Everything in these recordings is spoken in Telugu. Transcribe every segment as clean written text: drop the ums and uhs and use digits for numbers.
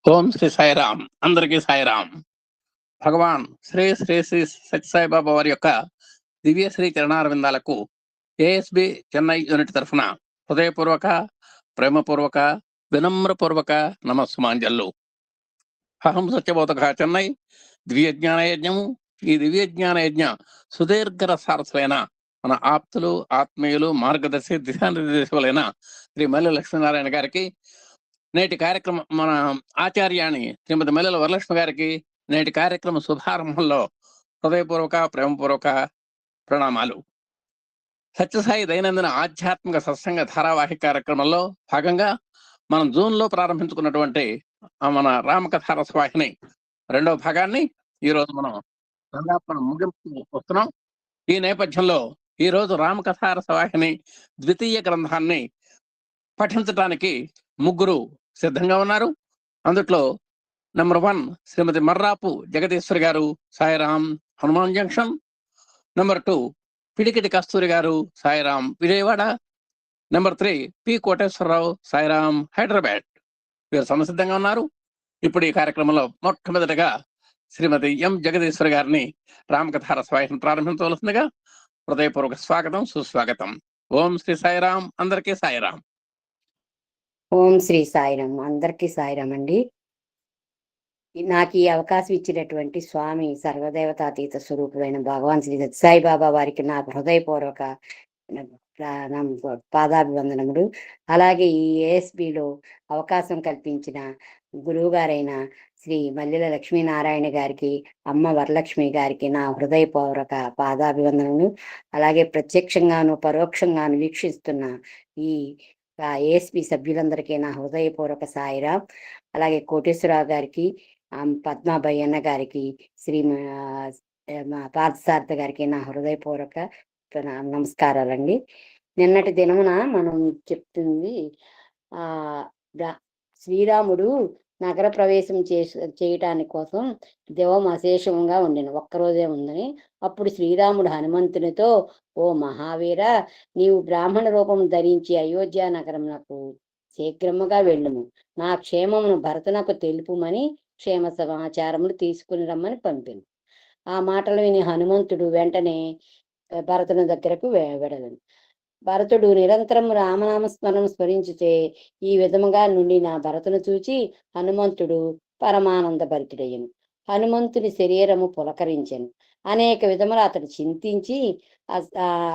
ఓం శ్రీ సాయిరామ్. అందరికీ సాయిరామ్. భగవాన్ శ్రీ శ్రీ శ్రీ సత్యసాయిబాబా వారి యొక్క దివ్య శ్రీ చరణారవిందాలకు ఏఎస్బి చెన్నై యూనిట్ తరఫున హృదయపూర్వక, ప్రేమపూర్వక, వినమ్రపూర్వక నమస్సుమాంజల్లు. అహం సత్యబోధక చెన్నై దివ్య జ్ఞాన యజ్ఞము. ఈ దివ్య జ్ఞాన యజ్ఞ సుదీర్ఘ సారథులైన మన ఆప్తులు, ఆత్మీయులు, మార్గదర్శి, దిశానిర్దేశకులైన శ్రీ మల్లె లక్ష్మీనారాయణ గారికి, నేటి కార్యక్రమం మన ఆచార్యాణి శ్రీమతి మల్లెల వరలక్ష్మి గారికి నేటి కార్యక్రమ శుభారంభంలో హృదయపూర్వక, ప్రేమపూర్వక ప్రణామాలు. సత్యసాయి దైనందిన ఆధ్యాత్మిక సత్సంగ ధారావాహిక కార్యక్రమంలో భాగంగా మనం జూన్లో ప్రారంభించుకున్నటువంటి మన రామకథా రసవాహిని రెండవ భాగాన్ని ఈరోజు మనం దాదాపు ముగింపు వస్తున్నాం. ఈ నేపథ్యంలో ఈరోజు రామకథా రసవాహిని ద్వితీయ గ్రంథాన్ని పఠించడానికి ముగ్గురు సిద్ధంగా ఉన్నారు. అందుట్లో నెంబర్ 1 శ్రీమతి మర్రాపు జగదీశ్వరి గారు, సాయిరాం, హనుమాన్ జంక్షన్. నెంబర్ 2 పిడికిటి కస్తూరి గారు, సాయిరాం, విజయవాడ. Number 3 P Koteswararao, Sairam, Hyderabad. వీరు సంసిద్ధంగా ఉన్నారు. ఇప్పుడు ఈ కార్యక్రమంలో మొట్టమొదటిగా శ్రీమతి ఎం జగదీశ్వరి గారిని రామకథా రసవాహిని ప్రారంభించవలసిందిగా హృదయపూర్వక స్వాగతం, సుస్వాగతం. ఓం శ్రీ సాయిరాం. అందరికీ సాయిరాం. ఓం శ్రీ సాయిరామ్. అందరికీ సాయిరామ్ అండి. నాకు ఈ అవకాశం ఇచ్చినటువంటి స్వామి సర్వదేవతాతీత స్వరూపుడైన భగవాన్ శ్రీ సాయిబాబా వారికి నా హృదయపూర్వక పాదాభివందనములు. అలాగే ఈ ఏఎస్బిలో అవకాశం కల్పించిన గురువు గారైన శ్రీ మల్లెల లక్ష్మీనారాయణ గారికి, అమ్మ వరలక్ష్మి గారికి నా హృదయపూర్వక పాదాభివందనములు. అలాగే ప్రత్యక్షంగాను పరోక్షంగాను వీక్షిస్తున్న ఈ ఏఎస్బి సభ్యులందరికీ నా హృదయపూర్వక సాయిరాం. అలాగే కోటేశ్వరరావు గారికి, పద్మాబాయి అన్న గారికి, శ్రీ పార్థసారథి గారికి నా హృదయపూర్వక నమస్కారాలండి. నిన్నటి దినమున మనం చెప్తుంది శ్రీరాముడు నగర ప్రవేశం చేయటానికి కోసం దివం అశేషంగా ఉండిన ఒక్కరోజే ఉందని. అప్పుడు శ్రీరాముడు హనుమంతునితో, ఓ మహావీర, నీవు బ్రాహ్మణ రూపం ధరించి అయోధ్య నగరమునకు శీఘ్రముగా వెళ్ళుము. నా క్షేమమును భరతునకు తెలుపుమని క్షేమ సమాచారములు తీసుకుని రమ్మని పంపింది. ఆ మాటలు విని హనుమంతుడు వెంటనే భరతుని దగ్గరకు వెడలను. భరతుడు నిరంతరం రామనామ స్మరణ స్మరించుతే ఈ విధముగా నుండి నా భరతును చూచి హనుమంతుడు పరమానంద భరితుడయ్యను. హనుమంతుని శరీరము పులకరించెను. అనేక విధములు అతడు చింతించి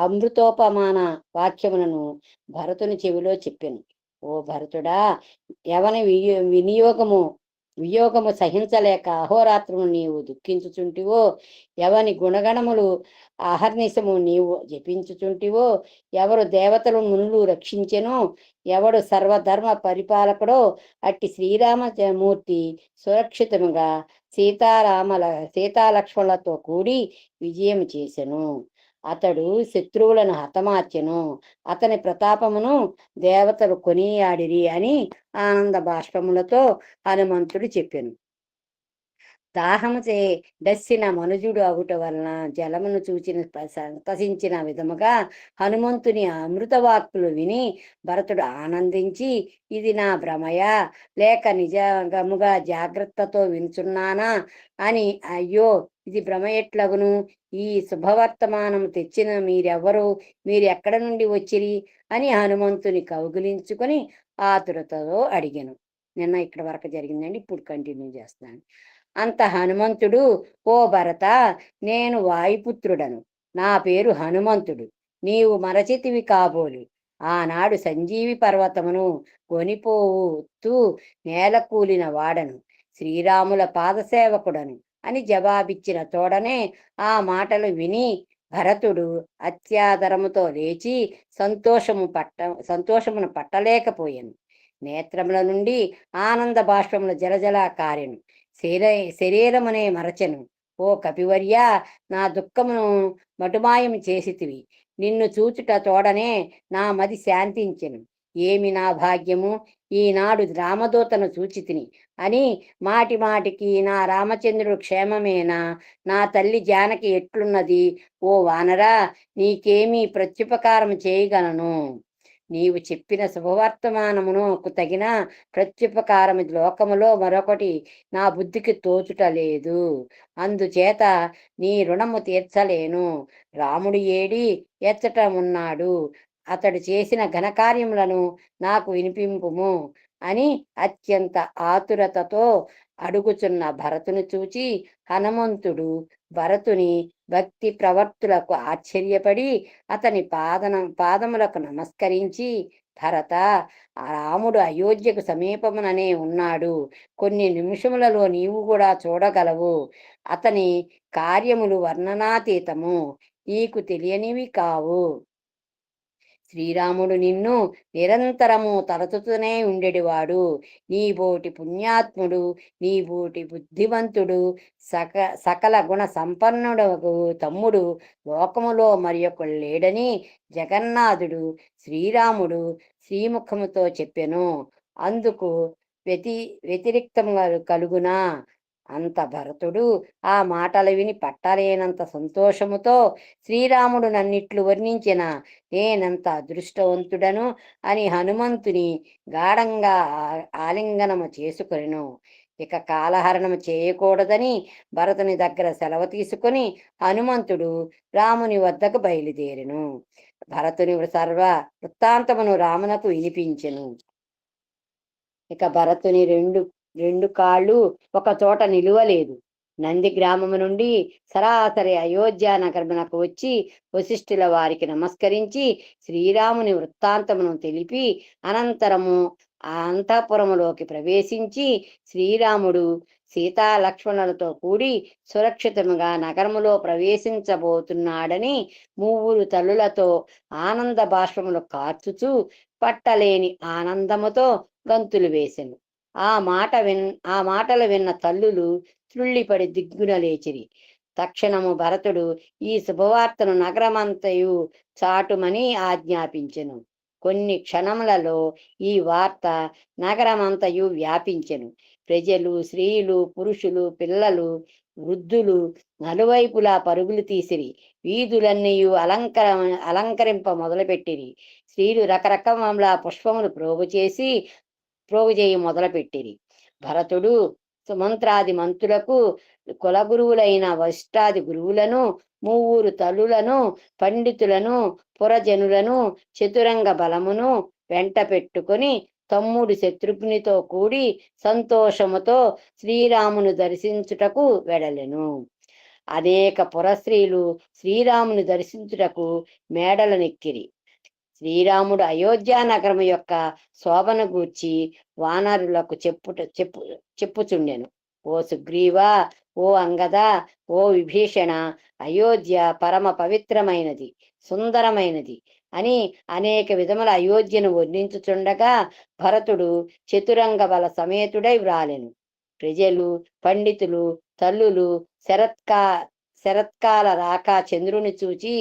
అమృతోపమాన వాక్యములను భరతుని చెవిలో చెప్పాను. ఓ భరతుడా, ఎవని వియోగము సహించలేక అహోరాత్రము నీవు దుఃఖించుచుంటివో, ఎవని గుణగణములు అహర్నిశము నీవు జపించుచుంటివో, ఎవరు దేవతలు మునులు రక్షించెనో, ఎవడు సర్వధర్మ పరిపాలకుడో అట్టి శ్రీరామమూర్తి సురక్షితముగా సీతాలక్ష్మణులతో కూడి విజయం చేసెను. అతడు శత్రువులను హతమార్చెను. అతని ప్రతాపమును దేవతలు కొనియాడిరి అని ఆనంద బాష్పములతో హనుమంతుడు చెప్పెను. దాహముచే దస్సిన మనుజుడు అవుట వలన జలమును చూచిన సంతసించిన విధముగా హనుమంతుని అమృతవాక్కులు విని భరతుడు ఆనందించి, ఇది నా భ్రమయా లేక నిజముగా జాగ్రత్తతో వినుచున్నానా అని, అయ్యో ఇది భ్రమ ఎట్లగును? ఈ శుభవర్తమానం తెచ్చిన మీరెవరు? మీరు ఎక్కడ నుండి వచ్చిరి అని హనుమంతుని కౌగిలించుకొని ఆతురతతో అడిగాను. నిన్న ఇక్కడ వరకు జరిగిందండి, ఇప్పుడు కంటిన్యూ చేస్తాను. అంత హనుమంతుడు, ఓ భరత, నేను వాయుపుత్రుడను. నా పేరు హనుమంతుడు. నీవు మరచితివి కాబోలు. ఆనాడు సంజీవి పర్వతమును కొనిపోతూ నేల కూలిన వాడను, శ్రీరాముల పాదసేవకుడను అని జవాబిచ్చిన తోడనే ఆ మాటలు విని భరతుడు అత్యాదరముతో లేచి సంతోషమును పట్టలేకపోయాను. నేత్రముల నుండి ఆనంద బాష్పములు జలజల కారెను. శరీరమునే మరచెను. ఓ కపివర్య, నా దుఃఖమును మటుమాయం చేసితివి. నిన్ను చూచుట తోడనే నా మది శాంతించెను. ఏమి నా భాగ్యము, ఈనాడు రామదూతను చూచితిని అని మాటి మాటికి నా రామచంద్రుడు క్షేమమేనా, నా తల్లి జానకి ఎట్లున్నది, ఓ వానరా, నీకేమీ ప్రత్యుపకారం చేయగలను. నీవు చెప్పిన శుభవర్తమానమును తగిన ప్రత్యుపకారము లోకములో మరొకటి నా బుద్ధికి తోచుటలేదు. అందుచేత నీ రుణము తీర్చలేను. రాముడు ఏడి ఎచ్చట ఉన్నాడు, అతడు చేసిన ఘనకార్యములను నాకు వినిపింపుము అని అత్యంత ఆతురతతో అడుగుచున్న భరతుని చూచి హనుమంతుడు భరతుని భక్తి ప్రవర్తులకు ఆశ్చర్యపడి అతని పాదములకు నమస్కరించి, భరత, ఆ రాముడు అయోధ్యకు సమీపముననే ఉన్నాడు. కొన్ని నిమిషములలో నీవు కూడా చూడగలవు. అతని కార్యములు వర్ణనాతీతము, నీకు తెలియనివి కావు. శ్రీరాముడు నిన్ను నిరంతరము తలచుతూనే ఉండేటివాడు. నీబోటి పుణ్యాత్ముడు, నీబోటి బుద్ధివంతుడు, సకల గుణ సంపన్నుడు తమ్ముడు లోకములో మరియొకడు లేడని జగన్నాథుడు శ్రీరాముడు శ్రీముఖముతో చెప్పెను. అందుకు వ్యతిరిక్తంగా కలుగునా? అంత భరతుడు ఆ మాటలు విని పట్టలేనంత సంతోషముతో, శ్రీరాముడు నన్నిట్లు వర్ణించిన నేనంత అదృష్టవంతుడను అని హనుమంతుని గాఢంగా ఆలింగనము చేసుకొనెను. ఇక కాలహరణము చేయకూడదని భరతుని దగ్గర సెలవు తీసుకొని హనుమంతుడు రాముని వద్దకు బయలుదేరెను. భరతుని సర్వ వృత్తాంతమును రామునకు వినిపించెను. ఇక భరతుని రెండు కాళ్ళు ఒక చోట నిలువలేదు. నంది గ్రామము నుండి సరాసరి అయోధ్య నగరమునకు వచ్చి వశిష్ఠుల వారికి నమస్కరించి శ్రీరాముని వృత్తాంతమును తెలిపి అనంతరము ఆ అంతఃపురములోకి ప్రవేశించి శ్రీరాముడు సీతా లక్ష్మణులతో కూడి సురక్షితముగా నగరములో ప్రవేశించబోతున్నాడని మూవురు తల్లులతో ఆనంద బాష్పములు కార్చుచూ పట్టలేని ఆనందముతో గంతులు వేసెను. ఆ మాటలు విన్న తల్లులు త్రుళ్ళిపడి దిగ్గున లేచిరి. తక్షణము భరతుడు ఈ శుభవార్తను నగరమంతయు చాటుమని ఆజ్ఞాపించెను. కొన్ని క్షణములలో ఈ వార్త నగరమంతయు వ్యాపించెను. ప్రజలు, స్త్రీలు, పురుషులు, పిల్లలు, వృద్ధులు నలువైపులా పరుగులు తీసిరి. వీధులన్నీ అలంకరింప మొదలుపెట్టిరి. స్త్రీలు రకరకముల పుష్పములు ప్రోగు చేయి మొదలుపెట్టిరి. భరతుడు సుమంత్రాది మంత్రులకు కులగురువులైన వశిష్ఠాది గురువులను, మూవురు తల్లులను, పండితులను, పురజనులను, చతురంగ బలమును వెంట పెట్టుకొని తమ్ముడు శత్రుఘ్నితో కూడి సంతోషముతో శ్రీరామును దర్శించుటకు వెడలెను. అనేక పురస్త్రీలు శ్రీరాముని దర్శించుటకు మేడలనెక్కిరి. శ్రీరాముడు అయోధ్య నగరము యొక్క శోభను గూర్చి వానరులకు చెప్పుచుండెను. ఓ సుగ్రీవ, ఓ అంగద, ఓ విభీషణ, అయోధ్య పరమ పవిత్రమైనది, సుందరమైనది అని అనేక విధముల అయోధ్యను వర్ణించుచుండగా భరతుడు చతురంగ బల సమేతుడై వ్రాలెను. ప్రజలు, పండితులు, తల్లులు శరత్కాల రాక చంద్రుని చూచి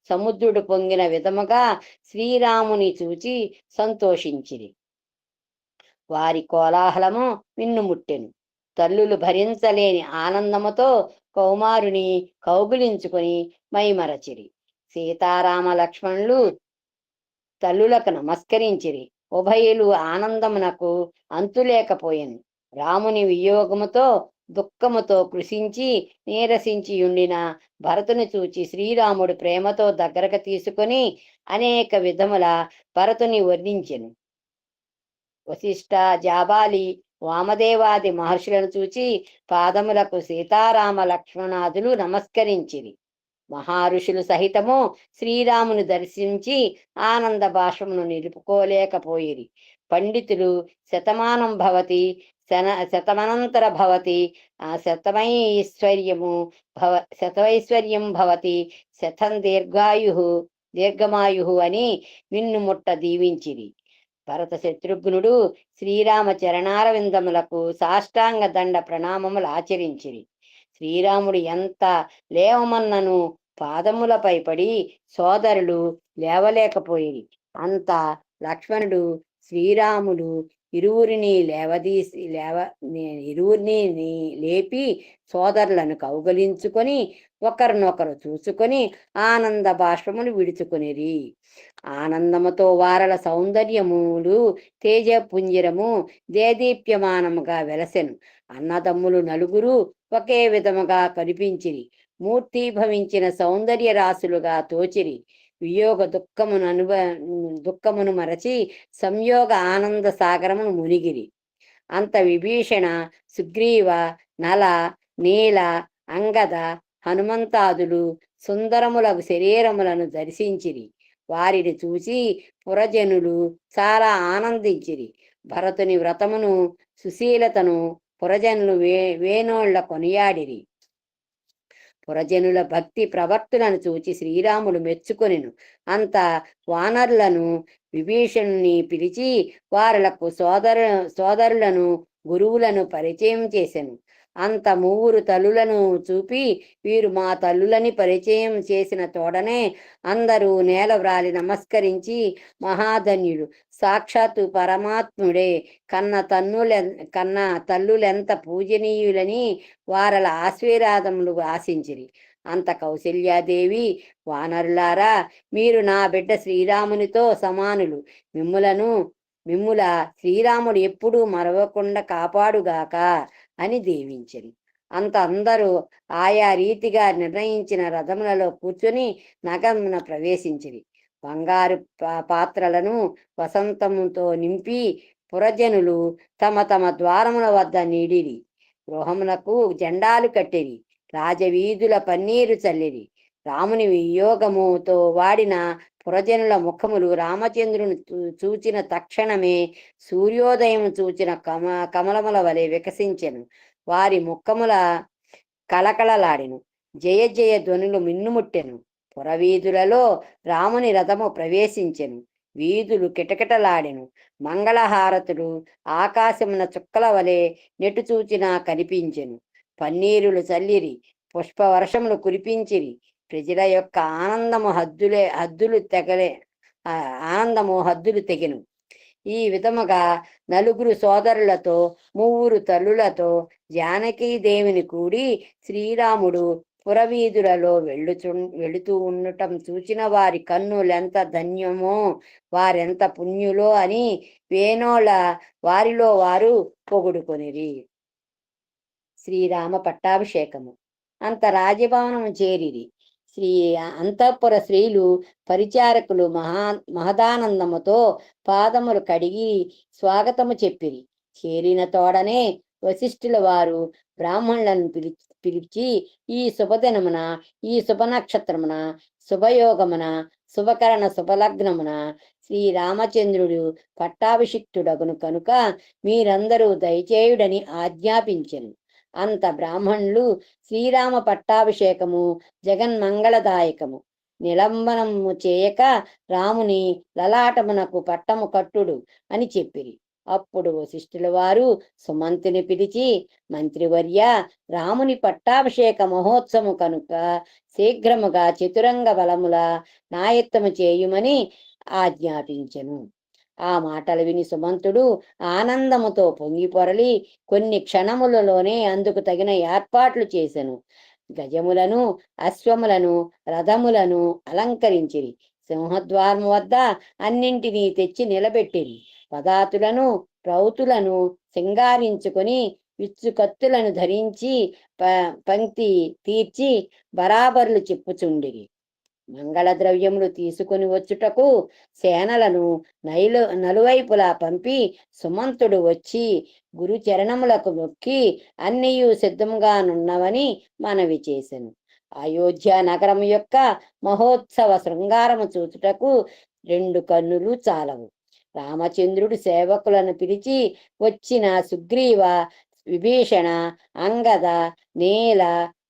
సముద్రుడు పొంగిన విధముగా శ్రీరాముని చూచి సంతోషించిరి. వారి కోలాహలము మిన్నుముట్టెను. తల్లులు భరించలేని ఆనందముతో కౌమారుని కౌగిలించుకొని మైమరచిరి. సీతారామ లక్ష్మణులు తల్లులకు నమస్కరించిరి. ఉభయులు ఆనందమునకు అంతులేకపోయాను. రాముని వియోగముతో దుఃఖముతో కృషించి నీరసించి ఉండిన భరతుని చూచి శ్రీరాముడు ప్రేమతో దగ్గరకు తీసుకొని అనేక విధముల భరతుని వర్ణించెను. వశిష్ఠ, జాబాలి, వామదేవాది మహర్షులను చూచి పాదములకు సీతారామ లక్ష్మణాదులు నమస్కరించిరి. మహారుషులు సహితము శ్రీరాముని దర్శించి ఆనంద భాషమును నిలుపుకోలేకపోయిరి. పండితులు శతమానం భవతి, శతమనంతర భవతి, శతమైశ్వర్యం భవతి, శతం దీర్ఘమాయు అని మిన్నుముట్ట దీవించిరి. భరత శత్రుఘ్నుడు శ్రీరామ చరణారవిందములకు సాష్టాంగ దండ ప్రణామములు ఆచరించిరి. శ్రీరాముడు ఎంత లేవమన్నను పాదములపై పడి సోదరులు లేవలేకపోయిరి. అంత లక్ష్మణుడు శ్రీరాముడు ఇరువురిని లేపి సోదరులను కౌగలించుకొని ఒకరినొకరు చూసుకొని ఆనంద బాష్పములు విడుచుకొనిరి. ఆనందముతో వారల సౌందర్యములు తేజపుంజరము దేదీప్యమానముగా వెలసెను. అన్నదమ్ములు నలుగురు ఒకే విధముగా కనిపించిరి. మూర్తీభవించిన సౌందర్య రాశులుగా తోచిరి. వియోగ దుఃఖమును మరచి సంయోగ ఆనంద సాగరమును మునిగిరి. అంత విభీషణ, సుగ్రీవ, నల, నీల, అంగద, హనుమంతాదులు సుందరములకు శరీరములను దర్శించిరి. వారిని చూసి పురజనులు చాలా ఆనందించిరి. భరతుని వ్రతమును సుశీలతను పురజనులు వేనోళ్ల కొనియాడిరి. పురజనుల భక్తి ప్రవర్తులను చూచి శ్రీరాముడు మెచ్చుకొనెను. అంత వానరులను విభీషణుని పిలిచి వారలకు సోదరులను గురువులను పరిచయం చేసెను. అంత మూవురు తల్లులను చూపి వీరు మా తల్లులని పరిచయం చేసిన తోడనే అందరూ నేల వ్రాలి నమస్కరించి మహాధన్యులు, సాక్షాత్తు పరమాత్ముడే కన్న తల్లులెంత పూజనీయులని వారల ఆశీర్వాదములు ఆశించిరి. అంత కౌసల్యాదేవి, వానరులారా, మీరు నా బిడ్డ శ్రీరామునితో సమానులు. మిమ్ముల శ్రీరాముడు ఎప్పుడూ మరవకుండా కాపాడుగాక అని దీవించిరి. అంత అందరూ ఆయా రీతిగా నిర్ణయించిన రథములలో కూర్చొని నగమున ప్రవేశించిరి. బంగారు పాత్రలను వసంతముతో నింపి పురజనులు తమ తమ ద్వారముల వద్ద నీడిరి. గృహములకు జెండాలు కట్టిరి. రాజవీధుల పన్నీరు చల్లిరి. రాముని వియోగముతో వాడిన పురజనుల ముఖములు రామచంద్రుని చూచిన తక్షణమే సూర్యోదయం చూచిన కమలముల వలె వికసించెను. వారి ముఖముల కలకలలాడెను. జయ జయ ధ్వనులు మిన్నుముట్టెను. పురవీధులలో రాముని రథము ప్రవేశించెను. వీధులు కిటకిటలాడెను. మంగళహారతులు ఆకాశమున చుక్కల వలె నెటు చూచినా కనిపించెను. పన్నీరులు చల్లిరి. పుష్పవర్షములు కురిపించిరి. ప్రజల యొక్క హద్దులు తెగెను. ఈ విధముగా నలుగురు సోదరులతో మూవురు తల్లులతో జానకీదేవిని కూడి శ్రీరాముడు పురవీధులలో వెళుతూ ఉండటం చూచిన వారి కన్నులెంత ధన్యమో, వారెంత పుణ్యులో అని వేనోళ్ళ వారిలో వారు పొగుడుకొనిరి. శ్రీరామ పట్టాభిషేకము. అంత రాజభవనము చేరిరి. అంతఃపుర స్త్రీలు పరిచారకులు మహదానందముతో పాదములు కడిగి స్వాగతము చెప్పిరి. చేరిన తోడనే వశిష్ఠుల వారు బ్రాహ్మణులను పిలిచి ఈ శుభదినమున, ఈ శుభ నక్షత్రమున, శుభయోగమున, శుభకరణ శుభలగ్నమున శ్రీరామచంద్రుడు పట్టాభిషిక్తుడగును కనుక మీరందరూ దయచేయుడని ఆజ్ఞాపించెను. అంత బ్రాహ్మణులు శ్రీరామ పట్టాభిషేకము జగన్మంగళదాయకము, నిలంబనము చేయక రాముని లలాటమునకు పట్టము కట్టుడు అని చెప్పిరి. అప్పుడు వశిష్ఠుల వారు సుమంతుని పిలిచి, మంత్రివర్య, రాముని పట్టాభిషేక మహోత్సవము కనుక శీఘ్రముగా చతురంగ బలముల నాయత్తము చేయుమని ఆజ్ఞాపించెను. ఆ మాటలు విని సుమంతుడు ఆనందముతో పొంగిపొరలి కొన్ని క్షణములలోనే అందుకు తగిన ఏర్పాట్లు చేసెను. గజములను, అశ్వములను, రథములను అలంకరించిరి. సింహద్వారము వద్ద అన్నింటినీ తెచ్చి నిలబెట్టిరి. పదాతులను, ప్రౌతులను సింగారించుకొని విచ్చుకత్తులను ధరించి పంక్తి తీర్చి బరాబర్లు చెప్పుచుండిరి. మంగళ ద్రవ్యములు తీసుకుని వచ్చుటకు సేనలను నలువైపులా పంపి సుమంతుడు వచ్చి గురు చరణములకు మొక్కి అన్నియు సిద్ధంగానున్నవని మనవి చేసెను. అయోధ్య నగరము యొక్క మహోత్సవ శృంగారము చూచుటకు 2 కన్నులు చాలవు. రామచంద్రుడు సేవకులను పిలిచి వచ్చిన సుగ్రీవ, విభీషణ, అంగద, నీల,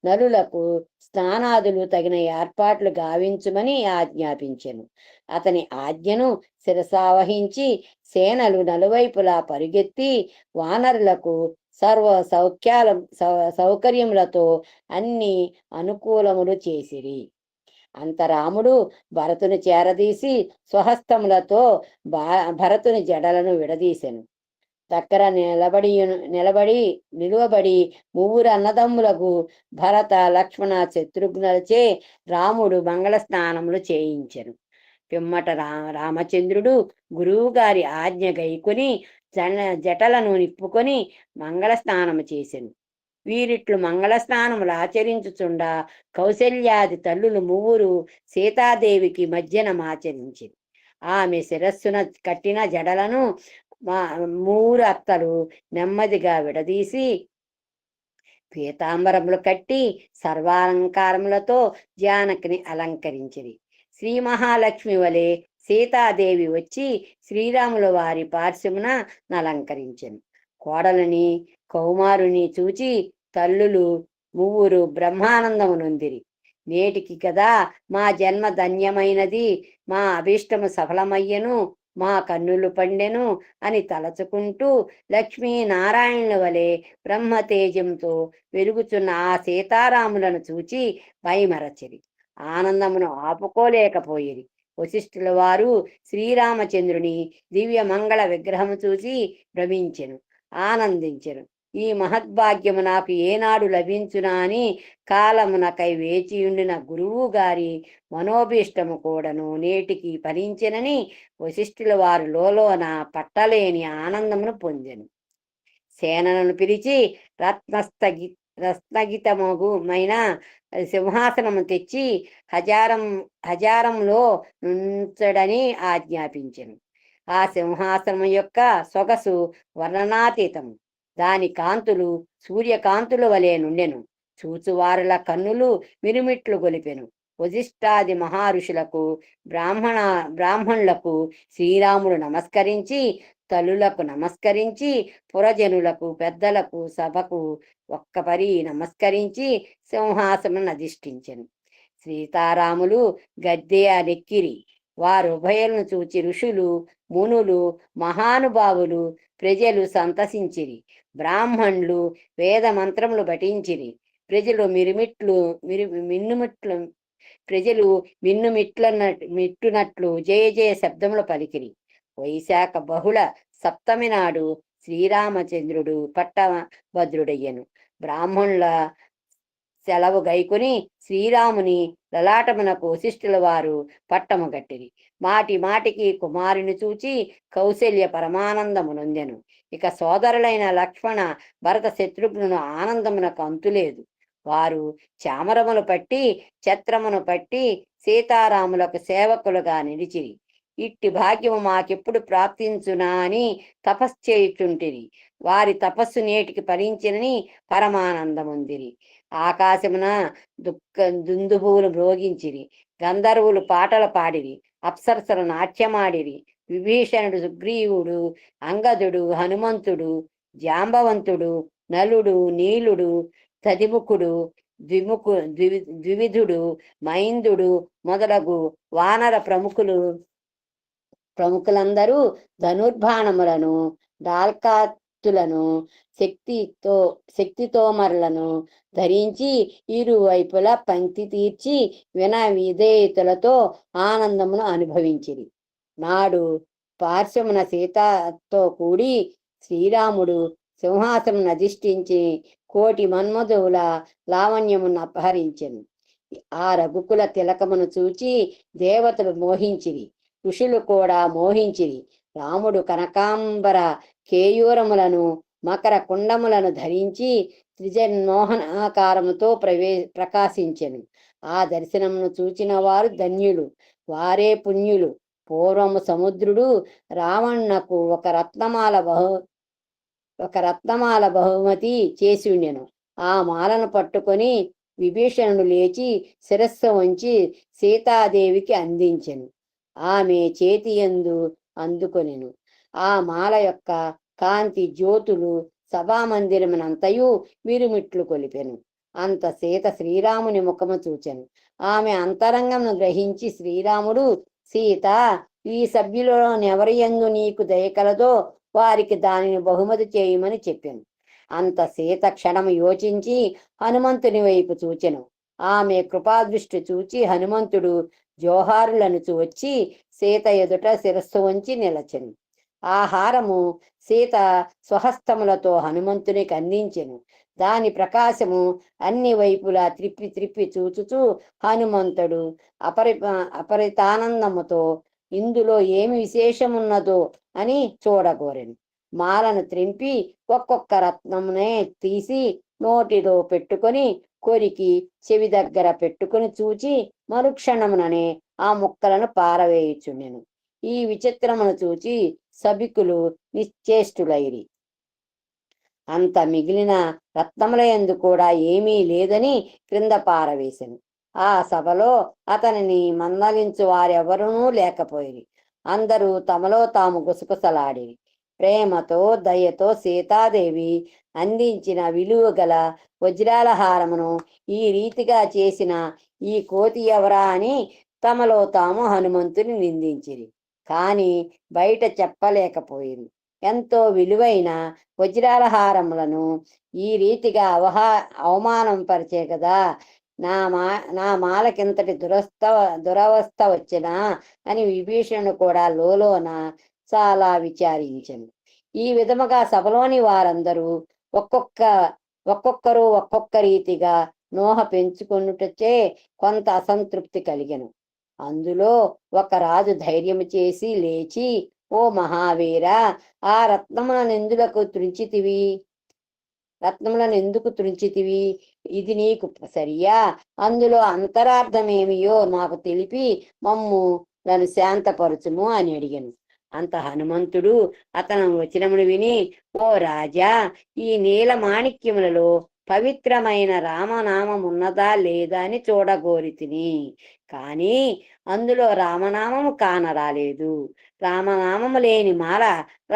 నలులకు స్నానాదులు తగిన ఏర్పాట్లు గావించుమని ఆజ్ఞాపించెను. అతని ఆజ్ఞను శిరసావహించి సేనలు నలువైపులా పరుగెత్తి వానరులకు సర్వ సౌకర్యములతో అన్ని అనుకూలములు చేసిరి. అంతరాముడు భరతుని చేరదీసి స్వహస్తములతో భరతుని జడలను విడదీసెను. దగ్గర నిలువబడి ముగ్గురు అన్నదమ్ములకు భరత లక్ష్మణ శత్రుఘ్నులచే రాముడు మంగళ స్నానములు చేయించెను. పిమ్మట రామచంద్రుడు గురువు గారి ఆజ్ఞ గైకొని జటలను నిప్పుకొని మంగళ స్నానము చేసెను. వీరిట్లు మంగళ స్నానములు ఆచరించుచుండా కౌశల్యాది తల్లులు ముగ్గురు సీతాదేవికి మధ్యనమాచరించింది. ఆమె శిరస్సున కట్టిన జడలను మూరు అత్తలు నెమ్మదిగా విడదీసి పీతాంబరములు కట్టి సర్వాలంకారములతో జానకిని అలంకరించిరి. శ్రీ మహాలక్ష్మి వలె సీతాదేవి వచ్చి శ్రీరాముల వారి పార్శ్వమున అలంకరించెను. కోడలని కౌమారుని చూచి తల్లులు ముగ్గురు బ్రహ్మానందము నొందిరి. నేటికి కదా మా జన్మ ధన్యమైనది, మా అభీష్టము సఫలమయ్యను, మా కన్నులు పండెను అని తలచుకుంటూ లక్ష్మీనారాయణుల వలె బ్రహ్మతేజంతో వెలుగుచున్న ఆ సీతారాములను చూచి భయమరచిరి. ఆనందమును ఆపుకోలేకపోయిరి. వశిష్ఠుల వారు శ్రీరామచంద్రుని దివ్య మంగళ విగ్రహము చూసి భ్రమించెను, ఆనందించెను. ఈ మహద్భాగ్యము నాకు ఏనాడు లభించునా అని కాలమునకై వేచియుండిన గురువు గారి మనోభీష్టము కూడాను నేటికి ఫలించెనని వశిష్ఠుల వారు లోలోన పట్టలేని ఆనందమును పొందెను. సేనలను పిలిచి రత్నగితమగుమైన సింహాసనము తెచ్చి హజారంలో నుంచడని ఆజ్ఞాపించెను. ఆ సింహాసనం యొక్క సొగసు వర్ణనాతీతము. దాని కాంతులు సూర్యకాంతుల వలె నుండెను. చూచువారుల కన్నులు మిరుమిట్లు గొలిపెను. వశిష్ఠాది మహర్షులకు బ్రాహ్మణులకు శ్రీరాముడు నమస్కరించి, తల్లులకు నమస్కరించి, పురజనులకు పెద్దలకు సభకు ఒక్కపరి నమస్కరించి సింహాసనం అధిష్ఠించెను. సీతారాములు గద్దె నెక్కిరి. వారుభయలను చూచి ఋషులు, మునులు, మహానుభావులు, ప్రజలు సంతసించిరి. బ్రాహ్మణులు వేద మంత్రములు పఠించిరి. ప్రజలు మిట్టునట్లు జయ జయ శబ్దములు పలికిరి. వైశాఖ బహుళ సప్తమి నాడు శ్రీరామచంద్రుడు పట్టభద్రుడయ్యను. బ్రాహ్మణుల సెలవు గైకొని శ్రీరాముని లలాటమునకు వశిష్ఠుల వారు పట్టము గట్టిరి. మాటి మాటికి కుమారుని చూచి కౌశల్య పరమానందము నొందెను. ఇక సోదరులైన లక్ష్మణ భరత శత్రుఘ్నును ఆనందమునకు అంతులేదు. వారు చామరములు పట్టి ఛత్రమును పట్టి సీతారాములకు సేవకులుగా నిలిచిరి. ఇట్టి భాగ్యము మాకెప్పుడు ప్రాప్తించునా అని తపశ్చేయుచుంటిరి. వారి తపస్సు నేటికి ఫలించినని పరమానందముందిరి. ఆకాశమున దుందుభువులు మ్రోగించిరి. గంధర్వులు పాటలు పాడిరి. అప్సరసలు నాట్యమాడిరి. విభీషణుడు, సుగ్రీవుడు, అంగదుడు, హనుమంతుడు, జాంబవంతుడు, నలుడు, నీలుడు, తదిముఖుడు, ద్వివిధుడు, మైందుడు మొదలగు వానర ప్రముఖులందరూ ధనుర్బాణములను, డాల్కాతులను, శక్తితోమరులను ధరించి ఇరువైపులా పంక్తి తీర్చి విధేయతలతో ఆనందమును అనుభవించిరి. నాడు పార్శ్వమున సీతతో కూడి శ్రీరాముడు సింహాసనం అధిష్ఠించి కోటి మన్మధువుల లావణ్యమును అపహరించెను. ఆ రఘుకుల తిలకమును చూచి దేవతలు మోహించిరి. ఋషులు కూడా మోహించిరి. రాముడు కనకాంబర కేయూరములను, మకర కుండములను ధరించి త్రిజన్మోహనాకారముతో ప్రకాశించెను. ఆ దర్శనమును చూచిన వారు ధన్యులు, వారే పుణ్యులు. పూర్వము సముద్రుడు రావణునకు ఒక రత్నమాల బహుమతి చేసి ఉండెను. ఆ మాలను పట్టుకొని విభీషణుడు లేచి శిరస్సు వంచి సీతాదేవికి అందించెను. ఆమె చేతియందు అందుకొనెను. ఆ మాల యొక్క కాంతి జ్యోతులు సభామందిరమునంతయు మిరుమిట్లు కొలిపెను. అంత సీత శ్రీరాముని ముఖము చూచెను. ఆమె అంతరంగమును గ్రహించి శ్రీరాముడు, సీత, ఈ సభ్యులలోనెవరి యందు నీకు దయ కలదో వారికి దానిని బహుమతి చేయమని చెప్పాను. అంత సీత క్షణము యోచించి హనుమంతుని వైపు చూచెను. ఆమె కృపాదృష్టి చూచి హనుమంతుడు జోహారులను వచ్చి సీత ఎదుట శిరస్సు వంచి నిలచెను. ఆహారము సీత స్వహస్తములతో హనుమంతునికి అందించెను. దాని ప్రకాశము అన్ని వైపులా త్రిప్పి త్రిప్పి చూచుచూ హనుమంతుడు అపరితానందముతో ఇందులో ఏమి విశేషమున్నదో అని చూడగోరెను. మాలను త్రింపి ఒక్కొక్క రత్నమునే తీసి నోటిలో పెట్టుకొని కొరికి చెవి దగ్గర పెట్టుకుని చూచి మరుక్షణముననే ఆ ముక్కలను పారవేయుచుండెను. ఈ విచిత్రమును చూచి సభికులు నిశ్చేష్టులైరి. అంత మిగిలిన రత్నములయందు కూడా ఏమీ లేదని క్రింద పారవేశను. ఆ సభలో అతనిని మందలించు వారెవరూ లేకపోయిరి. అందరూ తమలో తాము గుసగుసలాడిరి. ప్రేమతో దయతో సీతాదేవి అందించిన విలువ గల వజ్రాల హారమును ఈ రీతిగా చేసిన ఈ కోతి ఎవరా అని తమలో తాము హనుమంతుని నిందించిరి. కాని బయట చెప్పలేకపోయింది. ఎంతో విలువైన వజ్రాల హారములను ఈ రీతిగా అవమానం పరిచే కదా నా మాలకింతటి దురవస్థ వచ్చినా అని విభీషణుడు కూడా లోలోన చాలా విచారించను. ఈ విధముగా సభలోని వారందరూ ఒక్కొక్కరు ఒక్కొక్క రీతిగా నోహ పెంచుకొనుటచే కొంత అసంతృప్తి కలిగెను. అందులో ఒక రాజు ధైర్యము చేసి లేచి, ఓ మహావీర, ఆ రత్నములను ఎందుకు త్రుంచితివి? ఇది నీకు సరియా? అందులో అంతరార్థమేమియో నాకు తెలిపి మమ్ములను శాంతపరచుము అని అడిగాను. అంత హనుమంతుడు అతను వచనమును విని, ఓ రాజా, ఈ నీల మాణిక్యములలో పవిత్రమైన రామనామం ఉన్నదా లేదా అని చూడగోరితిని. కానీ అందులో రామనామము కానరాలేదు. రామనామము లేని మాల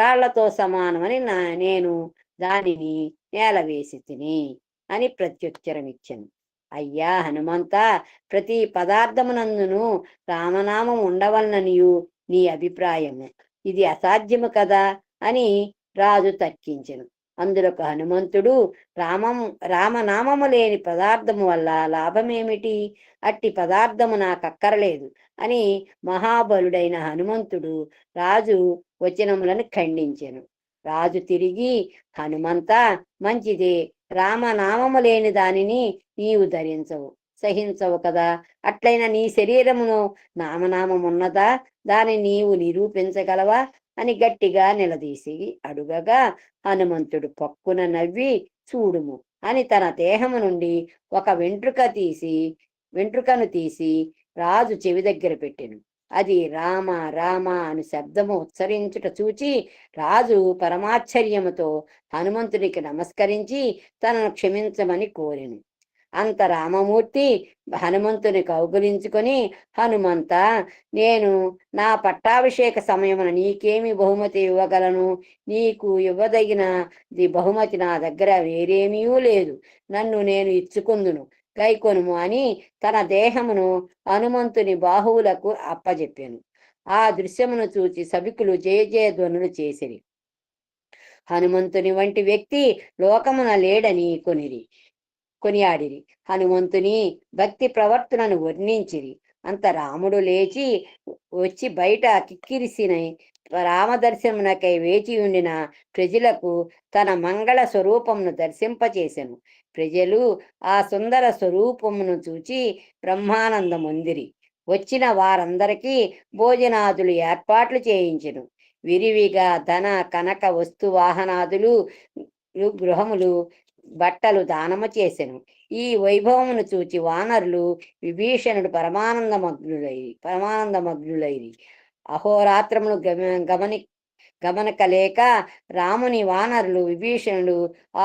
రాళ్లతో సమానమని నేను దానిని నేలవేసి తిని అని ప్రత్యుత్తరమిచ్చాను. అయ్యా హనుమంత, ప్రతి పదార్థమునందును రామనామం ఉండవలననియు నీ అభిప్రాయము. ఇది అసాధ్యము కదా అని రాజు తర్కించెను. అందులోకి హనుమంతుడు, రామనామము లేని పదార్థము వల్ల లాభమేమిటి? అట్టి పదార్థము నాకక్కరలేదు అని మహాబలుడైన హనుమంతుడు రాజు వచనములను ఖండించెను. రాజు తిరిగి, హనుమంత, మంచిదే, రామనామము లేని దానిని నీవు సహించవు కదా. అట్లయిన నీ శరీరమును నామనామమున్నదా? దాన్ని నీవు నిరూపించగలవా అని గట్టిగా నిలదీసి అడుగగా హనుమంతుడు పక్కున నవ్వి, చూడుము అని తన దేహము నుండి ఒక వెంట్రుకను తీసి రాజు చెవి దగ్గర పెట్టెను. అది రామ రామ అని శబ్దము ఉచ్చరించుట చూచి రాజు పరమాశ్చర్యముతో హనుమంతునికి నమస్కరించి తనను క్షమించమని కోరెను. అంత రామమూర్తి హనుమంతుని కౌగులించుకొని, హనుమంత, నేను నా పట్టాభిషేక సమయమున నీకేమి బహుమతి ఇవ్వగలను? నీకు ఇవ్వదగినది బహుమతి నా దగ్గర వేరేమీ లేదు. నన్ను నేను ఇచ్చుకుందును, గైకొనుము అని తన దేహమును హనుమంతుని బాహువులకు అప్పజెప్పాను. ఆ దృశ్యమును చూచి సభికులు జయ జయ ధ్వనులు చేసిరి. హనుమంతుని వంటి వ్యక్తి లోకమున లేడని కొనియాడిరి. హనుమంతుని భక్తి ప్రవర్తనను వర్ణించిరి. అంత రాముడు లేచి వచ్చి బయట కిక్కిరిసిన రామదర్శనమునకై వేచి ఉండిన ప్రజలకు తన మంగళ స్వరూపమును దర్శింపచేసెను. ప్రజలు ఆ సుందర స్వరూపమును చూచి బ్రహ్మానందమొందిరి. వచ్చిన వారందరికీ భోజనాదులు ఏర్పాట్లు చేయించెను. విరివిగా ధన కనక వస్తు వాహనాదులు, గృహములు, బట్టలు దానము చేసెను. ఈ వైభవమును చూచి వానరులు విభీషణుడు పరమానందమగ్నులైరి. అహోరాత్రములు గమనకలేక రాముని వానరులు విభీషణుడు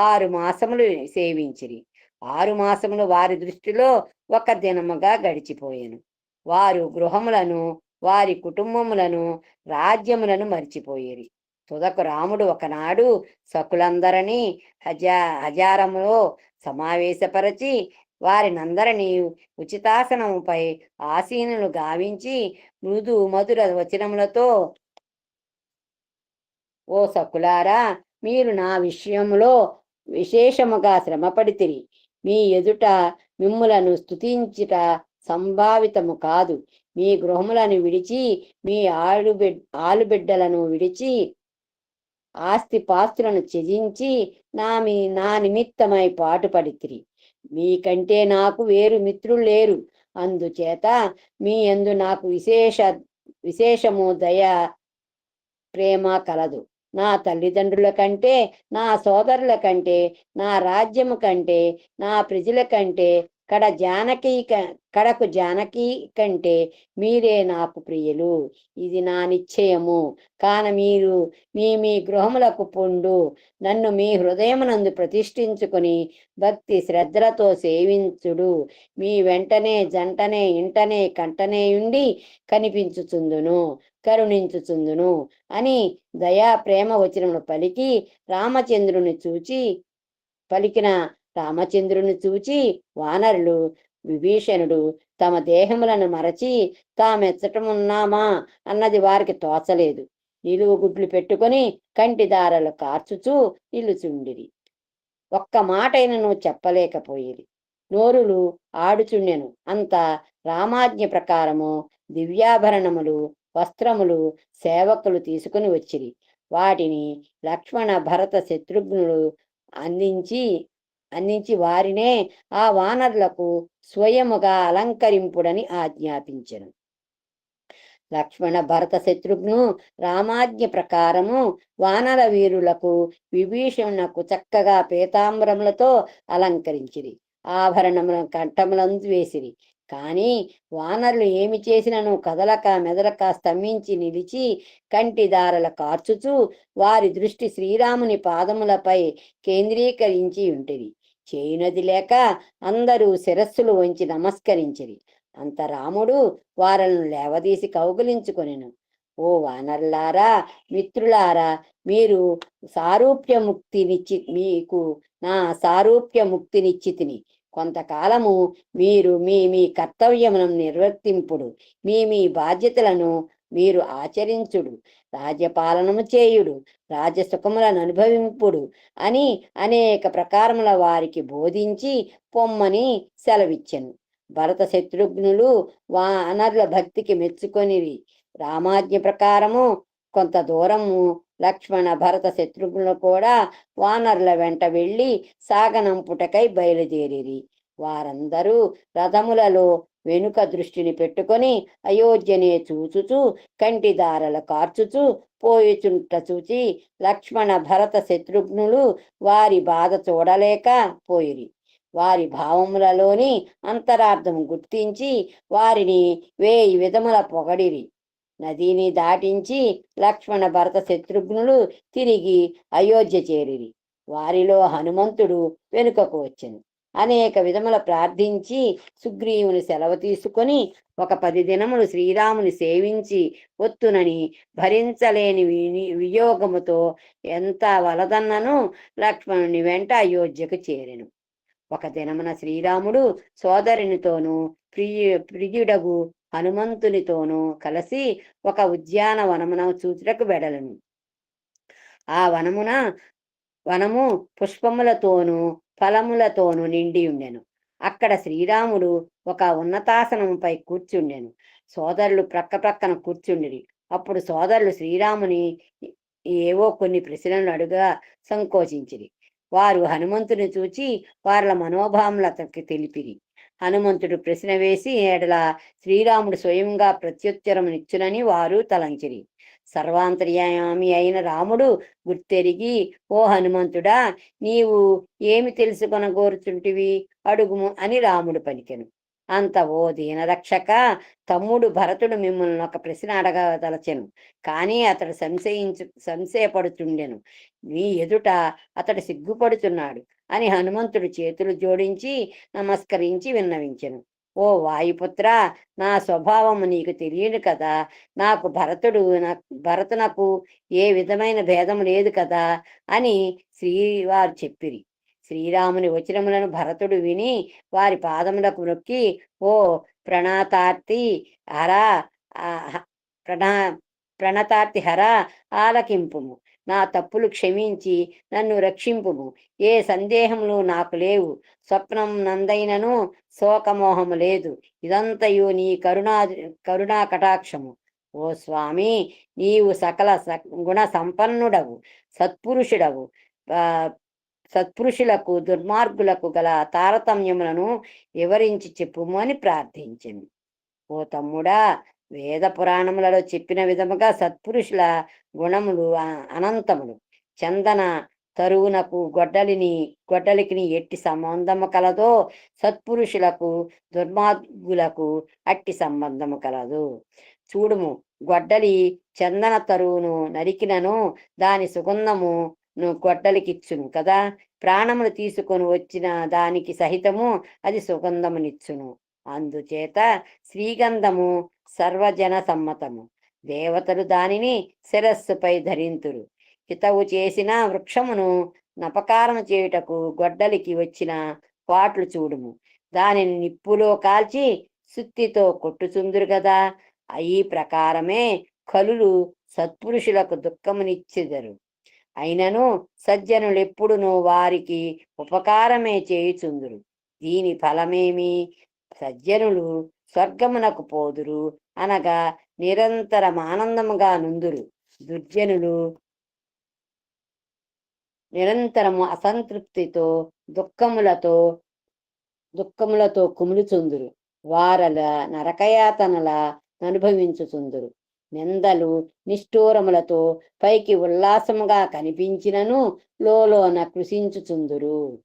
6 మాసములు సేవించిరి. 6 మాసములు వారి దృష్టిలో ఒక దినముగా గడిచిపోయాను. వారు గృహములను, వారి కుటుంబములను, రాజ్యములను మర్చిపోయేరి. తుదకు రాముడు ఒకనాడు సకులందరినీ హజారములో సమావేశపరచి వారినందరినీ ఉచితాసనముపై ఆసీనులు గావించి మృదు మధుర వచనములతో, ఓ సకులారా, మీరు నా విషయములో విశేషముగా శ్రమపడితిరి. మీ ఎదుట మిమ్ములను స్తుతించుట సంభావితము కాదు. మీ గృహములను విడిచి, మీ ఆలుబిడ్డలను విడిచి ఆస్తి పాస్తులను త్యజించి నా నిమిత్తమై పాటుపడితిరి. మీకంటే నాకు వేరు మిత్రులు లేరు. అందుచేత మీ యందు నాకు విశేషము దయ ప్రేమ కలదు. నా తల్లిదండ్రుల కంటే, నా సోదరుల కంటే, నా రాజ్యము కంటే, నా ప్రజల కంటే, కడకు జానకి కంటే మీరే నాకు ప్రియులు. ఇది నా నిశ్చయము. కాన మీరు మీ మీ గృహములకు పొండు. నన్ను మీ హృదయమునందు ప్రతిష్ఠించుకొని భక్తి శ్రద్ధలతో సేవించుడు. మీ వెంటనే జంటనే ఇంటనే కంటనే ఉండి కనిపించుచుందును, కరుణించుచుందును అని దయా ప్రేమ వచనములు పలికిన రామచంద్రుని చూచి వానరులు విభీషణుడు తమ దేహములను మరచి తామెచ్చటమున్నామా అన్నది వారికి తోచలేదు. నిలువు గుడ్లు పెట్టుకొని కంటి దారలు కార్చుచూ నిలుచుండిరి. ఒక్క మాటైనను చెప్పలేకపోయేది. నోరులు ఆడుచుండెను. అంత రామాజ్ఞ ప్రకారము దివ్యాభరణములు, వస్త్రములు సేవకులు తీసుకుని వచ్చిరి. వాటిని లక్ష్మణ భరత శత్రుఘ్నులు అందించి అందించి వారినే ఆ వానరులకు స్వయముగా అలంకరింపుడని ఆజ్ఞాపించెను. లక్ష్మణ భరత శత్రుఘ్ను రామాజ్ఞ ప్రకారము వానర వీరులకు విభీషణకు చక్కగా పీతాంబరములతో అలంకరించిరి. ఆభరణముల కంఠములందు వేసిరి. కాని వానరులు ఏమి చేసినను కదలక మెదలక స్తంభించి నిలిచి కంటి దారల కార్చుచూ వారి దృష్టి శ్రీరాముని పాదములపై కేంద్రీకరించి ఉంటిరి. చేయునది లేక అందరూ శిరస్సులు వంచి నమస్కరించిరి. అంత రాముడు వారలను లేవదీసి కౌగిలించుకొనెను. ఓ వానరులారా, మిత్రులారా, మీరు మీకు నా సారూప్యముక్తినిచ్చితిని. కొంతకాలము మీరు మీ మీ కర్తవ్యములను నిర్వర్తింపుడు. మీ మీ బాధ్యతలను మీరు ఆచరించుడు. రాజ్యపాలనము చేయుడు. రాజసుఖములను అనుభవింపుడు అని అనేక ప్రకారముల వారికి బోధించి పొమ్మని సెలవిచ్చెను. భరత శత్రుఘ్నులు వానరుల భక్తికి మెచ్చుకొనిరి. రామాజ్ఞ ప్రకారము కొంత దూరము లక్ష్మణ భరత శత్రుఘ్నులు కూడా వానరుల వెంట వెళ్ళి సాగనంపుటకై బయలుదేరిరి. వారందరూ రథములలో వెనుక దృష్టిని పెట్టుకొని అయోధ్యనే చూచుచూ కంటి దారల కార్చుచూ పోయిచుంట చూచి లక్ష్మణ భరత శత్రుఘ్నులు వారి బాధ చూడలేక పోయిరి. వారి భావములలోని అంతరార్థం గుర్తించి వారిని 1000 విధముల పొగడిరి. నదిని దాటించి లక్ష్మణ భరత శత్రుఘ్నులు తిరిగి అయోధ్య చేరిరి. వారిలో హనుమంతుడు వెనుకకు వచ్చెను. అనేక విధముల ప్రార్థించి సుగ్రీవుని సెలవు తీసుకొని 10 దినములు శ్రీరాముని సేవించి ఒత్తునని భరించలేని వియోగముతో ఎంత వలదన్నను లక్ష్మణుని వెంట అయోధ్యకు చేరెను. ఒక దినమున శ్రీరాముడు సోదరునితోనూ ప్రియుడగు హనుమంతునితోనూ కలిసి ఒక ఉద్యానవనమున చూచుటకు వెడలను. ఆ వనము పుష్పములతోనూ ఫలములతోనూ నిండి ఉండెను. అక్కడ శ్రీరాముడు ఒక ఉన్నతాసనముపై కూర్చుండెను. సోదరులు ప్రక్కన కూర్చుండిరి. అప్పుడు సోదరులు శ్రీరాముని ఏవో కొన్ని ప్రశ్నలు అడుగా సంకోచించిరి. వారు హనుమంతుని చూచి వార్ల మనోభావములు అతనికి తెలిపిరి. హనుమంతుడు ప్రశ్న వేసి ఎడల శ్రీరాముడు స్వయంగా ప్రత్యుత్తరమునిచ్చునని వారు తలంచిరి. సర్వాంతర్యామి అయిన రాముడు గుర్తెరిగి, ఓ హనుమంతుడా, నీవు ఏమి తెలుసుకొనగోరుచుంటివి అడుగుము అని రాముడు పలికెను. అంత ఓ దీనరక్షక, తమ్ముడు భరతుడు మిమ్మల్ని ఒక ప్రశ్న అడగదలచెను. కానీ అతడు సంశయపడుచుండెను. నీ ఎదుట అతడు సిగ్గుపడుతున్నాడు అని హనుమంతుడు చేతులు జోడించి నమస్కరించి విన్నవించెను. ఓ వాయుపుత్ర, నా స్వభావము నీకు తెలియదు కదా. భరతునకు ఏ విధమైన భేదము లేదు కదా అని శ్రీవారు చెప్పిరి. శ్రీరాముని వచనములను భరతుడు విని వారి పాదములకు నొక్కి, ఓ ప్రణతార్తి హరా ప్రణతార్తి హరా, ఆలకింపుము. నా తప్పులు క్షమించి నన్ను రక్షింపుము. ఏ సందేహములు నాకు లేవు. స్వప్నం నందైనను శోకమోహము లేదు. ఇదంతయు నీ కరుణా కటాక్షము. ఓ స్వామి, నీవు సకల గుణ సంపన్నుడవు, సత్పురుషుడవు. ఆ, సత్పురుషులకు దుర్మార్గులకు గల తారతమ్యములను వివరించి చెప్పుము అని ప్రార్థించింది. ఓ తమ్ముడా, వేద పురాణములలో చెప్పిన విధముగా సత్పురుషుల గుణములు అనంతములు. చందన తరువునకు గొడ్డలికి ఎట్టి సంబంధము కలదో, సత్పురుషులకు దుర్మార్గులకు అట్టి సంబంధము కలదు. చూడుము, గొడ్డలి చందన తరువును నరికినను దాని సుగంధము గొడ్డలికిచ్చును కదా. ప్రాణములు తీసుకొని వచ్చిన దానికి సహితము అది సుగంధమునిచ్చును. అందుచేత శ్రీగంధము సర్వజన సమ్మతము. దేవతలు దానిని శిరస్సుపై ధరింతురు. హితవు చేసిన వృక్షమును నపకారం చేయుటకు గొడ్డలికి వచ్చిన పాట్లు చూడుము. దానిని నిప్పులో కాల్చి సుత్తితో కొట్టుచుందురు కదా. ఈ ప్రకారమే కలులు సత్పురుషులకు దుఃఖమునిచ్చెదరు. అయినను సజ్జనులెప్పుడునూ వారికి ఉపకారమే చేయుచుందురు. దీని ఫలమేమి? సజ్జనులు స్వర్గమునకు పోదురు, అనగా నిరంతరం ఆనందముగా నుందురు. దుర్జనులు నిరంతరము అసంతృప్తితో దుఃఖములతో కుమిలుచుందురు. వారల నరకయాతనల అనుభవించుచుందురు. నిందలు నిష్ఠూరములతో పైకి ఉల్లాసముగా కనిపించినను లోన కృషించుచుందురు.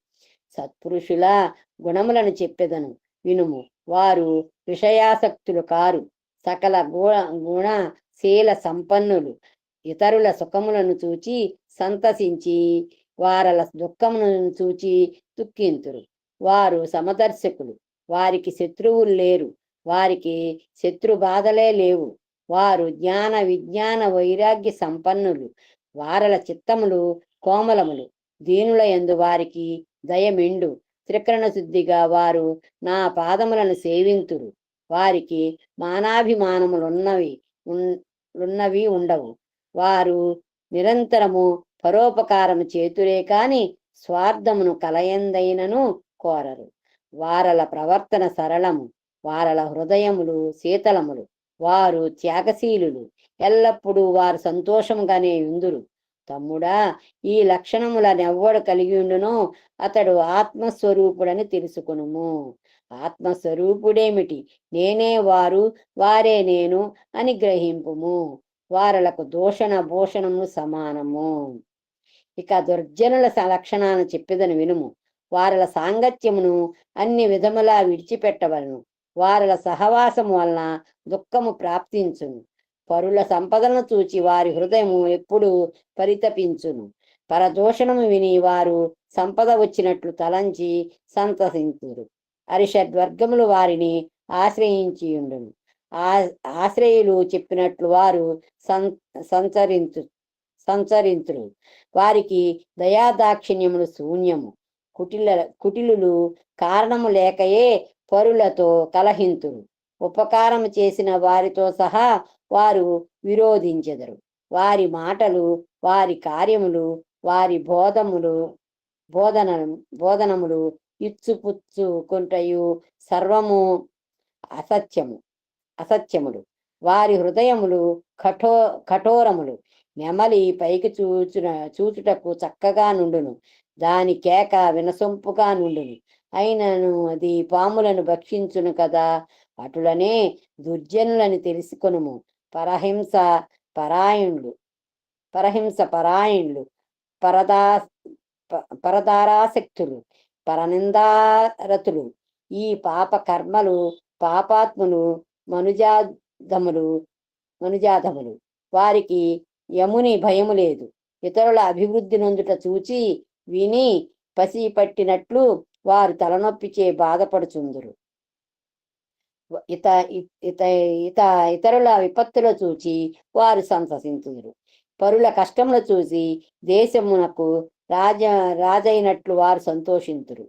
సత్పురుషుల గుణములను చెప్పెదను వినుము. వారు విషయాసక్తులు కారు, సకల గుణశీల సంపన్నులు. ఇతరుల సుఖములను చూచి సంతసించి వారల దుఃఖములను చూచి దుఃఖింతురు. వారు సమదర్శకులు, వారికి శత్రువులు లేరు, వారికి శత్రు బాధలే లేవు. వారు జ్ఞాన విజ్ఞాన వైరాగ్య సంపన్నులు. వారల చిత్తములు కోమలములు, దీనుల యందు వారికి దయమెండు. త్రికరణ శుద్ధిగా వారు నా పాదములను సేవింతురు. వారికి మానాభిమానములున్నవి ఉండవు. వారు నిరంతరము పరోపకారము చేతురే కాని స్వార్థమును కలయందైనను కోరరు. వారల ప్రవర్తన సరళము, వారల హృదయములు శీతలములు. వారు త్యాగశీలులు, ఎల్లప్పుడూ వారు సంతోషముగానే ఉందురు. తమ్ముడా, ఈ లక్షణములనెవ్వడు కలిగి ఉండునో అతడు ఆత్మస్వరూపుడని తెలుసుకొనుము. ఆత్మస్వరూపుడేమిటి? నేనే వారు, వారే నేను అని గ్రహింపుము. వారలకు దూషణ భూషణము సమానము. ఇక దుర్జనుల లక్షణాలను చెప్పేదని వినుము. వారల సాంగత్యమును అన్ని విధములా విడిచిపెట్టవలను. వారల సహవాసము వలన దుఃఖము ప్రాప్తించును. పరుల సంపదలను చూచి వారి హృదయము ఎప్పుడు పరితపించును. పరదూషణము విని వారు సంపద వచ్చినట్లు తలంచి సంతసించురు. అరిషడ్వర్గములు వారిని ఆశ్రయించియుండును. ఆశ్రయులు చెప్పినట్లు వారు సంచరింతురు. వారికి దయాదాక్షిణ్యములు శూన్యము. కుటిలులు కారణము లేకయే పరులతో కలహింతురు. ఉపకారము చేసిన వారితో సహా వారు విరోధించెదరు. వారి మాటలు, వారి కార్యములు, వారి బోధనములు ఇచ్చుపుచ్చుకుంటయు సర్వము అసత్యములు. వారి హృదయములు కఠోరములు. నెమలి పైకి చూచుటకు చక్కగా నుండును, దాని కేక వినసొంపుగా నుండును, అయినను అది పాములను భక్షించును కదా. అటులనే దుర్జనులని తెలుసుకొనుము. పరహింస పరాయణులు, పరదారాసక్తులు, పరనిందారతులు, ఈ పాప కర్మలు పాపాత్ములు, మనుజాధములు. వారికి యముని భయము లేదు. ఇతరుల అభివృద్ధి నొందుట చూచి విని పసి పట్టినట్లు వారు తలనొప్పిచే బాధపడుచుందురు. ఇతరుల విపత్తులు చూచి వారు సంతసించుదురు. పరుల కష్టములు చూసి దేశమునకు రాజైనట్లు వారు సంతోషింతురు.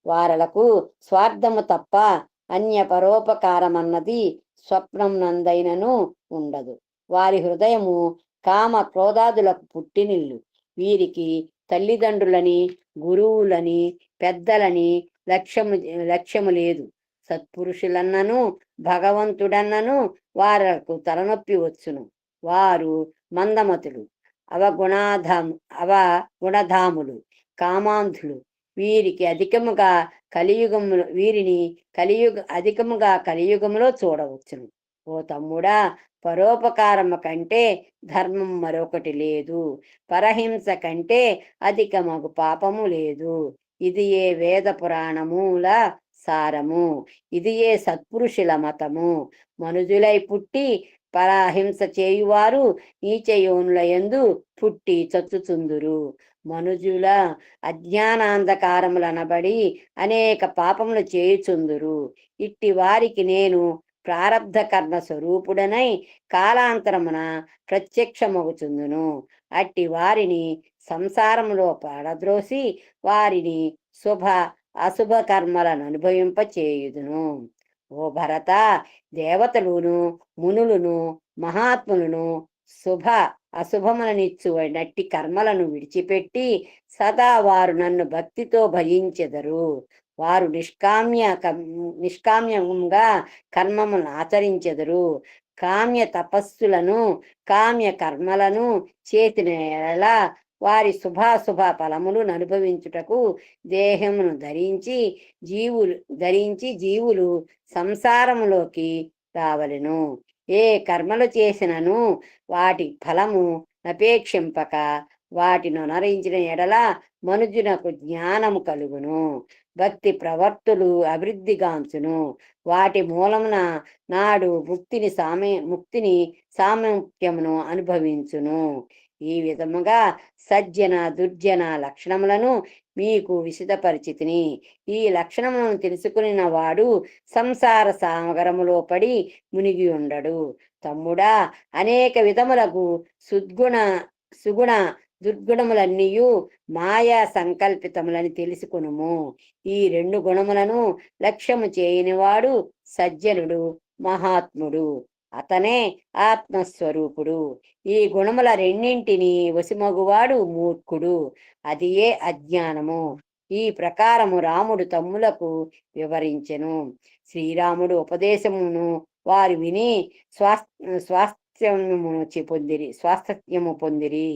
వారలకు స్వార్థము తప్ప అన్య పరోపకారమన్నది స్వప్నం నందైనను ఉండదు. వారి హృదయము కామ క్రోధాదులకు పుట్టినిల్లు. వీరికి తల్లిదండ్రులని, గురువులని, పెద్దలని లక్ష్యము లేదు. సత్పురుషులన్నను భగవంతుడన్నను వారకు తలనొప్పి వచ్చును. వారు మందమతులు, అవగుణాధాము అవగుణధాములు, కామాంధులు. వీరికి అధికముగా వీరిని కలియుగములో చూడవచ్చును. ఓ తమ్ముడా, పరోపకారము కంటే ధర్మం మరొకటి లేదు. పరహింస కంటే అధికమగు పాపము లేదు. ఇది ఏ వేద పురాణముల సారము. ఇది ఏ సత్పురుషుల మతము. మనుజులై పుట్టి పరహింస చేయువారు నీచ యోనుల యందు పుట్టి చచ్చుచుందురు. మనుజుల అజ్ఞానాంధకారములనబడి అనేక పాపములు చేయుచుందురు. ఇట్టి వారికి నేను ప్రారబ్ధ కర్మ స్వరూపుడనై కాలాంతరమున ప్రత్యక్షమగుచుందును. అట్టి వారిని సంసారములో పాడద్రోసి వారిని శుభ అశుభ కర్మలను అనుభవింపచేయుదును. ఓ భరత, దేవతలును మునులను మహాత్ములను శుభ అశుభములనిచ్చు నట్టి కర్మలను విడిచిపెట్టి సదా వారు నన్ను భక్తితో భజించెదరు. వారు నిష్కామ్యంగా కర్మములను ఆచరించెదరు. కామ్య తపస్సులను కామ్య కర్మలను చేసిన ఎడల వారి శుభాశుభ ఫలములను అనుభవించుటకు దేహమును ధరించి జీవులు సంసారములోకి రావలెను. ఏ కర్మలు చేసినను వాటి ఫలము అపేక్షింపక వాటిని అనరించిన ఎడల మనుజునకు జ్ఞానము కలుగును. భక్తి ప్రవర్తులు అభివృద్ధిగాంచును. వాటి మూలమున నాడు ముక్తిని సామీప్యమును అనుభవించును. ఈ విధముగా సజ్జన దుర్జన లక్షణములను మీకు విశదపరిచితిని. ఈ లక్షణములను తెలుసుకున్న వాడు సంసార సాగరములో పడి మునిగి ఉండడు. తమ్ముడా, అనేక విధములకు సుగుణ దుర్గుణములన్నీయు మాయా సంకల్పితములని తెలుసుకునుము. ఈ రెండు గుణములను లక్ష్యము చేయనివాడు సజ్జనుడు, మహాత్ముడు. అతనే ఆత్మస్వరూపుడు. ఈ గుణముల రెండింటిని వసిమగువాడు మూర్ఖుడు. అది ఏ అజ్ఞానము. ఈ ప్రకారము రాముడు తమ్ములకు వివరించెను. శ్రీరాముడు ఉపదేశమును వారు విని స్వాస్థ్యము పొందిరి.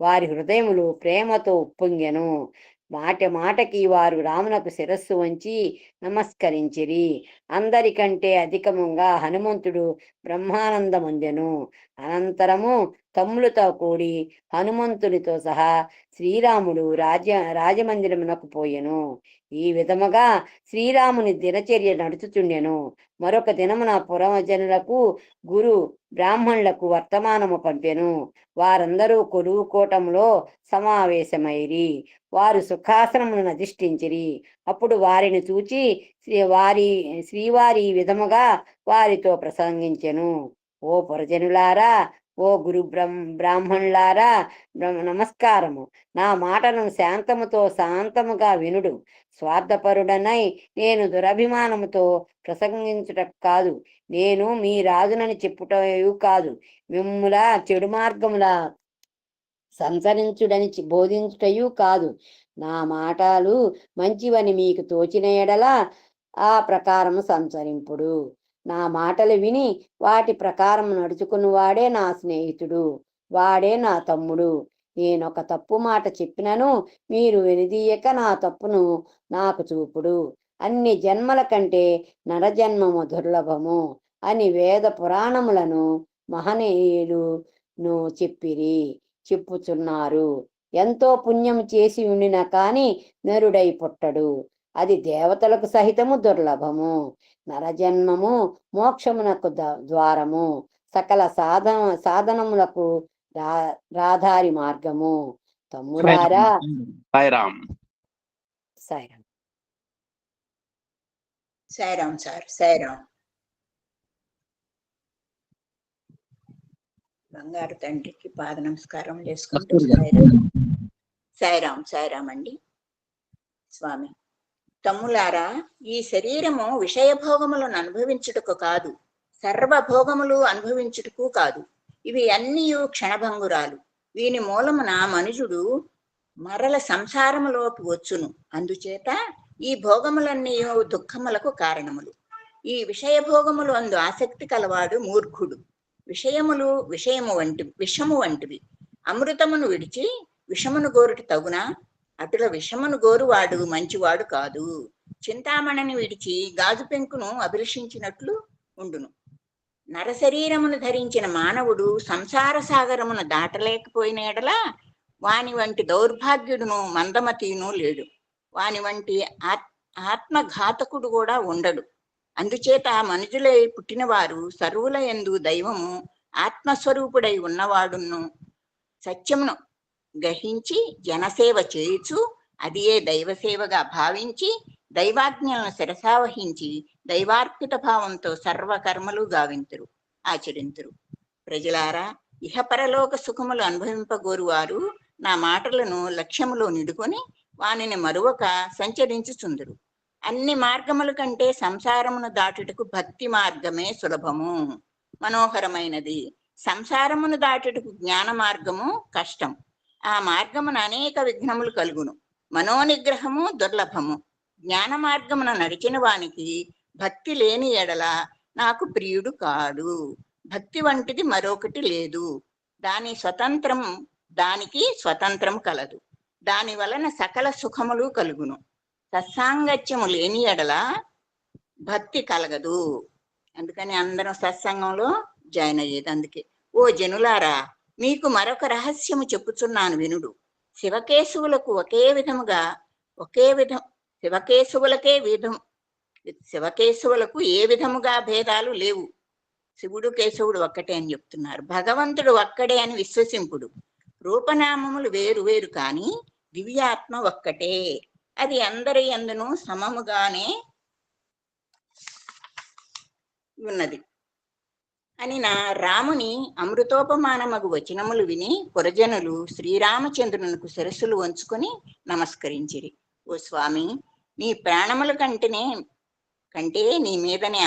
వారి హృదయములు ప్రేమతో ఉప్పొంగెను. మాటకి వారు రామునకు శిరస్సు వంచి నమస్కరించిరి. అందరికంటే అధికముగా హనుమంతుడు బ్రహ్మానందమొందెను. అనంతరము తమ్ములతో కూడి హనుమంతునితో సహా శ్రీరాముడు రాజమందిరమునకు పోయెను. ఈ విధముగా శ్రీరాముని దినచర్య నడుచుచుండెను. మరొక దినమున పురజనులకు గురు బ్రాహ్మణులకు వర్తమానము పంపెను. వారందరూ కొలువు కోటములో సమావేశమైరి. వారు సుఖాసనములను అధిష్ఠించిరి. అప్పుడు వారిని చూచి శ్రీవారి ఈ విధముగా వారితో ప్రసంగించెను. ఓ పురజనులారా, ఓ గురు బ్రాహ్మణులారా, నమస్కారము. నా మాటను శాంతముగా వినుడు. స్వార్థపరుడనై నేను దురభిమానముతో ప్రసంగించుట కాదు. నేను మీ రాజునని చెప్పుటయు కాదు. మిమ్ముల చెడు మార్గముల సంచరించుడని బోధించుటయు కాదు. నా మాటలు మంచివని మీకు తోచిన ఎడల ఆ ప్రకారము సంచరింపుడు. నా మాటలు విని వాటి ప్రకారం నడుచుకున్నవాడే నా స్నేహితుడు, వాడే నా తమ్ముడు. నేనొక తప్పు మాట చెప్పినను మీరు వెనుదీయక నా తప్పును నాకు చూపుడు. అన్ని జన్మల కంటే నరజన్మము దుర్లభము అని వేద పురాణములను మహనీయులును చెప్పుచున్నారు. ఎంతో పుణ్యం చేసి ఉండినా కాని నరుడై పుట్టడు. అది దేవతలకు సహితము దుర్లభము. నరజన్మము మోక్షమునకు ద్వారము. సకల సాధనములకు రాధారి మార్గము. తమ్ముడారా, సాయిరామ్. సాయిరామ్. సాయిరామ్ సార్. సాయిరామ్. బంగారు తండ్రికి పాద నమస్కారం చేసుకుంటూ సాయిరామ్ అండి. స్వామి, తమ్ములారా, ఈ శరీరము విషయభోగములను అనుభవించుటకు కాదు, సర్వభోగములు అనుభవించుటకు కాదు. ఇవి అన్నీ క్షణభంగురాలు. వీని మూలమున మనుజుడు మరల సంసారములోకి వచ్చును. అందుచేత ఈ భోగములన్నీ దుఃఖములకు కారణములు. ఈ విషయభోగములు అందు ఆసక్తి కలవాడు మూర్ఖుడు. విషయములు విషము వంటివి. అమృతమును విడిచి విషమును గోరుట తగునా? అటుల విషమును గోరువాడు మంచివాడు కాదు. చింతామణిని విడిచి గాజు పెంకును అభిలషించినట్లు ఉండును. నరశరీరమును ధరించిన మానవుడు సంసార సాగరమును దాటలేకపోయిన ఎడల వాని వంటి దౌర్భాగ్యుడును మందమతీను లేడు. వాని వంటి ఆత్మఘాతకుడు కూడా ఉండడు. అందుచేత మనుజులై పుట్టినవారు సర్వుల యందు దైవము ఆత్మస్వరూపుడై ఉన్నవాడును సత్యమును గ్రహించి జనసేవ చేయుచు అదియే దైవసేవగా భావించి దైవాజ్ఞలను శిరసావహించి దైవార్పిత భావంతో సర్వకర్మలు గావింతురు, ఆచరింతురు. ప్రజలారా, ఇహపరలోక సుఖములు అనుభవింపగోరువారు నా మాటలను లక్ష్యములో నిడుకొని వానిని మరువక సంచరించుచుందురు. అన్ని మార్గముల కంటే సంసారమును దాటుటకు భక్తి మార్గమే సులభము, మనోహరమైనది. సంసారమును దాటుటకు జ్ఞాన మార్గము కష్టం. ఆ మార్గమున అనేక విఘ్నములు కలుగును. మనోనిగ్రహము దుర్లభము. జ్ఞాన మార్గమున నడిచిన వానికి భక్తి లేని ఎడల నాకు ప్రియుడు కాడు. భక్తి వంటిది మరొకటి లేదు. దానికి స్వతంత్రం కలదు. దాని వలన సకల సుఖములు కలుగును. సత్సాంగత్యము లేని ఎడల భక్తి కలగదు. అందుకని అందరం సత్సంగంలో జాయిన్ అయ్యేది. అందుకే ఓ జనులారా, మీకు మరొక రహస్యము చెప్పుచున్నాను వినుడు. శివకేశవులకు ఏ విధముగా భేదాలు లేవు. శివుడు కేశవుడు ఒక్కటే అని చెప్తున్నారు. భగవంతుడు ఒక్కడే అని విశ్వసింపుడు. రూపనామములు వేరు వేరు కానీ దివ్యాత్మ ఒక్కటే. అది అందరి యందును సమముగానే ఉన్నది అని నా రాముని అమృతోపమానమగు వచనములు విని పురజనులు శ్రీరామచంద్రునికి శిరస్సులు వంచుకొని నమస్కరించిరి. ఓ స్వామి, నీ ప్రాణముల కంటే నీ మీదనే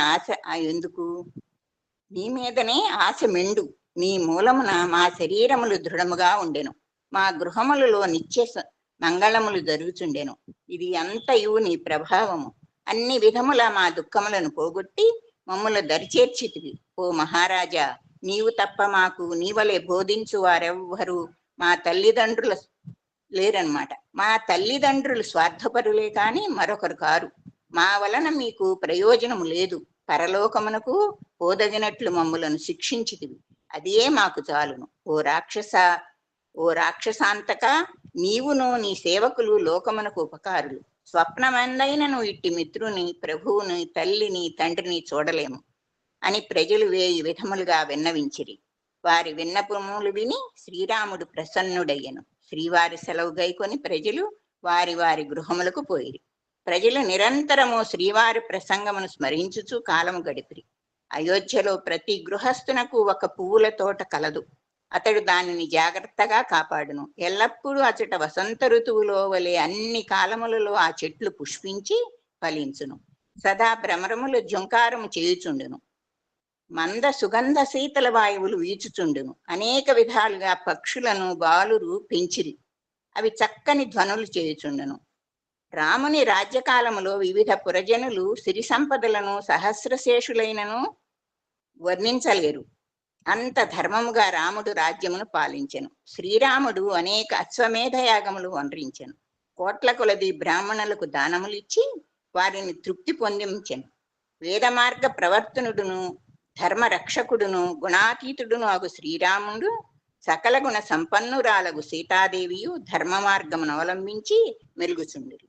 ఆశ మెండు. నీ మూలమున మా శరీరములు దృఢముగా ఉండెను. మా గృహములలో నిత్య మంగళములు జరుగుచుండెను. ఇది అంతయు నీ ప్రభావము. అన్ని విధముల మా దుఃఖములను పోగొట్టి మమ్మల్ని దరిచేర్చితివి. ఓ మహారాజా, నీవు తప్ప మాకు నీవలే బోధించు వారెవ్వరు మా తల్లిదండ్రుల లేరన్నమాట. మా తల్లిదండ్రులు స్వార్థపరులే కాని మరొకరు కారు. మా వలన మీకు ప్రయోజనము లేదు. పరలోకమునకు పోదగినట్లు మమ్ములను శిక్షించితివి. అదే మాకు చాలును. ఓ రాక్షసాంతక, నీవును నీ సేవకులు లోకమునకు ఉపకారులు. స్వప్నమందైనను ఇట్టి మిత్రుని, ప్రభువుని, తల్లిని, తండ్రిని చూడలేము అని ప్రజలు 1000 విధములుగా విన్నవించిరి. వారి విన్నపములు విని శ్రీరాముడు ప్రసన్నుడయ్యను. శ్రీవారి సెలవు గైకొని ప్రజలు వారి వారి గృహములకు పోయిరి. ప్రజలు నిరంతరము శ్రీవారి ప్రసంగమును స్మరించుచు కాలము గడిపిరి. అయోధ్యలో ప్రతి గృహస్థునకు ఒక పువ్వుల తోట కలదు. అతడు దానిని జాగ్రత్తగా కాపాడును. ఎల్లప్పుడూ అచట వసంత ఋతువులో వలె అన్ని కాలములలో ఆ చెట్లు పుష్పించి ఫలించును. సదా భ్రమరములు జుంకారము చేయుచుండును. మంద సుగంధ శీతల వాయువులు వీచుచుండును. అనేక విధాలుగా పక్షులను బాలురు పెంచిరి. అవి చక్కని ధ్వనులు చేయుచుండును. రాముని రాజ్యకాలములో వివిధ పురజనులు సిరి సంపదలను సహస్రశేషులైనను వర్ణించలేరు. అంత ధర్మముగా రాముడు రాజ్యమును పాలించెను. శ్రీరాముడు అనేక అశ్వమేధ యాగములు వనరించెను. కోట్ల కొలది బ్రాహ్మణులకు దానములిచ్చి వారిని తృప్తి పొందించెను. వేద మార్గ ప్రవర్తనుడును, ధర్మ రక్షకుడును, గుణాతీతుడును అగు శ్రీరాముడు సకల గుణ సంపన్నురాలగు సీతాదేవియు ధర్మ మార్గమును అవలంబించి మెరుగుచుండిరి.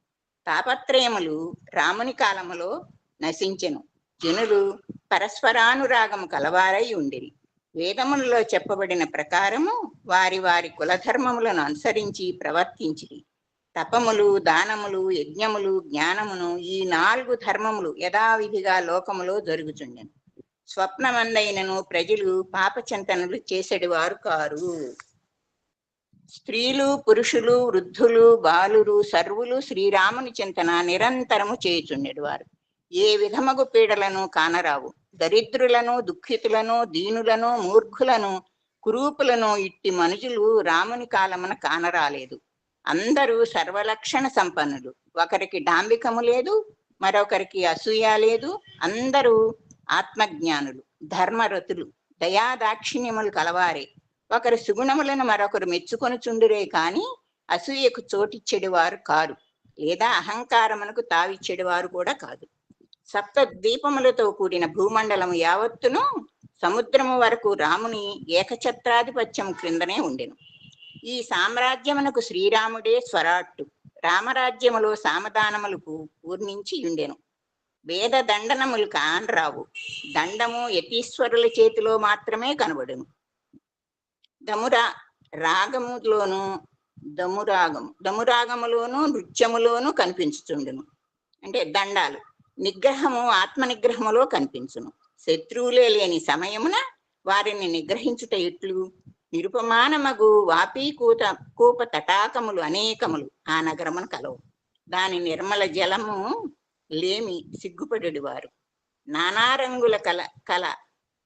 తాపత్రయములు రాముని కాలములో నశించెను. జనులు పరస్పరానురాగము కలవారై ఉండిరి. వేదములలో చెప్పబడిన ప్రకారము వారి వారి కులధర్మములను అనుసరించి ప్రవర్తించిరి. తపములు, దానములు, యజ్ఞములు, జ్ఞానమును ఈ 4 ధర్మములు యథావిధిగా లోకములో జరుగుచుండెను. స్వప్నమందైనను ప్రజలు పాపచింతనలు చేసేటివారు కారు. స్త్రీలు, పురుషులు, వృద్ధులు, బాలురు సర్వులు శ్రీరాముని చింతన నిరంతరము చేయుచుండేటివారు. ఏ విధమగు పీడలను కానరావు. దరిద్రులను, దుఃఖితులను, దీనులను, మూర్ఖులను, కురూపులను ఇట్టి మనుషులు రాముని కాలమున కానరాలేదు. అందరూ సర్వలక్షణ సంపన్నులు. ఒకరికి డాంబికము లేదు, మరొకరికి అసూయ లేదు. అందరూ ఆత్మజ్ఞానులు, ధర్మరతులు, దయాదాక్షిణ్యములు కలవారే. ఒకరు సుగుణములను మరొకరు మెచ్చుకొనుచుండురే కాని అసూయకు చోటిచ్చెడివారు కారు, లేదా అహంకారమునకు తావిచ్చెడివారు కూడా కాదు. సప్త ద్వీపములతో కూడిన భూమండలము యావత్తును సముద్రము వరకు రాముని ఏకఛత్రాధిపత్యం క్రిందనే ఉండెను. ఈ సామ్రాజ్యమునకు శ్రీరాముడే స్వరాట్టు. రామరాజ్యములో సామదానములకు పూర్ణించి ఉండెను. వేద దండనములు కానరావు. దండము యతీశ్వరుల చేతిలో మాత్రమే కనబడును. రాగములోను దమురాగములోను నృత్యములోను కనిపించుచుండును. అంటే దండాలు. నిగ్రహము ఆత్మ నిగ్రహములో కనిపించును. శత్రువులే లేని సమయమున వారిని నిగ్రహించుట ఎట్లు? నిరుపమానమగు వాపీ కూప తటాకములు అనేకములు ఆ నగరమున కలవు. దాని నిర్మల జలము లేమి సిగ్గుపడెడు వారు. నానారంగుల కల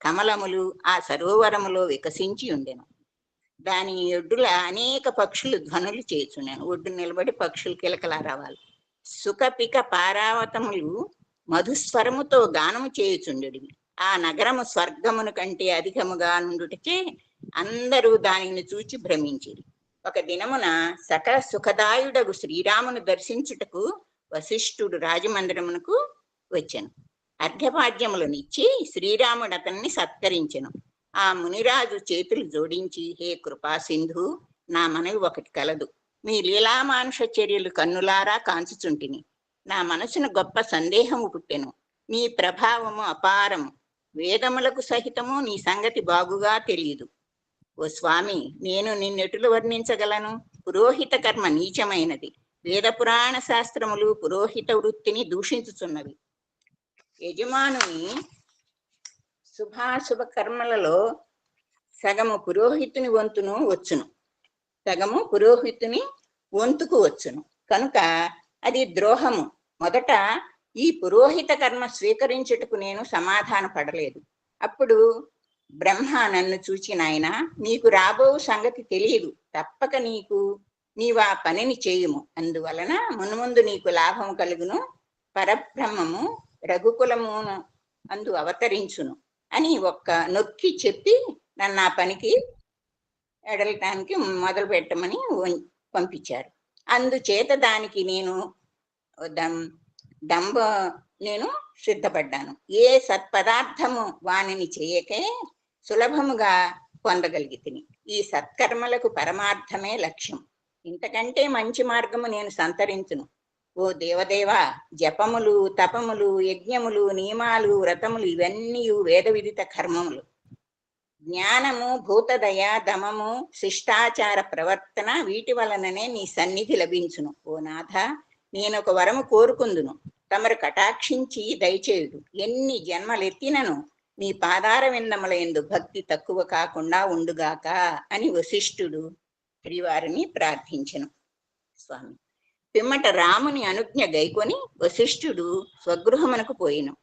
కమలములు ఆ సరోవరములో వికసించి ఉండెను. దాని ఒడ్డుల అనేక పక్షులు ధ్వనులు చేయుచుండెను. ఒడ్డు నిలబడి పక్షులు కిలకలా రావాలి. సుఖపిక పారావతములు మధుస్వరముతో గానము చేయుచుండెడివి. ఆ నగరము స్వర్గమును కంటే అధికముగా నుండుటచే అందరూ దానిని చూచి భ్రమించిరి. ఒక దినమున సకల సుఖదాయుడగు శ్రీరామును దర్శించుటకు వశిష్ఠుడు రాజమందిరమునకు వచ్చెను. అర్ఘ్యపాద్యములనిచ్చి శ్రీరాముడు అతన్ని సత్కరించెను. ఆ మునిరాజు చేతులు జోడించి, హే కృపా సింధు, నా మనవి ఒకటి కలదు. మీ లీలామానుష చర్యలు కన్నులారా కాంచుచుంటిని. నా మనసును గొప్ప సందేహము పుట్టెను. నీ ప్రభావము అపారము. వేదములకు సహితము నీ సంగతి బాగుగా తెలియదు. ఓ స్వామి, నేను నిన్నెటులు వర్ణించగలను? పురోహిత కర్మ నీచమైనది. వేద పురాణ శాస్త్రములు పురోహిత వృత్తిని దూషించుచున్నవి. యజమానుని శుభాశుభ కర్మలలో సగము పురోహితుని వంతును వచ్చును, సగము పురోహితుని వంతుకు వచ్చును. కనుక అది ద్రోహము. మొదట ఈ పురోహిత కర్మ స్వీకరించుటకు నేను సమాధాన పడలేదు. అప్పుడు బ్రహ్మ నన్ను చూచి, నాయన, నీకు రాబో సంగతి తెలియదు. తప్పక నీవు ఆ పనిని చేయుము. అందువలన మున్ముందు నీకు లాభము కలుగును. పరబ్రహ్మము రఘుకులమును అందు అవతరించును అని ఒక్క నొక్కి చెప్పి నన్ను ఆ పనికి ఎడలటానికి మొదలు పెట్టమని పంపించారు. అందుచేత దానికి నేను సిద్ధపడ్డాను. ఏ సత్పదార్థము వానిని చేయకే సులభముగా పొందగలిగితిని. ఈ సత్కర్మలకు పరమార్థమే లక్ష్యం. ఇంతకంటే మంచి మార్గము నేను సంతరించును. ఓ దేవదేవా, జపములు, తపములు, యజ్ఞములు, నియమాలు, వ్రతములు ఇవన్నీ వేద విదిత కర్మములు. జ్ఞానము, భూతదయ, దమము, శిష్టాచార ప్రవర్తన వీటి వలననే నీ సన్నిధి లభించును. ఓ నాథ, నేను ఒక వరము కోరుకుందును. తమరు కటాక్షించి దయచేయుడు. ఎన్ని జన్మలెత్తినను నీ పాదార విందముల యందు భక్తి తక్కువ కాకుండా ఉండుగాక అని వశిష్ఠుడు శ్రీవారిని ప్రార్థించెను. స్వామి పిమ్మట రాముని అనుజ్ఞ గైకొని వశిష్ఠుడు స్వగృహమునకు పోయిను.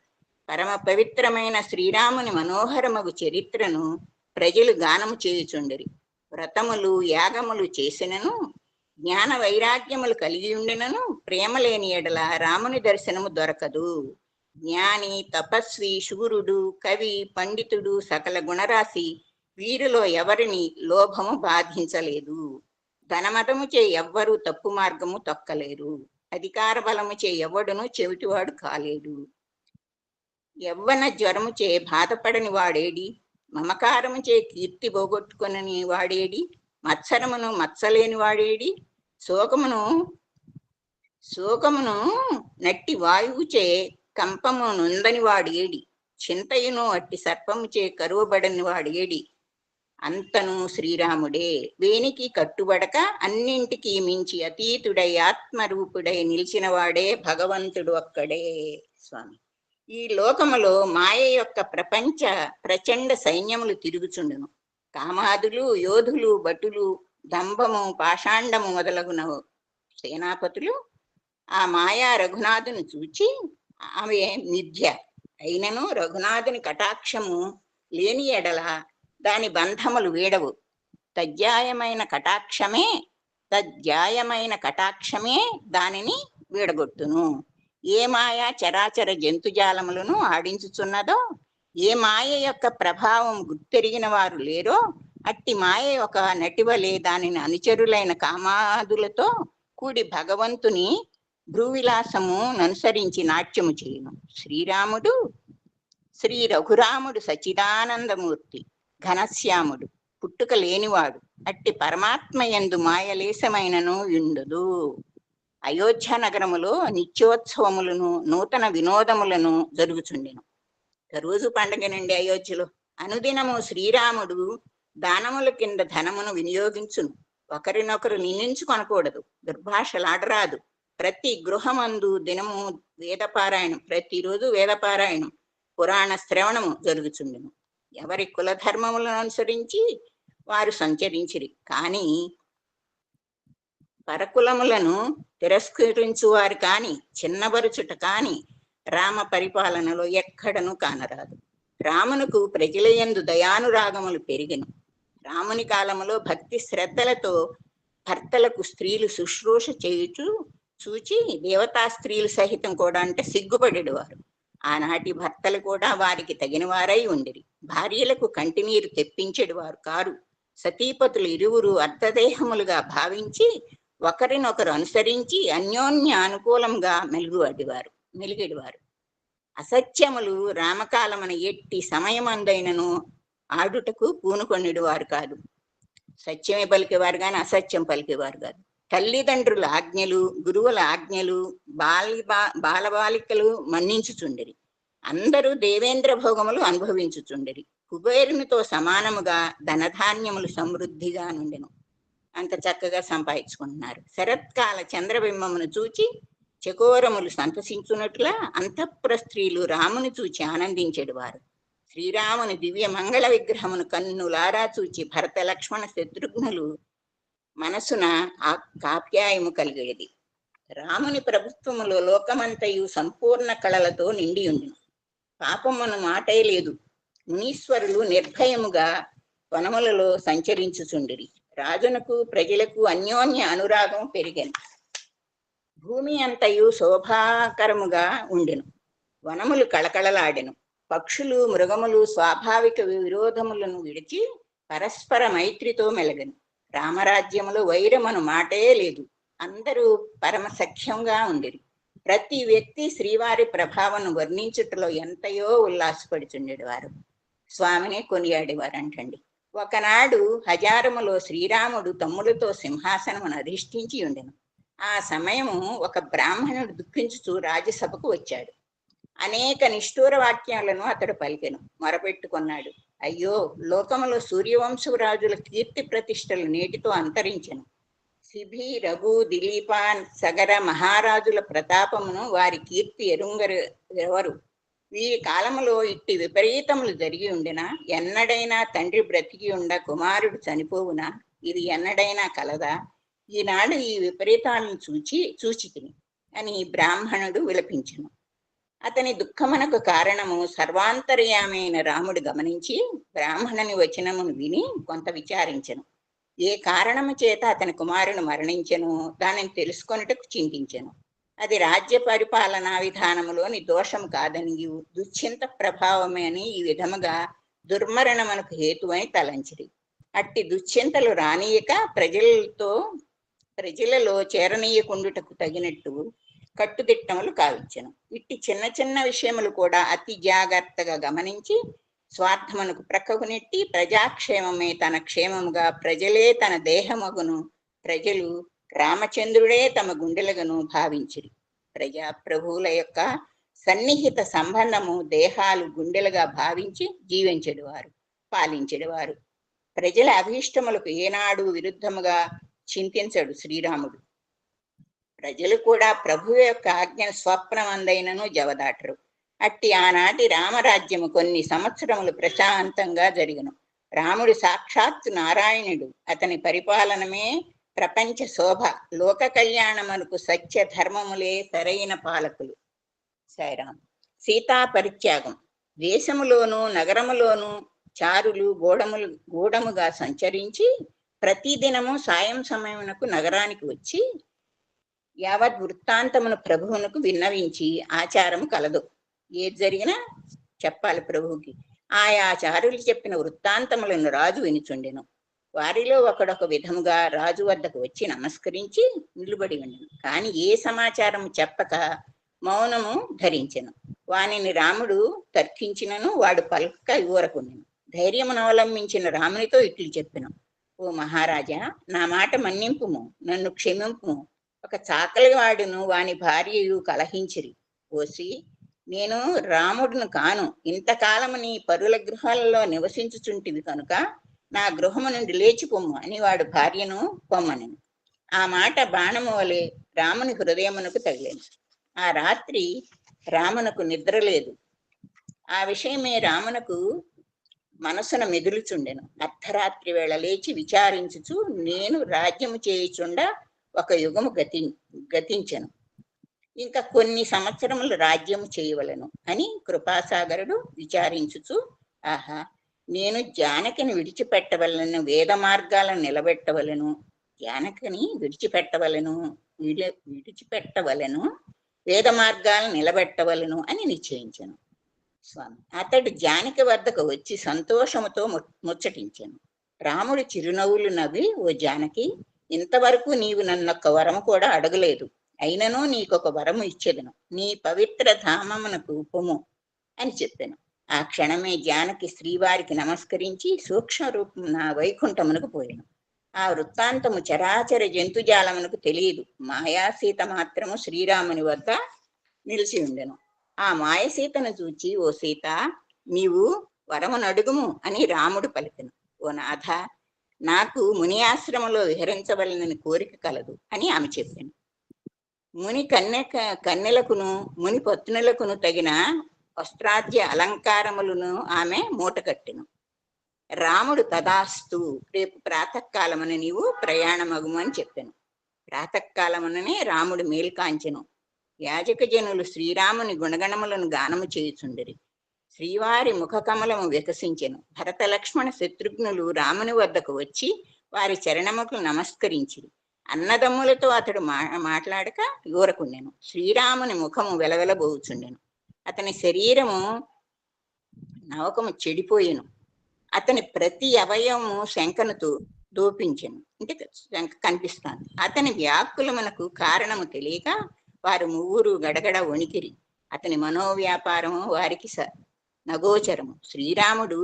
పరమ పవిత్రమైన శ్రీరాముని మనోహరమగు చరిత్రను ప్రజలు గానము చేయుచుండిరి. వ్రతములు, యాగములు చేసినను, జ్ఞాన వైరాగ్యములు కలిగి ఉండినను ప్రేమ లేని ఎడల రాముని దర్శనము దొరకదు. జ్ఞాని, తపస్వి, శూరుడు, కవి, పండితుడు, సకల గుణరాశి వీరిలో ఎవరిని లోభము బాధించలేదు. ధనమతముచే ఎవ్వరూ తప్పు మార్గము తొక్కలేరు. అధికార బలముచే ఎవడును చెవిటివాడు కాలేడు. యవ్వన జ్వరముచే బాధపడని వాడేడి? మమకారముచే కీర్తి పోగొట్టుకుని వాడేడి? మత్సరమును మత్సలేని వాడేడి? శోకమును నట్టి వాయువుచే కంపము నొందని వాడేడి? చింతయును అట్టి సర్పముచే కరువబడని వాడేడి? అంతను శ్రీరాముడే. వేనికి కట్టుబడక అన్నింటికీ మించి అతీతుడై ఆత్మరూపుడై నిలిచిన వాడే భగవంతుడు ఒక్కడే. స్వామి, ఈ లోకములో మాయ యొక్క ప్రచండ సైన్యములు తిరుగుచుండును. కామాదులు, యోధులు, భటులు, దంభము, పాషాండము మొదలగున సేనాపతులు ఆ మాయా రఘునాథుని చూచి ఆమె మిథ్య అయినను రఘునాథుని కటాక్షము లేని ఎడల దాని బంధములు వీడవు. తజ్జాయమైన కటాక్షమే దానిని వీడగొట్టును. ఏ మాయ చరాచర జంతుజాలములను ఆడించుచున్నదో, ఏ మాయ యొక్క ప్రభావం గుర్తెరిగిన వారు లేరో, అట్టి మాయ ఒక నటివలే దానిని అనుచరులైన కామాదులతో కూడి భగవంతుని భ్రూవిలాసము అనుసరించి నాట్యము చేయును. శ్రీరాముడు శ్రీ రఘురాముడు సచిదానందమూర్తి, ఘనశ్యాముడు, పుట్టుక లేనివాడు. అట్టి పరమాత్మ యందు మాయలేశమైనను ఉండదు. అయోధ్య నగరములో నిత్యోత్సవములను నూతన వినోదములను జరుగుచుండెను. రోజు పండగనండి అయోధ్యలో. అనుదినము శ్రీరాముడు దానముల కింద ధనమును వినియోగించును. ఒకరినొకరు నిందించుకొనకూడదు, దుర్భాషలాడరాదు. ప్రతి గృహమందు దినము వేదపారాయణం, ప్రతిరోజు వేదపారాయణం, పురాణ శ్రవణము జరుగుచుండెను. ఎవరి కులధర్మములను అనుసరించి వారు సంచరించిరి. కానీ పరకులములను తిరస్కరించువారు కాని చిన్నబరుచుట కాని రామ పరిపాలనలో ఎక్కడను కానరాదు. రామునకు ప్రజలయందు దయానురాగములు పెరిగెను. రాముని కాలములో భక్తి శ్రద్ధలతో భర్తలకు స్త్రీలు శుశ్రూష చేయుచు చూచి దేవతా స్త్రీలు సహితం కూడా అంటే సిగ్గుపడేవారు. ఆనాటి భర్తలు కూడా వారికి తగిన వారై ఉండిరి. భార్యలకు కంటినీరు తెప్పించేవారు కారు. సతీపతులు ఇరువురు అర్ధదేహములుగా భావించి ఒకరినొకరు అనుసరించి అన్యోన్య అనుకూలంగా మెలిగేవారు. అసత్యములు రామకాలమున ఎట్టి సమయమందైనను ఆడుటకు పూనుకొనివారు కాదు. సత్యమే పలికేవారు కానీ అసత్యం పలికేవారు కాదు. తల్లిదండ్రుల ఆజ్ఞలు, గురువుల ఆజ్ఞలు బాలబాలికలు మన్నించుచుండిరి. అందరూ దేవేంద్ర భోగములు అనుభవించుచుండిరి. కుబేరునితో సమానముగా ధనధాన్యములు సమృద్ధిగా నుండెను. అంత చక్కగా సంపాదించుకుంటున్నారు. శరత్కాల చంద్రబింబమును చూచి చకోరములు సంతసించున్నట్లా అంతఃపుర స్త్రీలు రాముని చూచి ఆనందించేవారు. శ్రీరాముని దివ్య మంగళ విగ్రహమును కన్నులారా చూచి భరత లక్ష్మణ శత్రుఘ్నులు మనసున ఆ కాప్యాయము కలిగేది. రాముని ప్రభుత్వములో లోకమంతయు సంపూర్ణ కళలతో నిండి ఉండిను. పాపమును మాటే లేదు. మునీశ్వరులు నిర్భయముగా వనములలో సంచరించుచుండిరి. రాజునకు ప్రజలకు అన్యోన్య అనురాగం పెరిగెను. భూమి అంతయు శోభాకరముగా ఉండెను. వనములు కళకళలాడెను. పక్షులు మృగములు స్వాభావిక విరోధములను విడిచి పరస్పర మైత్రితో మెలగెను. రామరాజ్యములో వైరమను మాటే లేదు. అందరూ పరమ సఖ్యంగా ఉండిరి. ప్రతి వ్యక్తి శ్రీవారి ప్రభావం వర్ణించుటలో ఎంతయో ఉల్లాసపడుచుండేవారు. స్వామిని కొనియాడేవారు అంటండి. ఒకనాడు హజారములో శ్రీరాముడు తమ్ములతో సింహాసనమును అధిష్ఠించి ఉండెను. ఆ సమయము ఒక బ్రాహ్మణుడు దుఃఖించుచు రాజ్యసభకు వచ్చాడు. అనేక నిష్ఠూర వాక్యాలను అతడు పలికెను. మొరపెట్టుకున్నాడు. అయ్యో, లోకములో సూర్యవంశపు రాజుల కీర్తి ప్రతిష్టలు నేటితో అంతరించెను. శిబి, రఘు, దిలీపాన్, సగర మహారాజుల ప్రతాపమును వారి కీర్తి ఎరుంగరెవరు? వీరి కాలములో ఇట్టి విపరీతములు జరిగి ఉండినా ఎన్నడైనా తండ్రి బ్రతికి ఉండ కుమారుడు చనిపోవునా? ఇది ఎన్నడైనా కలదా? ఈనాడు ఈ విపరీతాలను చూచితిని అని బ్రాహ్మణుడు విలపించెను. అతని దుఃఖమునకు కారణము సర్వాంతర్యామైన రాముడు గమనించి బ్రాహ్మణుని వచనమును విని కొంత విచారించెను. ఏ కారణము చేత అతని కుమారుడు మరణించెను దానిని తెలుసుకొనుటకు చింతించెను. అది రాజ్య పరిపాలనా విధానములోని దోషము కాదనియు దుశ్చింత ప్రభావమే అని ఈ విధముగా దుర్మరణమునకు హేతువని తలంచిరి. అట్టి దుశ్చింతలు రానియక ప్రజలలో చేరనీయకుండుటకు తగినట్టు కట్టుదిట్టములు కావించెను. ఇట్టి చిన్న చిన్న విషయములు కూడా అతి జాగ్రత్తగా గమనించి స్వార్థమునకు ప్రక్కకు నెట్టి ప్రజాక్షేమమే తన క్షేమముగా, ప్రజలే తన దేహమగును, ప్రజలు రామచంద్రుడే తమ గుండెలగను భావించిరి. ప్రజాప్రభువుల యొక్క సన్నిహిత సంబంధము దేహాలు గుండెలుగా భావించి జీవించెడువారు, పాలించెడువారు. ప్రజల అభీష్టములకు ఏనాడు విరుద్ధముగా చింతించడు శ్రీరాముడు. ప్రజలు కూడా ప్రభువు యొక్క ఆజ్ఞను స్వప్నమందైనను జవదాటరు. అట్టి ఆనాటి రామరాజ్యము కొన్ని సంవత్సరములు ప్రశాంతంగా జరిగను. రాముడు సాక్షాత్తు నారాయణుడు. అతని పరిపాలనమే ప్రపంచ శోభ. లోక కళ్యాణమునకు సత్య ధర్మములే సరైన పాలకులు. సాయిరాం. సీతా పరిత్యాగం. దేశములోను నగరములోను చారులు గూఢముగా సంచరించి ప్రతిదినము సాయం సమయమునకు నగరానికి వచ్చి యావత్ వృత్తాంతమును ప్రభువునకు విన్నవించి ఆచారము కలదు. ఏది జరిగినా చెప్పాలి ప్రభువుకి. ఆయా ఆచారులు చెప్పిన వృత్తాంతములను రాజు వినుచుండెను. వారిలో ఒకడొక విధముగా రాజు వద్దకు వచ్చి నమస్కరించి నిలుబడి ఉండెను. కాని ఏ సమాచారం చెప్పక మౌనము ధరించెను. వానిని రాముడు తర్కించినను వాడు పలక ఊరకుండెను. ధైర్యమును అవలంబించిన రామునితో ఇట్లు చెప్పెను: ఓ మహారాజా, నా మాట మన్నింపుము, నన్ను క్షమింపుము. ఒక చాకలి వాడును వాని భార్యయు కలహించిరి. ఓసి, నేను రాముడును కాను, ఇంతకాలము నీ పరుల గృహాలలో నివసించుచుంటివి కనుక నా గృహము నుండి లేచిపోమ్ము అని వాడు భార్యను పొమ్మనెను. ఆ మాట బాణము వలె రాముని హృదయమునకు తగిలేను. ఆ రాత్రి రామునకు నిద్ర లేదు. ఆ విషయమే రామునకు మనసున మెదులుచుండెను. అర్ధరాత్రి వేళ లేచి విచారించుచు, నేను రాజ్యము చేయుచుండ ఒక యుగము గతించెను, ఇంకా కొన్ని సంవత్సరములు రాజ్యము చేయవలను అని కృపాసాగరుడు విచారించుచు, ఆహా, నేను జానకిని విడిచిపెట్టవలను, వేద మార్గాలను నిలబెట్టవలను, జానకిని విడిచిపెట్టవలను, వేద మార్గాలను నిలబెట్టవలను అని నిశ్చయించాను. స్వామి అతడు జానకి వద్దకు వచ్చి సంతోషముతో ముచ్చటించాను. రాముడు చిరునవ్వులు నవ్వి, ఓ జానకి, ఇంతవరకు నీవు నన్నొక్క వరము కూడా అడగలేదు. అయినను నీకొక వరము ఇచ్చేదను. నీ పవిత్ర ధామమునకు పొమ్ము అని చెప్పాను. ఆ క్షణమే జానకి శ్రీవారికి నమస్కరించి సూక్ష్మ రూపమున వైకుంఠమునకు పోయాను. ఆ వృత్తాంతము చరాచర జంతుజాలమునకు తెలియదు. మాయాసీత మాత్రము శ్రీరాముని వద్ద నిలిచి ఉండెను. ఆ మాయసీతను చూచి, ఓ సీత, నీవు వరమును అడుగుము అని రాముడు పలికెను. ఓ నాథ, నాకు ముని ఆశ్రమంలో విహరించవలనని కోరిక కలదు అని ఆమె చెప్పాను. ముని కన్నెలకును ముని పత్నులకును తగిన వస్త్రాద్య అలంకారములను ఆమె మూట కట్టెను. రాముడు తదాస్తు, రేపు ప్రాతకాలమున నీవు ప్రయాణమగుము అని చెప్పాను. ప్రాతకాలముననే రాముడు మేల్కాంచెను. యాజక జనులు శ్రీరాముని గుణగణములను గానము చేయుచుండిరి. శ్రీవారి ముఖ కమలము వికసించెను. భరత లక్ష్మణ శత్రుఘ్నులు రాముని వద్దకు వచ్చి వారి చరణముకు నమస్కరించిరి. అన్నదమ్ములతో అతడు మాట్లాడక ఊరకుండెను. శ్రీరాముని ముఖము వెలవెలబోచుండెను. అతని శరీరము నవకము చెడిపోయెను. అతని ప్రతి అవయవము శంకనుతో దోపించెను, అంటే శంక కనిపిస్తాను. అతని వ్యాకులమునకు కారణము తెలియక వారు ముగ్గురు గడగడ వణికిరి. అతని మనోవ్యాపారము వారికి నగోచరము. శ్రీరాముడు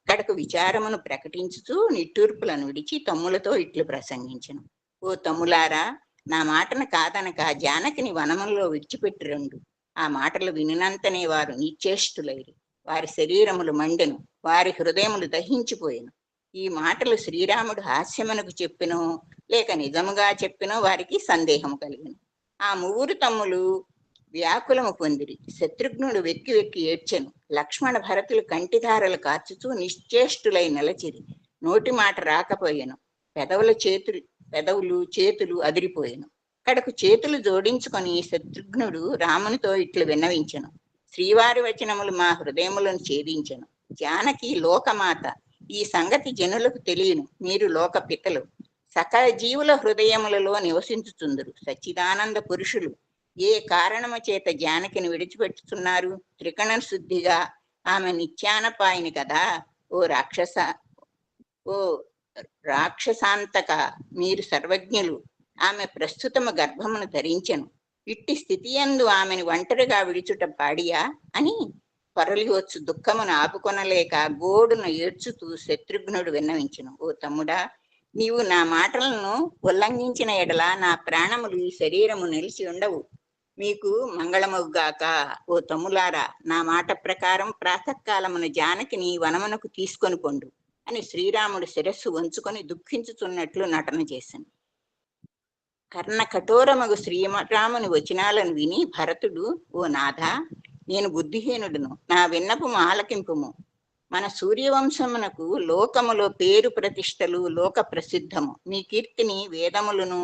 కడకు విచారమును ప్రకటించుతూ నిట్టూర్పులను విడిచి తమ్ములతో ఇట్లు ప్రసంగించెను. ఓ తమ్ములారా, నా మాటను కాదనక జానకిని వనములో విడిచిపెట్టి రండు. ఆ మాటలు వినినంతనే వారు నిశ్చేష్టులైరి. వారి శరీరములు మండెను, వారి హృదయములు దహించిపోయెను. ఈ మాటలు శ్రీరాముడు హాస్యమునకు చెప్పినో లేక నిజముగా చెప్పినో వారికి సందేహము కలిగిన. ఆ ముగ్గురు తమ్ములు వ్యాకులము పొందిరి. శత్రుఘ్నుడు వెక్కి వెక్కి ఏడ్చెను. లక్ష్మణ భరతులు కంటిధారలు కార్చుతూ నిశ్చేష్టులై నిలచిరి. నోటి మాట రాకపోయాను. పెదవులు చేతులు అదిరిపోయాను. కడకు చేతులు జోడించుకొని శత్రుఘ్నుడు రామునితో ఇట్లు విన్నవించెను. శ్రీవారి వచనములు మా హృదయములను ఛేదించెను. జానకి లోకమాత, ఈ సంగతి జనులకు తెలియను. మీరు లోక పితలు, సకల జీవుల హృదయములలో నివసించుచుందురు సచ్చిదానంద పురుషులు. ఏ కారణము చేత జానకిని విడిచిపెట్టుతున్నారు? త్రికణ శుద్ధిగా ఆమె నిత్యానపాయిని కదా. ఓ రాక్షసాంతక, మీరు సర్వజ్ఞులు. ఆమె ప్రస్తుతము గర్భమును ధరించెను. ఇట్టి స్థితియందు ఆమెను ఒంటరిగా విడిచుట పాడియా అని పరలి వచ్చు దుఃఖమును ఆపుకొనలేక గోడును ఏడ్చుతూ శత్రుఘ్నుడు విన్నవించెను. ఓ తమ్ముడా, నీవు నా మాటలను ఉల్లంఘించిన ఎడల నా ప్రాణములు ఈ శరీరము నిలిచి ఉండవు. మీకు మంగళమగుగాక. ఓ తమ్ములారా, నా మాట ప్రకారం ప్రాతకాలమున జానకిని వనమునకు తీసుకొని పొండు అని శ్రీరాముడు శిరస్సు వంచుకొని దుఃఖించుతున్నట్లు నటన చేశాను. కర్ణ కఠోరమగు శ్రీరాముని వచనాలను విని భరతుడు, ఓ నాథ, నేను బుద్ధిహీనుడును, నా విన్నపము ఆలకింపుము. మన సూర్యవంశమునకు లోకములో పేరు ప్రతిష్టలు లోక ప్రసిద్ధము. మీ కీర్తిని వేదములను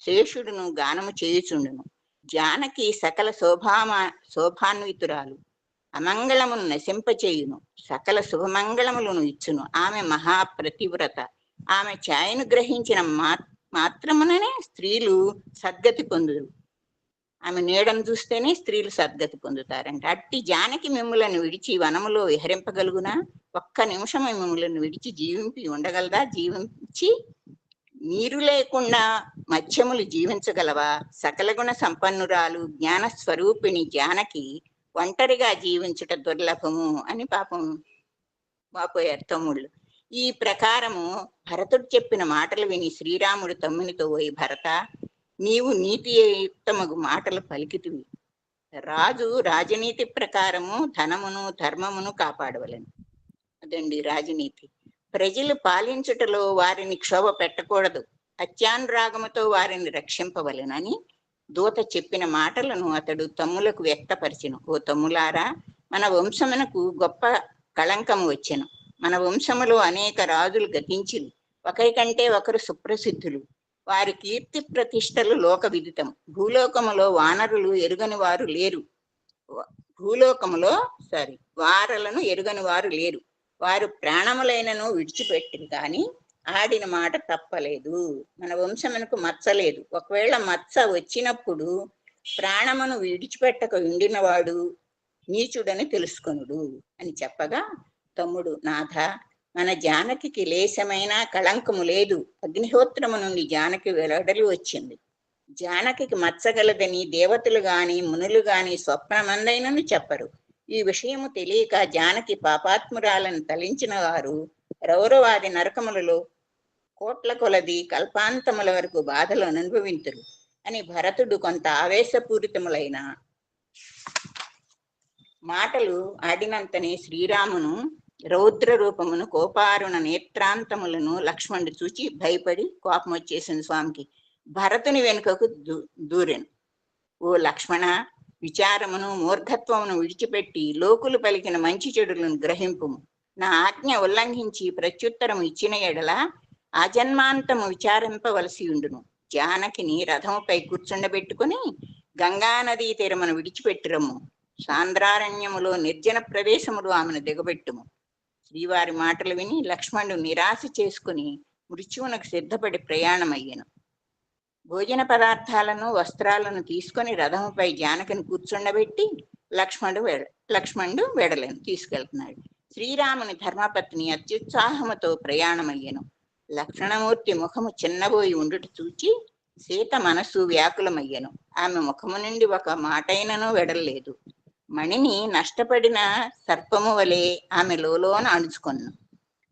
శేషుడును గానము చేయుచుండును. జానకి సకల శోభాన్వితురాలు, అమంగళమును నశింపచేయును, సకల శుభమంగళములను ఇచ్చును. ఆమె మహాప్రతివ్రత. ఆమె ఛాయను గ్రహించిన మాత్రముననే స్త్రీలు సద్గతి పొందురు. ఆమె నీడను చూస్తేనే స్త్రీలు సద్గతి పొందుతారంట. అట్టి జానకి మిమ్ములను విడిచి వనములో విహరింపగలుగునా? ఒక్క నిమిషం మిమ్ములను విడిచి ఉండగలదా? జీవించి నీరు లేకుండా మత్స్యములు జీవించగలవా? సకల గుణ సంపన్నురాలు జ్ఞాన స్వరూపిణి జానకి ఒంటరిగా జీవించుట దుర్లభము అని పాపం వాపోయారు తమ్ముళ్ళు. ఈ ప్రకారము భరతుడు చెప్పిన మాటలు విని శ్రీరాముడు తమ్మునితో, ఓయి భరత, నీవు నీతియుక్తమగు మాటలు పలికితివి. రాజు రాజనీతి ప్రకారము ధనమును ధర్మమును కాపాడవలను. అదండి రాజనీతి. ప్రజలు పాలించుటలో వారిని క్షోభ పెట్టకూడదు, అత్యానురాగముతో వారిని రక్షింపవలెనని దూత చెప్పిన మాటలను అతడు తమ్ములకు వ్యక్తపరిచెను. ఓ తమ్ములారా, మన వంశమునకు గొప్ప కళంకము వచ్చెను. మన వంశములో అనేక రాజులు గతించిరి, ఒకరికంటే ఒకరు సుప్రసిద్ధులు. వారి కీర్తి ప్రతిష్టలు లోక విదితం. భూలోకములో వానరులు ఎరుగని వారు లేరు. వారలను ఎరుగని వారు లేరు. వారు ప్రాణములైనను విడిచిపెట్టింది కానీ ఆడిన మాట తప్పలేదు. మన వంశమునకు మచ్చలేదు. ఒకవేళ మచ్చ వచ్చినప్పుడు ప్రాణమును విడిచిపెట్టక ఉండినవాడు నీచుడని తెలుసుకొనుడు అని చెప్పగా, తమ్ముడు, నాథ, మన జానకి లేశమైన కళంకము లేదు. అగ్నిహోత్రము నుండి జానకి వెలువడి వచ్చింది. జానకి మచ్చగలదని దేవతలు గాని మునులు గాని స్వప్నమందైనను చెప్పరు. ఈ విషయము తెలియక జానకి పాపాత్మురాలను తలించిన వారు రౌరవాది నరకములలో కోట్ల కొలది కల్పాంతముల వరకు బాధలు అనుభవింతురు అని భరతుడు కొంత ఆవేశపూరితములైన మాటలు ఆడినంతనే శ్రీరామును రౌద్ర రూపమును కోపారుణ నేత్రాంతములను లక్ష్మణుడు చూచి భయపడి కోపం వచ్చేసింది స్వామికి. భరతుని వెనుకకు దూరెను. ఓ లక్ష్మణ, విచారమును మూర్ఘత్వమును విడిచిపెట్టి లోకులు పలికిన మంచి చెడులను గ్రహింపుము. నా ఆజ్ఞ ఉల్లంఘించి ప్రత్యుత్తరం ఇచ్చిన ఎడల ఆజన్మాంతము విచారింపవలసి ఉండును. జానకిని రథముపై కూర్చుండబెట్టుకుని గంగానదీ తీరమును విడిచిపెట్టిరమ్ము. సాంద్రారణ్యములో నిర్జన ప్రదేశములు ఆమెను దిగబెట్టుము. శ్రీవారి మాటలు విని లక్ష్మణుడు నిరాశ చేసుకుని మృత్యువునకు సిద్ధపడి ప్రయాణమయ్యను. భోజన పదార్థాలను వస్త్రాలను తీసుకొని రథముపై జానకిని కూర్చుండబెట్టి లక్ష్మణుడు వెడలేను తీసుకెళ్తున్నాడు. శ్రీరాముని ధర్మపత్ని అత్యుత్సాహముతో ప్రయాణమయ్యను. లక్ష్మణమూర్తి ముఖము చిన్నబోయి ఉండుట చూచి సీత మనసు వ్యాకులమయ్యను. ఆమె ముఖము నుండి ఒక మాటైనను వెడలేదు. మణిని నష్టపడిన సర్పము వలె ఆమె లోలోన అణుచుకొను.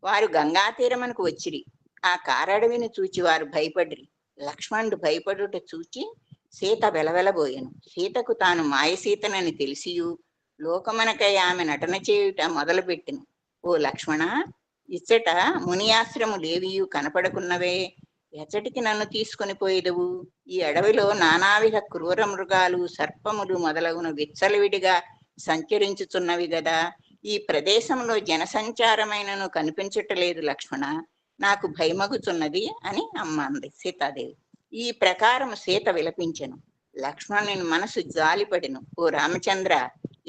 వారు గంగా తీరమునకు వచ్చిరి. ఆ కారడవిని చూచి వారు భయపడిరి. లక్ష్మణుడు భయపడుట చూచి సీత వెలవెలబోయెను. సీతకు తాను మాయసీతనని తెలిసియు లోకమునకై ఆమె నటన చేయుట మొదలుపెట్టెను. ఓ లక్ష్మణ, ఇచ్చట మునియాశ్రములేవియు కనపడకున్నవే, ఎచ్చటికి నన్ను తీసుకొని పోయేదవు? ఈ అడవిలో నానావిధ క్రూర మృగాలు, సర్పములు మొదలగున విచ్చలవిడిగా సంచరించుచున్నవి గదా. ఈ ప్రదేశంలో జనసంచారమైనను కనిపించటలేదు లక్ష్మణ, నాకు భయమగుచున్నది అని అమ్మ అంది సీతాదేవి. ఈ ప్రకారం సీత విలపించెను. లక్ష్మణుని మనసు జాలిపడెను. ఓ రామచంద్ర,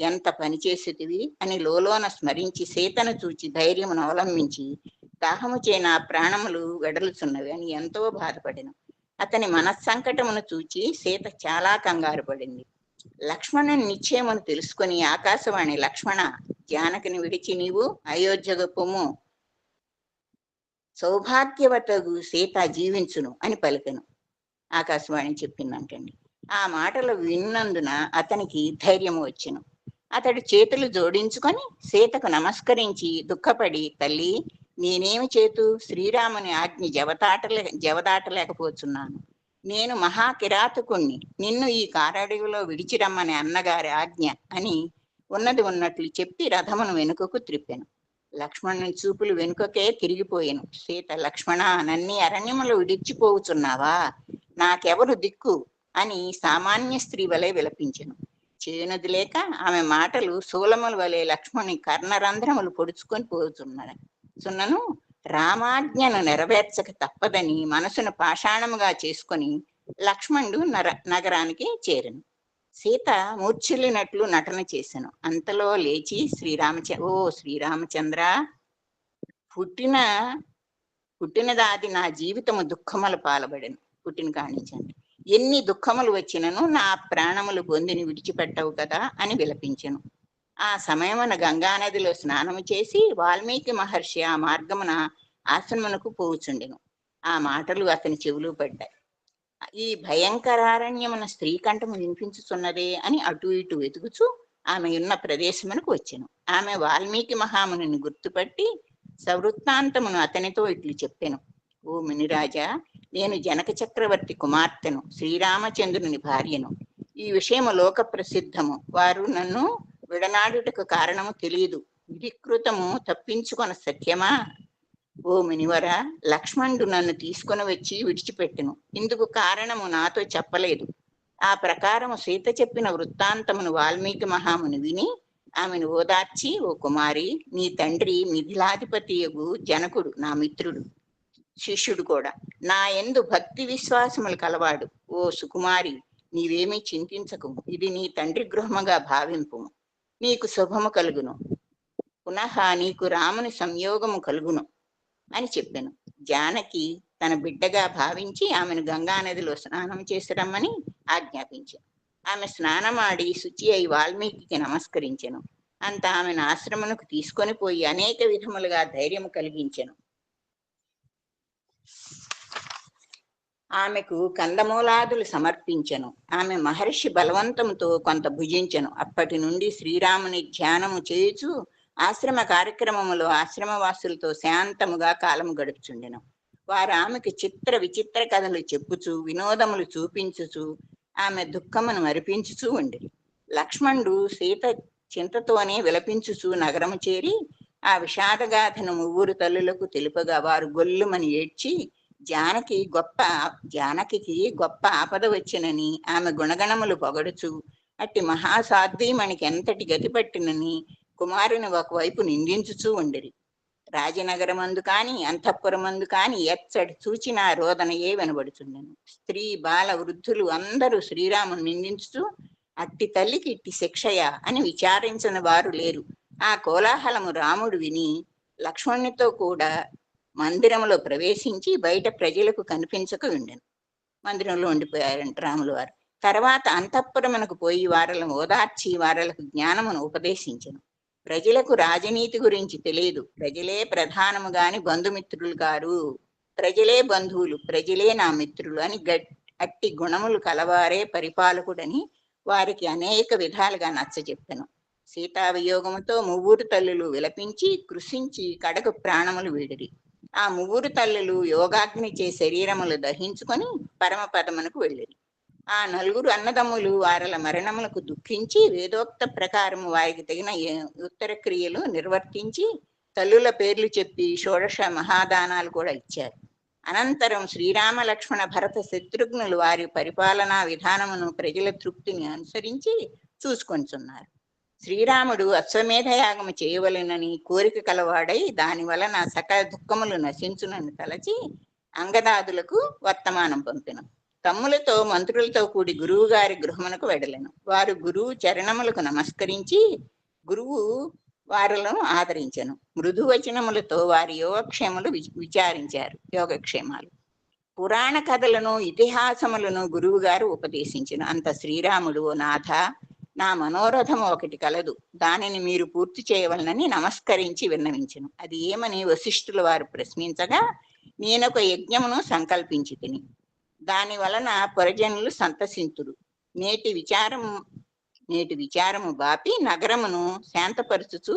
ఎంత పనిచేసేదివి అని లోలోన స్మరించి సీతను చూచి ధైర్యమును అవలంబించి దాహముచే నా ప్రాణములు వెడలుచున్నవి అని ఎంతో బాధపడెను. అతని మనస్సంకటమును చూచి సీత చాలా కంగారు పడింది. లక్ష్మణుని నిశ్చయమును తెలుసుకుని ఆకాశవాణి, లక్ష్మణ, జానకిని విడిచి నీవు అయోధ్యకు పొమ్ము, సౌభాగ్యవతగు సీత జీవించును అని పలికెను. ఆకాశవాణి చెప్పిందంటండి. ఆ మాటలు విన్నందున అతనికి ధైర్యము వచ్చెను. అతడు చేతులు జోడించుకొని సీతకు నమస్కరించి దుఃఖపడి, తల్లి, నేనేమి చేతు? శ్రీరాముని ఆజ్ఞ జవదాటలేకపోతున్నాను. నేను మహాకిరాతకుణ్ణి. నిన్ను ఈ కారడవిలో విడిచిరమ్మని అన్నగారి ఆజ్ఞ అని ఉన్నది ఉన్నట్లు చెప్పి రథమును వెనుకకు త్రిప్పెను. లక్ష్మణుని చూపులు వెనుకకే తిరిగిపోయాను. సీత, లక్ష్మణ, నన్ని అరణ్యములు విడిచిపోవుచున్నావా? నాకెవరు దిక్కు అని సామాన్య స్త్రీ వలె విలపించెను. చేయునది లేక ఆమె మాటలు శూలముల వలె లక్ష్మణుని కర్ణరంధ్రములు పొడుచుకొని పోతున్నను. రామాజ్ఞను నెరవేర్చక తప్పదని మనసును పాషాణముగా చేసుకొని లక్ష్మణుడు నగరానికి చేరెను. సీత మూర్ఛిల్లినట్లు నటన చేసెను. అంతలో లేచి ఓ శ్రీరామచంద్ర, పుట్టినదాది నా జీవితము దుఃఖముల పాలబడెను. పుట్టిన కానించండి. ఎన్ని దుఃఖములు వచ్చినను నా ప్రాణములు బొందిని విడిచిపెట్టవు కదా అని విలపించెను. ఆ సమయమున గంగానదిలో స్నానము చేసి వాల్మీకి మహర్షి ఆ మార్గమున ఆశ్రమమునకు పోవుచుండెను. ఆ మాటలు అతని చెవులు పడ్డాయి. ఈ భయంకరారణ్యమున స్త్రీ కంఠము వినిపించుచున్నదే అని అటు ఇటు వెతుకుచూ ఆమె ఉన్న ప్రదేశమునకు వచ్చెను. ఆమె వాల్మీకి మహామునిని గుర్తుపట్టి సవృత్తాంతమును అతనితో ఇట్లు చెప్పెను. ఓ మునిరాజా, నేను జనక చక్రవర్తి కుమార్తెను, శ్రీరామచంద్రుని భార్యను. ఈ విషయము లోక ప్రసిద్ధము. వారు నన్ను విడనాడుటకు కారణము తెలియదు. విధికృతము తప్పించుకొన సత్యమా? ఓ మునివర, లక్ష్మణుడు నన్ను తీసుకొని వచ్చి విడిచిపెట్టెను. ఇందుకు కారణము నాతో చెప్పలేదు. ఆ ప్రకారము సీత చెప్పిన వృత్తాంతమును వాల్మీకి మహాముని విని ఆమెను ఓదార్చి, ఓ కుమారి, నీ తండ్రి మిథిలాధిపతియగు జనకుడు నా మిత్రుడు, శిష్యుడు కూడా. నా యందు భక్తి విశ్వాసములు కలవాడు. ఓ సుకుమారి, నీవేమీ చింతించకు. ఇది నీ తండ్రి గృహముగా భావింపు. నీకు శుభము కలుగును. పునః నీకు రాముని సంయోగము కలుగును అని చెప్పాను. జానకి తన బిడ్డగా భావించి ఆమెను గంగానదిలో స్నానం చేసి రమ్మని ఆజ్ఞాపించాను. ఆమె స్నానమాడి శుచి అయి వాల్మీకి నమస్కరించెను. అంత ఆమెను ఆశ్రమమునకు తీసుకొని పోయి అనేక విధములుగా ధైర్యము కలిగించెను. ఆమెకు కందమూలాదులు సమర్పించెను. ఆమె మహర్షి బలవంతంతో కొంత భుజించెను. అప్పటి నుండి శ్రీరాముని ధ్యానము చేయుచు ఆశ్రమ కార్యక్రమములో ఆశ్రమవాసులతో శాంతముగా కాలము గడుపుచుండెను. వారు ఆమెకు చిత్ర విచిత్ర కథలు చెప్పుచు వినోదములు చూపించుచు ఆమె దుఃఖమును మరిపించుచూ ఉండిరి. లక్ష్మణుడు సీత చింతతోనే విలపించుచు నగరము చేరి ఆ విషాదగాథను ముగ్గురు తల్లులకు తెలుపగా వారు గొల్లుమని ఏడ్చి జానకి గొప్ప ఆపద వచ్చినని ఆమె గుణగణములు పొగడుచు అట్టి మహాసాధ్వీమణికి ఎంతటి గతి పట్టినని కుమారుని ఒకవైపు నిందించుచూ ఉండిరి. రాజనగరమందు కాని అంతఃపురమందు కాని ఎచ్చటి చూచినా రోదనయే వినబడుచుండెను. స్త్రీ బాల వృద్ధులు అందరూ శ్రీరామును నిందించుచూ అట్టి తల్లికి ఇట్టి శిక్షయా అని విచారించని వారు లేరు. ఆ కోలాహలము రాముడు విని లక్ష్మణునితో కూడా మందిరంలో ప్రవేశించి బయట ప్రజలకు కనిపించక ఉండెను. మందిరంలో ఉండిపోయారంట రాముల వారు. తర్వాత అంతఃపురమునకు పోయి వారలను ఓదార్చి వారలకు జ్ఞానమును ఉపదేశించెను. ప్రజలకు రాజనీతి గురించి తెలియదు. ప్రజలే ప్రధానము గాని బంధుమిత్రులు కారు. ప్రజలే బంధువులు, ప్రజలే నా మిత్రులు అని అట్టి గుణములు కలవారే పరిపాలకుడని వారికి అనేక విధాలుగా నచ్చజెప్పెను. సీతావియోగముతో ముగ్గురు తల్లులు విలపించి కృషించి కడకు ప్రాణములు వీడిరి. ఆ ముగ్గురు తల్లులు యోగాగ్నిచే శరీరములు దహించుకొని పరమపదమునకు వెళ్ళిరి. ఆ నలుగురు అన్నదమ్ములు వారల మరణములకు దుఃఖించి వేదోక్త ప్రకారము వారికి తగిన ఉత్తర క్రియలు నిర్వర్తించి తల్లుల పేర్లు చెప్పి షోడశ మహాదానాలు కూడా ఇచ్చారు. అనంతరం శ్రీరామ లక్ష్మణ భరత శత్రుఘ్నులు వారి పరిపాలనా విధానమును ప్రజల తృప్తిని అనుసరించి చూసుకొంచున్నారు. శ్రీరాముడు అశ్వమేధయాగము చేయవలెనని కోరిక కలవాడై దాని వలన సకల దుఃఖములు నశించునని తలచి అంగదాదులకు వర్తమానం పంపెను. తమ్ములతో మంత్రులతో కూడి గురువు గారి గృహమునకు వెడలెను. వారు గురువు చరణములకు నమస్కరించి గురువు వారులను ఆదరించెను. మృదువచనములతో వారి యోగక్షేమలు విచారించారు. యోగక్షేమాలు పురాణ కథలను ఇతిహాసములను గురువు గారు ఉపదేశించెను. అంత శ్రీరాముడు, ఓ నాథ, నా మనోరథము ఒకటి కలదు, దానిని మీరు పూర్తి చేయవలనని నమస్కరించి విన్నవించెను. అది ఏమని వశిష్ఠుల వారు ప్రశ్నించగా, నేనొక యజ్ఞమును సంకల్పించి తిని దాని వలన పురజనులు సంతసింతురు. నేటి విచారము బాపి నగరమును శాంతపరుచుచు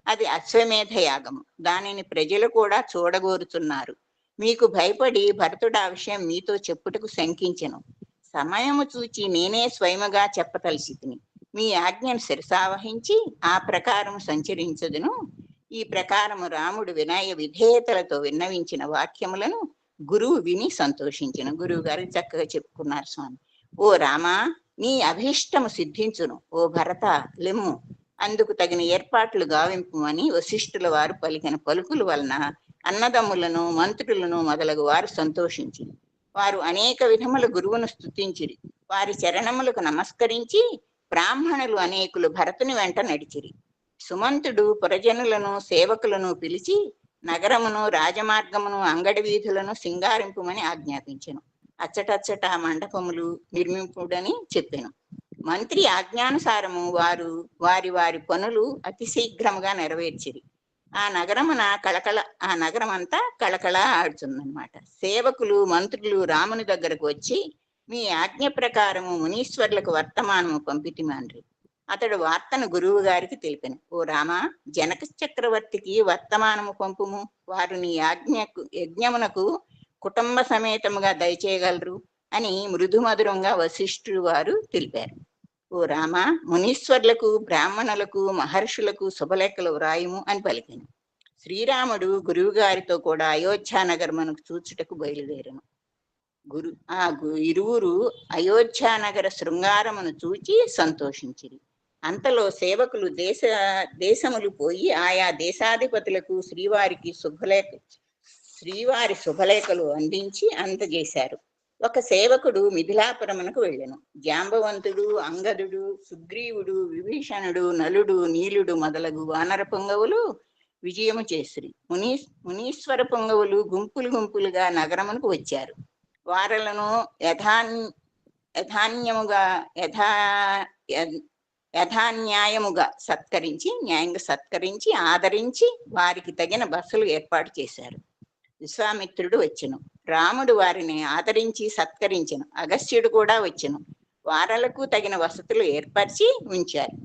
అది అశ్వమేధ యాగము. దానిని ప్రజలు కూడా చూడగోరుతున్నారు. మీకు భయపడి భరతుడు ఆ విషయం మీతో చెప్పుటకు శంకించెను. సమయము చూచి నేనే స్వయముగా చెప్పతలిసి తిని మీ ఆజ్ఞను శిరసావహించి ఆ ప్రకారం సంచరించదును. ఈ ప్రకారము రాముడు వినయ విధేయతలతో విన్నవించిన వాక్యములను గురువు విని సంతోషించిన. గురువు గారు చక్కగా చెప్పుకున్నారు. స్వామి, ఓ రామా, నీ అభీష్టము సిద్ధించును. ఓ భరత, లెమ్ము, అందుకు తగిన ఏర్పాట్లు గావింపు అని వశిష్ఠుల వారు పలికిన పలుకుల వలన అన్నదమ్ములను మంత్రులను మొదలగు వారు సంతోషించి వారు అనేక విధముల గురువును స్తుతించిరి. వారి చరణములకు నమస్కరించి బ్రాహ్మణులు అనేకులు భరతుని వెంట నడిచిరి. సుమంతుడు పురజనులను సేవకులను పిలిచి నగరమును రాజమార్గమును అంగడి వీధులను సింగారింపుమని ఆజ్ఞాపించెను. అచ్చటచ్చట మండపములు నిర్మింపుడని చెప్పాను. మంత్రి ఆజ్ఞానుసారము వారు వారి వారి పనులు అతి శీఘ్రముగా నెరవేర్చిరి. ఆ నగరం అంతా కళకళ ఆడుతుందన్నమాట. సేవకులు మంత్రులు రాముని దగ్గరకు వచ్చి, మీ ఆజ్ఞ ప్రకారము మునీశ్వర్లకు వర్తమానము పంపితిమాన్రి. అతడు వార్తను గురువు గారికి తెలిపాను. ఓ రామ, జనక చక్రవర్తికి వర్తమానము పంపుము. వారు నీ యజ్ఞమునకు కుటుంబ సమేతముగా దయచేయగలరు అని మృదుమధురంగా వశిష్ఠుడు వారు తెలిపారు. ఓ రామ, మునీశ్వర్లకు, బ్రాహ్మణులకు, మహర్షులకు శుభలేఖలు వ్రాయము అని పలికాను. శ్రీరాముడు గురువు గారితో కూడా అయోధ్య నగరమునకు చూచుటకు బయలుదేరను. ఇరువురు అయోధ్య నగర శృంగారమును చూచి సంతోషించిరి. అంతలో సేవకులు దేశములు పోయి ఆయా దేశాధిపతులకు శ్రీవారి శుభలేఖలు అందించి అందజేశారు. ఒక సేవకుడు మిథిలాపురమునకు వెళ్ళెను. జాంబవంతుడు, అంగదుడు, సుగ్రీవుడు, విభీషణుడు, నలుడు, నీలుడు మొదలగు వానర పుంగవులు విజయము చేసిరి. మునీశ్వర పుంగవులు గుంపులు గుంపులుగా నగరమునకు వచ్చారు. వారలను యథాన్యాయముగా సత్కరించి ఆదరించి వారికి తగిన బస్సులు ఏర్పాటు చేశారు. విశ్వామిత్రుడు వచ్చెను. రాముడు వారిని ఆదరించి సత్కరించెను. అగస్త్యుడు కూడా వచ్చెను. వారలకు తగిన వసతులు ఏర్పరిచి ఉంచారు.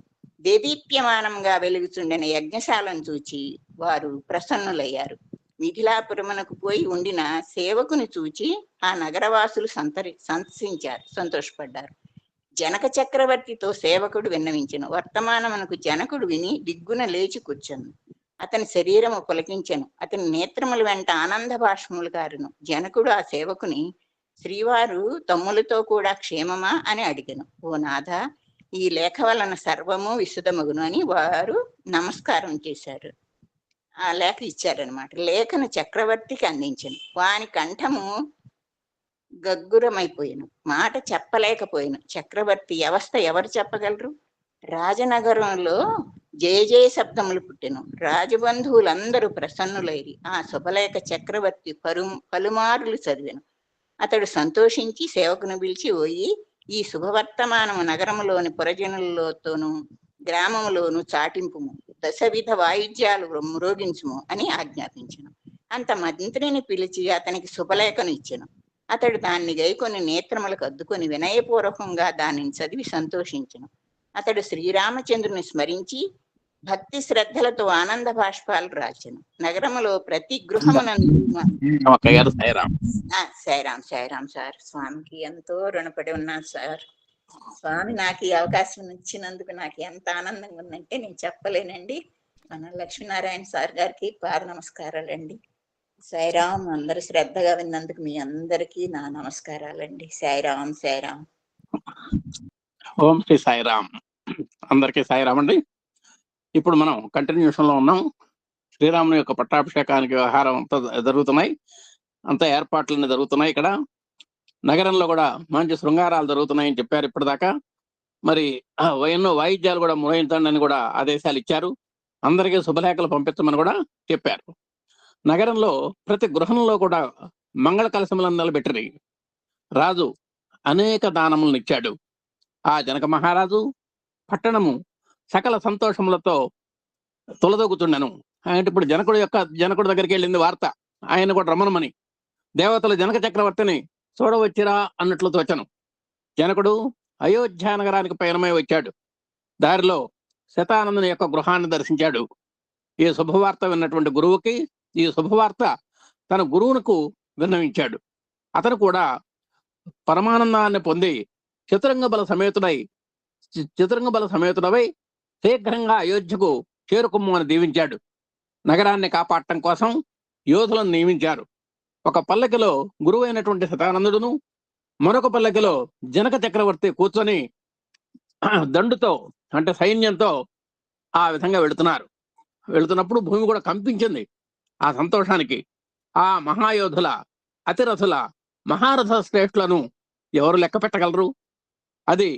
దేదీప్యమానంగా వెలుగుచుండిన యజ్ఞశాలను చూచి వారు ప్రసన్నులయ్యారు. మిథిలాపురమునకు పోయి ఉండిన సేవకుని చూచి ఆ నగరవాసులు సంతోషపడ్డారు. జనక చక్రవర్తితో సేవకుడు విన్నవించెను. వర్తమానమునకు జనకుడు విని దిగ్గున లేచి కూర్చొను. అతని శరీరము పులకించెను. అతని నేత్రముల వెంట ఆనంద బాష్పములు కారును. జనకుడు ఆ సేవకుని, శ్రీవారు తమ్ములతో కూడా క్షేమమా అని అడిగెను. ఓ నాథ, ఈ లేఖ వలన సర్వము విశుద్ధమగును అని వారు నమస్కారం చేశారు. ఆ లేఖ ఇచ్చారనమాట. లేఖను చక్రవర్తికి అందించెను. వాని కంఠము గగ్గురమైపోయాను, మాట చెప్పలేకపోయాను. చక్రవర్తి అవస్థ ఎవరు చెప్పగలరు? రాజనగరంలో జయ శబ్దములు పుట్టెను. రాజబంధువులందరూ ప్రసన్నులైరి. ఆ శుభలేఖ చక్రవర్తి పలుమారులు చదివెను. అతడు సంతోషించి సేవకును పిలిచి, పోయి ఈ శుభవర్తమానము నగరములోని పురజనులతోనూ గ్రామములోను చాటింపుము, దశవిధ వాయిద్యాలు మ్రోగించుము అని ఆజ్ఞాపించెను. అంత మంత్రిని పిలిచి అతనికి శుభలేఖను ఇచ్చెను. అతడు దాన్ని గైకొని నేత్రములకు అద్దుకొని వినయపూర్వకంగా దానిని చదివి సంతోషించెను. అతడు శ్రీరామచంద్రుని స్మరించి భక్తి శ్రద్ధలతో ఆనంద బాష్పాలు రాచెను. నగరములో ప్రతి గృహమునందు సాయిరాం సార్, స్వామికి ఎంతో రుణపడి ఉన్నాను సార్. స్వామి నాకు ఈ అవకాశం ఇచ్చినందుకు నాకు ఎంత ఆనందంగా ఉందంటే నేను చెప్పలేనండి. మన లక్ష్మీనారాయణ సార్ గారికి పాద నమస్కారాలండి. సాయిరాం. అందరూ శ్రద్ధగా విన్నందుకు మీ అందరికీ నా నమస్కారాలండి. సాయిరాం. ఓం శ్రీ సాయిరాం. అందరికీ సాయిరాం అండి. ఇప్పుడు మనం కంటిన్యూషన్ లో ఉన్నాం. శ్రీరాముని యొక్క పట్టాభిషేకానికి వ్యవహారం అంతా జరుగుతున్నాయి, అంతా ఏర్పాట్లన్నీ జరుగుతున్నాయి. ఇక్కడ నగరంలో కూడా మంచి శృంగారాలు జరుగుతున్నాయని చెప్పారు ఇప్పటిదాకా. మరి ఎన్నో వాయిద్యాలు కూడా మురాయించండి అని కూడా ఆదేశాలు ఇచ్చారు. అందరికీ శుభలేఖలు పంపించమని కూడా చెప్పారు. నగరంలో ప్రతి గృహంలో కూడా మంగళ కలశములను నిలబెట్టిరి. రాజు అనేక దానములను ఇచ్చాడు. ఆ జనక మహారాజు పట్టణము సకల సంతోషములతో తొలదొగుతుండెను. అంటే ఇప్పుడు జనకుడి దగ్గరికి వెళ్ళింది వార్త, ఆయన కూడా రమణమని. దేవతలు జనక చక్రవర్తిని చూడవచ్చిరా అన్నట్లు తోచను. జనకుడు అయోధ్య నగరానికి పయనమై వచ్చాడు. దారిలో శతానందుని యొక్క గృహాన్ని దర్శించాడు. ఈ శుభవార్త విన్నటువంటి గురువుకి ఈ శుభవార్త తన గురువునకు విన్నవించాడు. అతను కూడా పరమానందాన్ని పొంది చతురంగ బల సమేతుడవై శీఘ్రంగా అయోధ్యకు చేరుకుమ్ము అని దీవించాడు. నగరాన్ని కాపాడటం కోసం యోధులను నియమించారు. ఒక పల్లకిలో గురువైనటువంటి శతానందుడును, మరొక పల్లకిలో జనక చక్రవర్తి కూర్చొని దండుతో అంటే సైన్యంతో ఆ విధంగా వెళుతున్నప్పుడు భూమి కూడా కంపించింది. ఆ సంతోషానికి ఆ మహాయోధుల, అతిరథుల, మహారథ శ్రేష్ఠులను ఎవరు లెక్క పెట్టగలరు? అది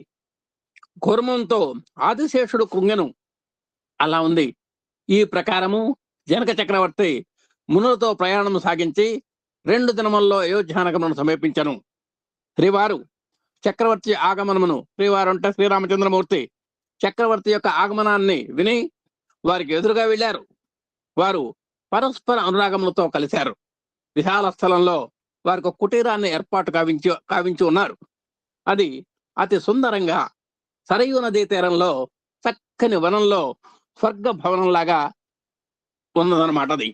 కుర్మంతో ఆదిశేషుడు కృంగెను. అలా ఉంది. ఈ ప్రకారము జనక చక్రవర్తి మునులతో ప్రయాణం సాగించి 2 దినముల్లో అయోధ్యానగరమును సమీపించను. శ్రీవారు చక్రవర్తి ఆగమనమును, శ్రీవారు అంటే శ్రీరామచంద్రమూర్తి, చక్రవర్తి యొక్క ఆగమనాన్ని విని వారికి ఎదురుగా వెళ్ళారు. వారు పరస్పర అనురాగములతో కలిశారు. విశాల స్థలంలో వారికి ఒక కుటీరాన్ని ఏర్పాటు కావించి ఉన్నారు. అది అతి సుందరంగా సరయూ నదీ తీరంలో చక్కని వనంలో స్వర్గ భవనంలాగా ఉన్నదన్నమాట. అది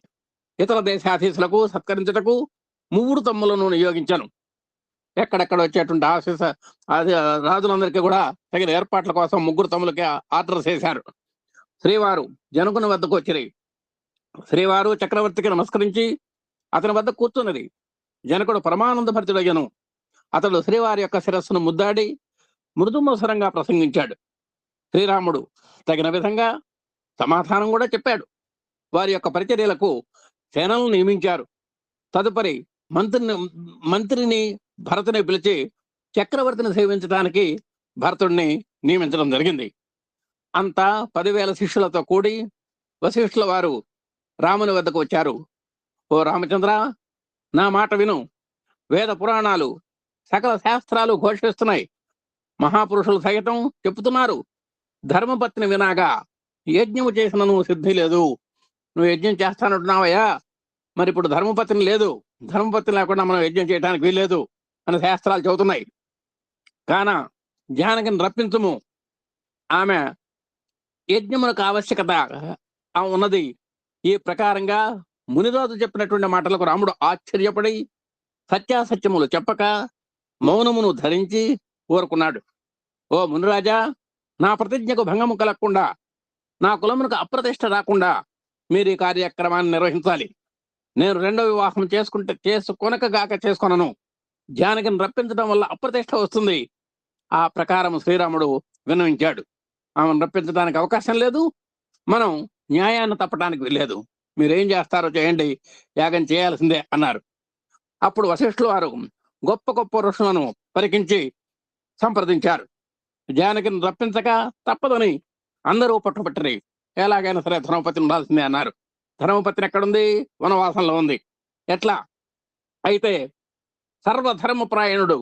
ఇతర దేశాధీశులకు సత్కరించుటకు 3 తమ్ములను నియోగించాను. ఎక్కడెక్కడ వచ్చేటువంటి రాజులందరికీ కూడా తగిన ఏర్పాట్ల కోసం 3 తమ్ములకి ఆర్డర్ చేశారు. శ్రీవారు జనకుని వద్దకు వచ్చిరి. శ్రీవారు చక్రవర్తికి నమస్కరించి అతని వద్ద కూర్చున్నది. జనకుడు పరమానంద భరితుడయ్యను. అతడు శ్రీవారి యొక్క శిరస్సును ముద్దాడి మృదుమోసరంగా ప్రసంగించాడు. శ్రీరాముడు తగిన విధంగా సమాధానం కూడా చెప్పాడు. వారి యొక్క పరిచర్యలకు సేనలను నియమించారు. తదుపరి మంత్రిని భరతుని పిలిచి చక్రవర్తిని సేవించడానికి భరతుడిని నియమించడం జరిగింది. అంతా 10,000 శిష్యులతో కూడి వశిష్ఠుల వారు రాముని వద్దకు వచ్చారు. ఓ రామచంద్ర, నా మాట విను. వేద పురాణాలు సకల శాస్త్రాలు ఘోషిస్తున్నాయి. మహాపురుషులు సైతం చెప్తున్నారు, ధర్మపత్ని వినాగా యజ్ఞము చేసిన నువ్వు సిద్ధి లేదు. నువ్వు యజ్ఞం చేస్తానంటున్నావయ్యా, మరి ఇప్పుడు ధర్మపత్ని లేదు, ధర్మపత్ని లేకుండా మనం యజ్ఞం చేయడానికి వీల్లేదు అని శాస్త్రాలు చెబుతున్నాయి. కాన జానకిని రప్పించుము, ఆమె యజ్ఞములకు ఆవశ్యకత ఉన్నది. ఈ ప్రకారంగా మునిరాజు చెప్పినటువంటి మాటలకు రాముడు ఆశ్చర్యపడి సత్యాసత్యములు చెప్పక మౌనమును ధరించి ఊరుకున్నాడు. ఓ మునిరాజా, నా ప్రతిజ్ఞకు భంగము కలగకుండా, నా కులమునకు అప్రతిష్ట రాకుండా మీరు ఈ కార్యక్రమాన్ని నిర్వహించాలి. నేను 2వ వివాహం చేసుకొనను. జానకిని రప్పించడం వల్ల అప్రతిష్ట వస్తుంది. ఆ ప్రకారం శ్రీరాముడు విన్నవించాడు. ఆమెను రప్పించడానికి అవకాశం లేదు, మనం న్యాయాన్ని తప్పడానికి వెళ్ళలేదు. మీరేం చేస్తారో చేయండి, యాగం చేయాల్సిందే అన్నారు. అప్పుడు వశిష్ఠుల వారు గొప్ప గొప్ప ఋషులను పరికించి సంప్రదించారు. జానకిని రప్పించక తప్పదని అందరూ పట్టుబట్టరి. ఎలాగైనా సరే ధర్మపతిని ఉండాల్సిందే అన్నారు. ధర్మపత్ని ఎక్కడుంది? వనవాసంలో ఉంది. ఎట్లా అయితే సర్వధర్మప్రాయణుడు,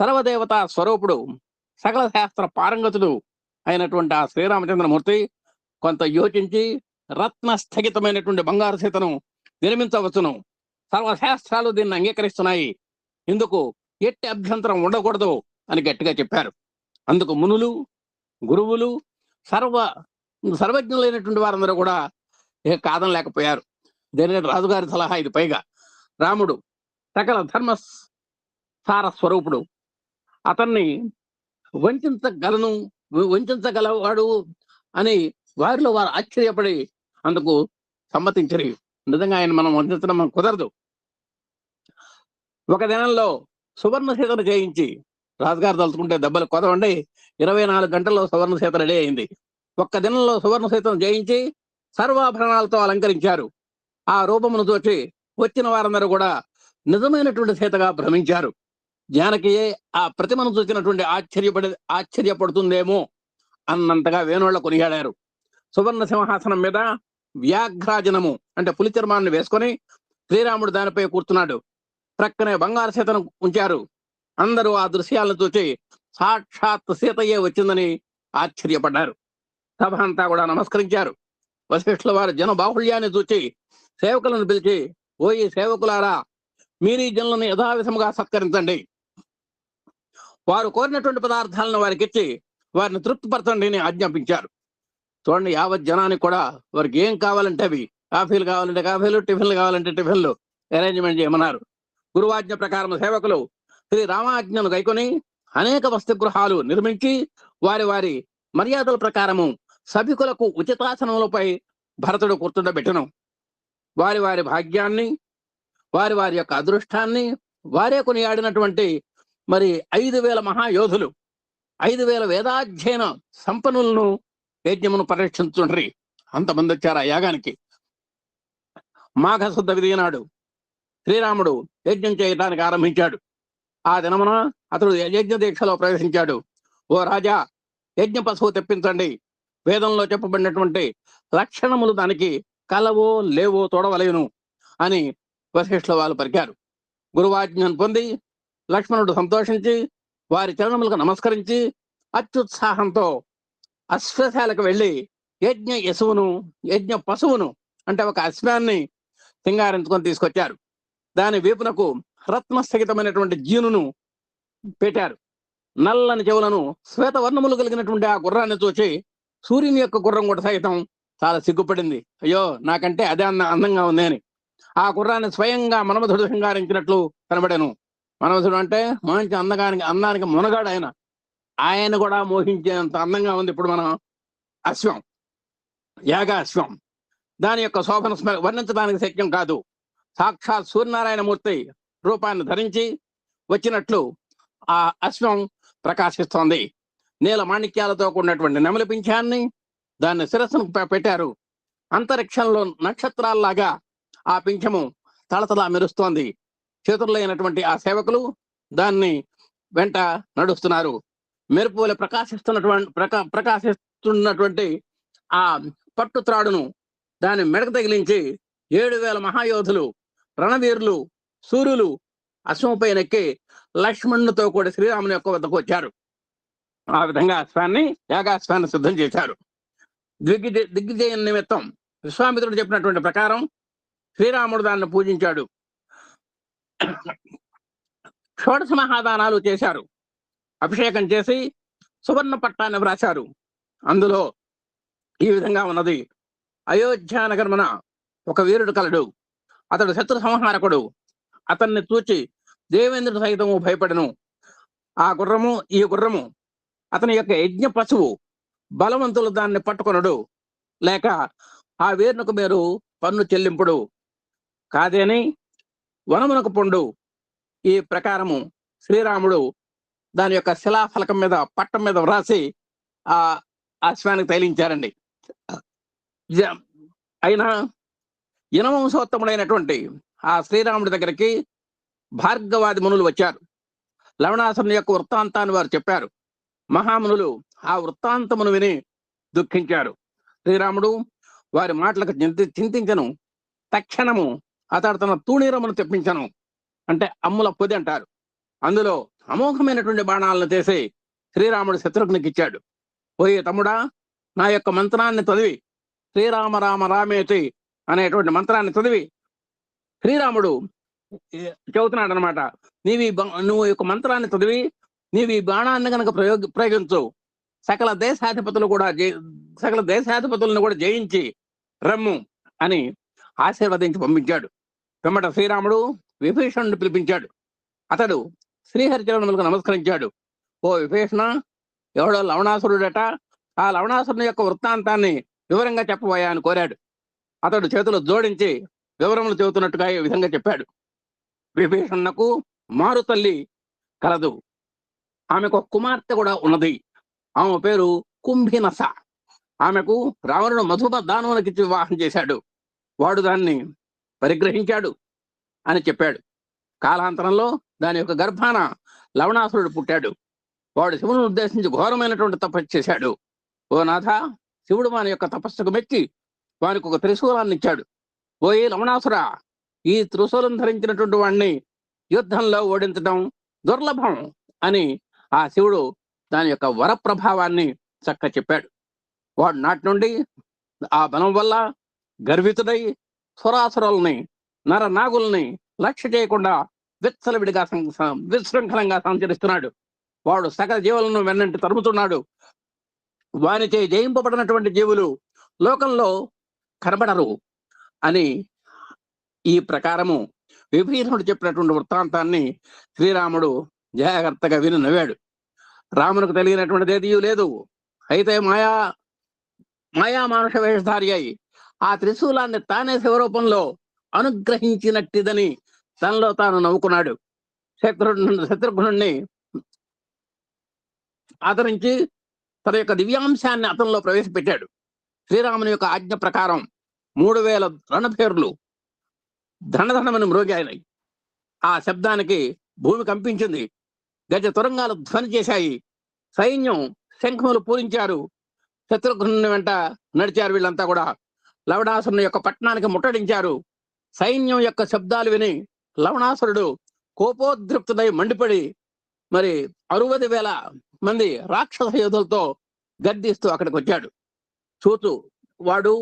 సర్వదేవతా స్వరూపుడు, సకల శాస్త్ర పారంగతుడు అయినటువంటి ఆ శ్రీరామచంద్రమూర్తి కొంత యోచించి రత్న స్థగితమైనటువంటి బంగారు సీతను నిర్మించవచ్చును. సర్వశాస్త్రాలు దీన్ని అంగీకరిస్తున్నాయి. ఇందుకు ఎట్టి అభ్యంతరం ఉండకూడదు అని గట్టిగా చెప్పారు. అందుకు మునులు, గురువులు, సర్వజ్ఞులైనటువంటి వారందరూ కూడా కాదనలేకపోయారు. దీని రాజుగారి సలహా ఇది. పైగా రాముడు సకల ధర్మ సార స్వరూపుడు, అతన్ని వంచగలవాడు అని వారిలో వారు ఆశ్చర్యపడి అందుకు సమ్మతించరు. నిజంగా ఆయన మనం వంచడం మనకు కుదరదు. ఒక దినంలో సువర్ణ సీతను చేయించి, రాజుగారు తలుచుకుంటే దెబ్బలు కొదవండి, 24 గంటల్లో సువర్ణ సీత రెడీ అయింది. ఒక్క దినంలో సువర్ణ సీతను చేయించి సర్వాభరణాలతో అలంకరించారు. ఆ రూపమును చూచి వచ్చిన వారందరూ కూడా నిజమైనటువంటి సీతగా భ్రమించారు. జానకియే ఆ ప్రతిమను చూసినటువంటి ఆశ్చర్యపడుతుందేమో అన్నంతగా వేణోళ్ల కొనియాడారు. సువర్ణ సింహాసనం మీద వ్యాఘ్రాజనము అంటే పులి చర్మాన్ని వేసుకొని శ్రీరాముడు దానిపై కూర్చున్నాడు. ప్రక్కనే బంగారు సీతను ఉంచారు. అందరూ ఆ దృశ్యాలను చూచి సాక్షాత్ సీతయ్యే వచ్చిందని ఆశ్చర్యపడ్డారు. సభ అంతా కూడా నమస్కరించారు. వశిష్ఠుల వారు జన బాహుళ్యాన్ని చూచి సేవకులను పిలిచి, ఓ ఈ సేవకులారా, మీరు ఈ జనులను యథావిధముగా సత్కరించండి. వారు కోరినటువంటి పదార్థాలను వారికి ఇచ్చి వారిని తృప్తిపరచండి అని ఆజ్ఞాపించారు. చూడండి, యావత్ జనానికి కూడా వారికి ఏం కావాలంటే అవి, కాఫీలు కావాలంటే కాఫీలు, టిఫిన్లు కావాలంటే టిఫిన్లు అరేంజ్మెంట్ చేయమన్నారు. గురువాజ్ఞ ప్రకారం సేవకులు శ్రీ రామాజ్ఞను గైకొని అనేక వసతిగృహాలు నిర్మించి వారి వారి మర్యాదల ప్రకారము సభికులకు ఉచితాసనములపై భరతుడు కూర్చుండబెట్టను. వారి వారి భాగ్యాన్ని, వారి వారి యొక్క అదృష్టాన్ని వారే కొనియాడినటువంటి 5,000 మహాయోధులు, 5,000 వేదాధ్యయన సంపన్నులను యజ్ఞమును పరీక్షించుండ్రి. అంతమంది వచ్చారు ఆ యాగానికి. మాఘశుద్ధ విధి నాడు శ్రీరాముడు యజ్ఞం చేయడానికి ఆరంభించాడు. ఆ దినమున అతడు యజ్ఞ దీక్షలో ప్రవేశించాడు. ఓ రాజా, యజ్ఞ పశువు తెప్పించండి. వేదంలో చెప్పబడినటువంటి లక్షణములు దానికి కలవో లేవో తోడవలేను అని వశిష్ఠుల వాళ్ళు పలికారు. గురువాజ్ఞను పొంది లక్ష్మణుడు సంతోషించి వారి చరణములకు నమస్కరించి అత్యుత్సాహంతో అశ్వశాలకు వెళ్ళి యజ్ఞ పశువును అంటే ఒక అశ్వాన్ని సింగారించుకొని తీసుకొచ్చారు. దాని వీపునకు రత్నస్థగితమైనటువంటి జీనును పెట్టారు. నల్లని చెవులను శ్వేతవర్ణములు కలిగినటువంటి ఆ గుర్రాన్ని చూసి సూర్యుని యొక్క గుర్రం కూడా సైతం చాలా సిగ్గుపడింది. అయ్యో, నాకంటే అదే అందంగా ఉంది అని. ఆ గుర్రాన్ని స్వయంగా మన్మధుడు సింగారించినట్లు కనబడాను. మన్మధుడు అంటే మంచి అందానికి మునగాడు ఆయన కూడా మోహించేంత అందంగా ఉంది ఇప్పుడు మన అశ్వం, యాగ అశ్వం. దాని యొక్క శోభను వర్ణించడానికి శక్యం కాదు. సాక్షాత్ సూర్యనారాయణమూర్తి రూపాన్ని ధరించి వచ్చినట్లు ఆ అశ్వం ప్రకాశిస్తోంది. నీల మాణిక్యాలతో కూడినటువంటి నెమలి పింఛాన్ని దాన్ని శిరస్సును పెట్టారు. అంతరిక్షంలో నక్షత్రాల్లాగా ఆ పింఛము తళతళ మెరుస్తోంది. చేతులైనటువంటి ఆ సేవకులు దాన్ని వెంట నడుస్తున్నారు. మెరుపువలె ప్రకాశిస్తున్నటువంటి ఆ పట్టుత్రాడును దాన్ని మెడకు తగిలించి 7,000 మహాయోధులు, రణవీరులు, సూర్యులు అశ్వంపై నెక్కి లక్ష్మణునితో కూడా శ్రీరాముని యొక్క వద్దకు వచ్చారు. ఆ విధంగా యాగాశ్వాన్ని సిద్ధం చేశారు. దిగ్విజయం నిమిత్తం విశ్వామిత్రుడు చెప్పినటువంటి ప్రకారం శ్రీరాముడు దాన్ని పూజించాడు. షోడశ మహాదానాలు చేశారు. అభిషేకం చేసి సువర్ణ పట్టాన్ని వ్రాశారు. అందులో ఈ విధంగా ఉన్నది: అయోధ్య నగరమున ఒక వీరుడు కలడు. అతడు శత్రు సంహారకుడు. అతన్ని చూచి దేవేంద్రుడు సైతము భయపడను. ఈ గుర్రము అతని యొక్క యజ్ఞ పశువు. బలవంతులు దాన్ని పట్టుకొనడు, లేక ఆ వీరునకు మీరు పన్ను చెల్లింపుడు కాదేని వనమునకు పొండు. ఈ ప్రకారము శ్రీరాముడు దాని యొక్క శిలాఫలకం మీద పట్టం మీద వ్రాసి ఆ అశ్వానికి తైలించారండి. అయినా యనవంశోత్తముడైనటువంటి ఆ శ్రీరాముడి దగ్గరికి భార్గవాది మునులు వచ్చారు. లవణాసురుని యొక్క వృత్తాంతాన్ని వారు చెప్పారు. మహామునులు ఆ వృత్తాంతమును విని దుఃఖించారు. శ్రీరాముడు వారి మాటలకు చింతించను. తక్షణము అతడు తన తూణీరమును తెప్పించను, అంటే అమ్ముల పొది అంటారు. అందులో అమోఘమైనటువంటి బాణాలను తీసి శ్రీరాముడు శత్రుఘ్నికి ఇచ్చాడు. పోయి తమ్ముడా, నా యొక్క మంత్రాన్ని చదివి శ్రీరామ రామ రామేతి అనేటువంటి మంత్రాన్ని చదివి శ్రీరాముడు చెబుతున్నాడు అనమాట. నువ్వు యొక్క మంత్రాన్ని చదివి నీవు ఈ బాణాన్ని కనుక ప్రయోగించు, సకల దేశాధిపతులను కూడా జయించి రమ్ము అని ఆశీర్వదించి పంపించాడు. పిమ్మట శ్రీరాముడు విభీషణుడిని పిలిపించాడు. అతడు శ్రీహరిచరణములకు నమస్కరించాడు. ఓ విభీషణ, ఎవడో లవణాసురుడట, ఆ లవణాసురుని యొక్క వృత్తాంతాన్ని వివరంగా చెప్పబోయా అని కోరాడు. అతడు చేతులు జోడించి వివరములు చెబుతున్నట్టుగా ఈ విధంగా చెప్పాడు. విభీషణకు మారుతల్లి కలదు. ఆమెకు ఒక కుమార్తె కూడా ఉన్నది. ఆమె పేరు కుంభినస. ఆమెకు రావణుడు మధుప దానవునికిచ్చి వివాహం చేశాడు. వాడు దాన్ని పరిగ్రహించాడు అని చెప్పాడు. కాలాంతరంలో దాని యొక్క గర్భాన లవణాసురుడు పుట్టాడు. వాడు శివుని ఉద్దేశించి ఘోరమైనటువంటి తపస్సు చేశాడు. ఓ నాథ, శివుడు వాని యొక్క తపస్సుకు మెచ్చి వానికి ఒక త్రిశూలాన్ని ఇచ్చాడు. ఓయే లవణాసుర, ఈ త్రిశూలం ధరించినటువంటి వాడిని యుద్ధంలో ఓడించడం దుర్లభం అని ఆ శివుడు దాని యొక్క వరప్రభావాన్ని చక్క చెప్పాడు. వాడు నాటి నుండి ఆ బలం వల్ల గర్వితుడై సురాసురుల్ని, నరనాగుల్ని లక్ష్య చేయకుండా విశృంఖలంగా సంచరిస్తున్నాడు. వాడు సకల జీవులను వెన్నంటి తరుముతున్నాడు. వానిచే జయింపబడినటువంటి జీవులు లోకంలో కనబడరు అని ఈ ప్రకారము విభీషణుడు చెప్పినటువంటి వృత్తాంతాన్ని శ్రీరాముడు జాగ్రత్తగా విని నవ్వాడు. రామునికి తెలియనటువంటిది ఏదీ లేదు. అయితే మాయా మానుష వేషధారి అయి ఆ త్రిశూలాన్ని తానే శివరూపంలో అనుగ్రహించినట్టిదని తనలో తాను నవ్వుకున్నాడు. శత్రుఘ్నుణ్ణి ఆదరించి తన యొక్క దివ్యాంశాన్ని అతనిలో ప్రవేశపెట్టాడు. శ్రీరాముని యొక్క ఆజ్ఞ ప్రకారం 3,000 రణభేరులు ధనధనమని మ్రోగాయి. ఆ శబ్దానికి భూమి కంపించింది. గజ తురంగాలు ధ్వని చేశాయి. సైన్యం శంఖములు పూరించారు. శత్రుఘ్నుని వెంట నడిచారు. వీళ్ళంతా కూడా లవణాసురుని యొక్క పట్టణానికి ముట్టడించారు. సైన్యం యొక్క శబ్దాలు విని లవణాసురుడు కోపోద్రిక్తుడై మండిపడి మరి 60,000 మంది రాక్షస యోధులతో గద్దిస్తూ అక్కడికి వచ్చాడు. చూతూ వాడు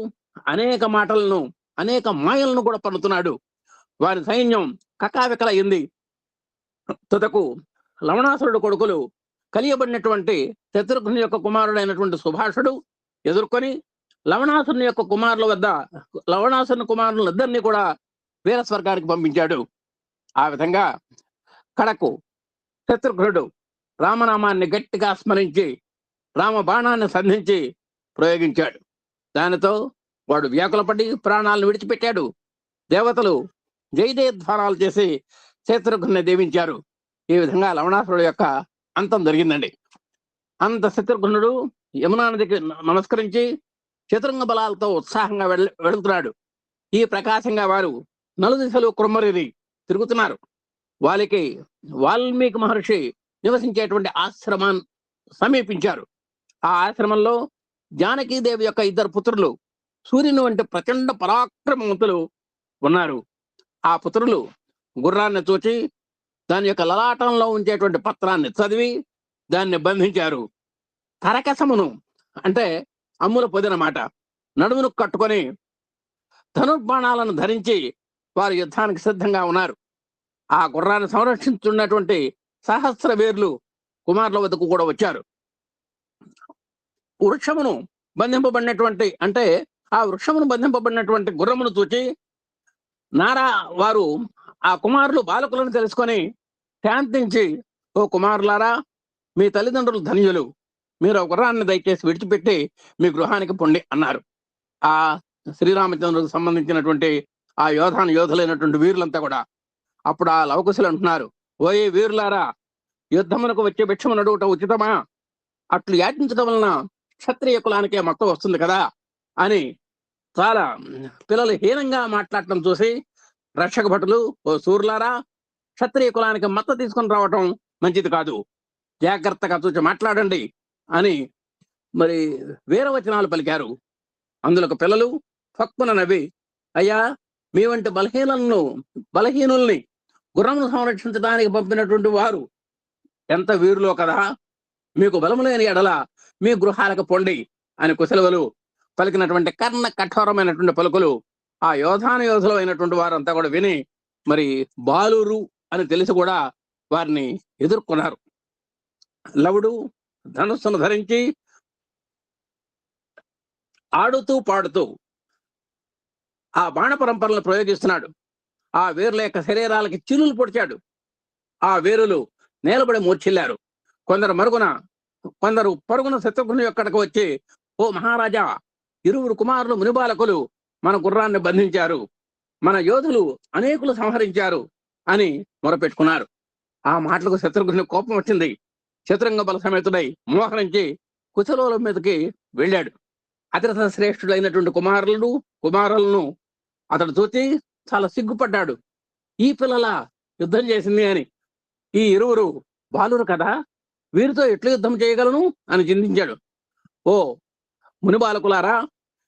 అనేక మాటలను, అనేక మాయలను కూడా పన్నుతున్నాడు. వారి సైన్యం కకావికలయ్యింది. తుదకు లవణాసురుడు కొడుకులు కలియబడినటువంటి శత్రుఘ్నుని యొక్క కుమారుడైనటువంటి సుభాషుడు ఎదుర్కొని లవణాసురుని యొక్క లవణాసురుని కుమారులందరినీ కూడా వీర స్వర్గానికి పంపించాడు. ఆ విధంగా కడకు శత్రుఘ్నుడు రామనామాన్ని గట్టిగా స్మరించి రామ బాణాన్ని సంధించి ప్రయోగించాడు. దానితో వాడు వ్యాకులపడి ప్రాణాలను విడిచిపెట్టాడు. దేవతలు జయజయధ్వానాలు చేసి శత్రుఘ్నుని దీవించారు. ఈ విధంగా లవణాసురుడు యొక్క అంతం జరిగిందండి. అంత శత్రుఘ్నుడు యమునా నదికి నమస్కరించి చతురంగ బలాలతో ఉత్సాహంగా వెళుతున్నాడు. ఈ ప్రకాశంగా వారు నలుదిశలు కుమ్మరిని తిరుగుతున్నారు. వాల్మీకి మహర్షి నివసించేటువంటి ఆశ్రమాన్ని సమీపించారు. ఆ ఆశ్రమంలో జానకీదేవి యొక్క 2 పుత్రులు సూర్యుని వంటి ప్రచండ పరాక్రమవంతులు ఉన్నారు. ఆ పుత్రులు గుర్రాన్ని చూచి దాని యొక్క లలాటంలో ఉంచేటువంటి పత్రాన్ని చదివి దాన్ని బంధించారు. కరకసమును అంటే అమ్ముల పొదినమాట నడుమును కట్టుకొని ధనుర్బాణాలను ధరించి వారు యుద్ధానికి సిద్ధంగా ఉన్నారు. ఆ గుర్రాన్ని సంరక్షించున్నటువంటి సహస్ర వీరులు కుమారుల వద్దకు కూడా వచ్చారు. వృక్షమును బంధింపబడినటువంటి అంటే ఆ వృక్షమును బంధింపబడినటువంటి గుర్రమును చూచి వారు ఆ కుమారులు బాలకులను తెలుసుకొని శాంతించి, ఓ కుమారులారా, మీ తల్లిదండ్రులు ధన్యులు, మీరు ఆ గుర్రాన్ని దయచేసి విడిచిపెట్టి మీ గృహానికి పొండి అన్నారు. ఆ శ్రీరామచంద్రుడికి సంబంధించినటువంటి ఆ యోధులైనటువంటి వీరులంతా కూడా అప్పుడు ఆ లవకుశులు అంటున్నారు, ఓయే వీరులారా, యుద్ధమునకు వచ్చే భిక్షమును అడుగుట ఉచితమా? అట్లు యాచించడం వలన క్షత్రియ కులానికే మొత్తం వస్తుంది కదా అని చాలా పిల్లలు హీనంగా మాట్లాడటం చూసి రక్షక భటులు, ఓ సూర్యులారా, క్షత్రియ కులానికి మత్త తీసుకొని రావటం మంచిది కాదు, జాగ్రత్తగా చూసి మాట్లాడండి అని మరి వీరవచనాలు పలికారు. అందులో పిల్లలు ఫక్కున నవ్వి, అయ్యా, మీ వంటి బలహీనుల్ని గుర్రమును సంరక్షించడానికి పంపినటువంటి వారు ఎంత వీరులో కదా, మీకు బలము లేని ఎడల మీ గృహాలకు పొండి అని కుశలవులు పలికినటువంటి కర్ణ కఠోరమైనటువంటి పలుకులు ఆ యోధులు అయినటువంటి వారంతా కూడా విని మరి బాలురు అని తెలిసి కూడా వారిని ఎదుర్కొన్నారు. లవుడు ధనుస్సును ధరించి ఆడుతూ పాడుతూ ఆ బాణ పరంపరలను ప్రయోగిస్తున్నాడు. ఆ వీరుల యొక్క శరీరాలకి చిల్లులు పొడిచాడు. ఆ వీరులు నేలబడి మూర్ఛిల్లారు. కొందరు పరుగున శత్రుఘ్నుని యొక్కడికి వచ్చి, ఓ మహారాజా, 2 కుమారులు మునిబాలకులు మన గుర్రాన్ని బంధించారు, మన యోధులు అనేకులు సంహరించారు అని మొరపెట్టుకున్నారు. ఆ మాటలకు శత్రుఘ్నుని కోపం వచ్చింది. చతురంగ బల సమేతుడై మోహరించి కుశలోల మీదకి వెళ్ళాడు. అతిరథ శ్రేష్ఠుడైనటువంటి కుమారులను అతడు చూచి చాలా సిగ్గుపడ్డాడు. ఈ పిల్లల యుద్ధం చేసింది అని. ఈ 2 బాలురు కదా, వీరితో ఎట్లు యుద్ధం చేయగలను అని చింతించాడు. ఓ మునిబాలకులారా,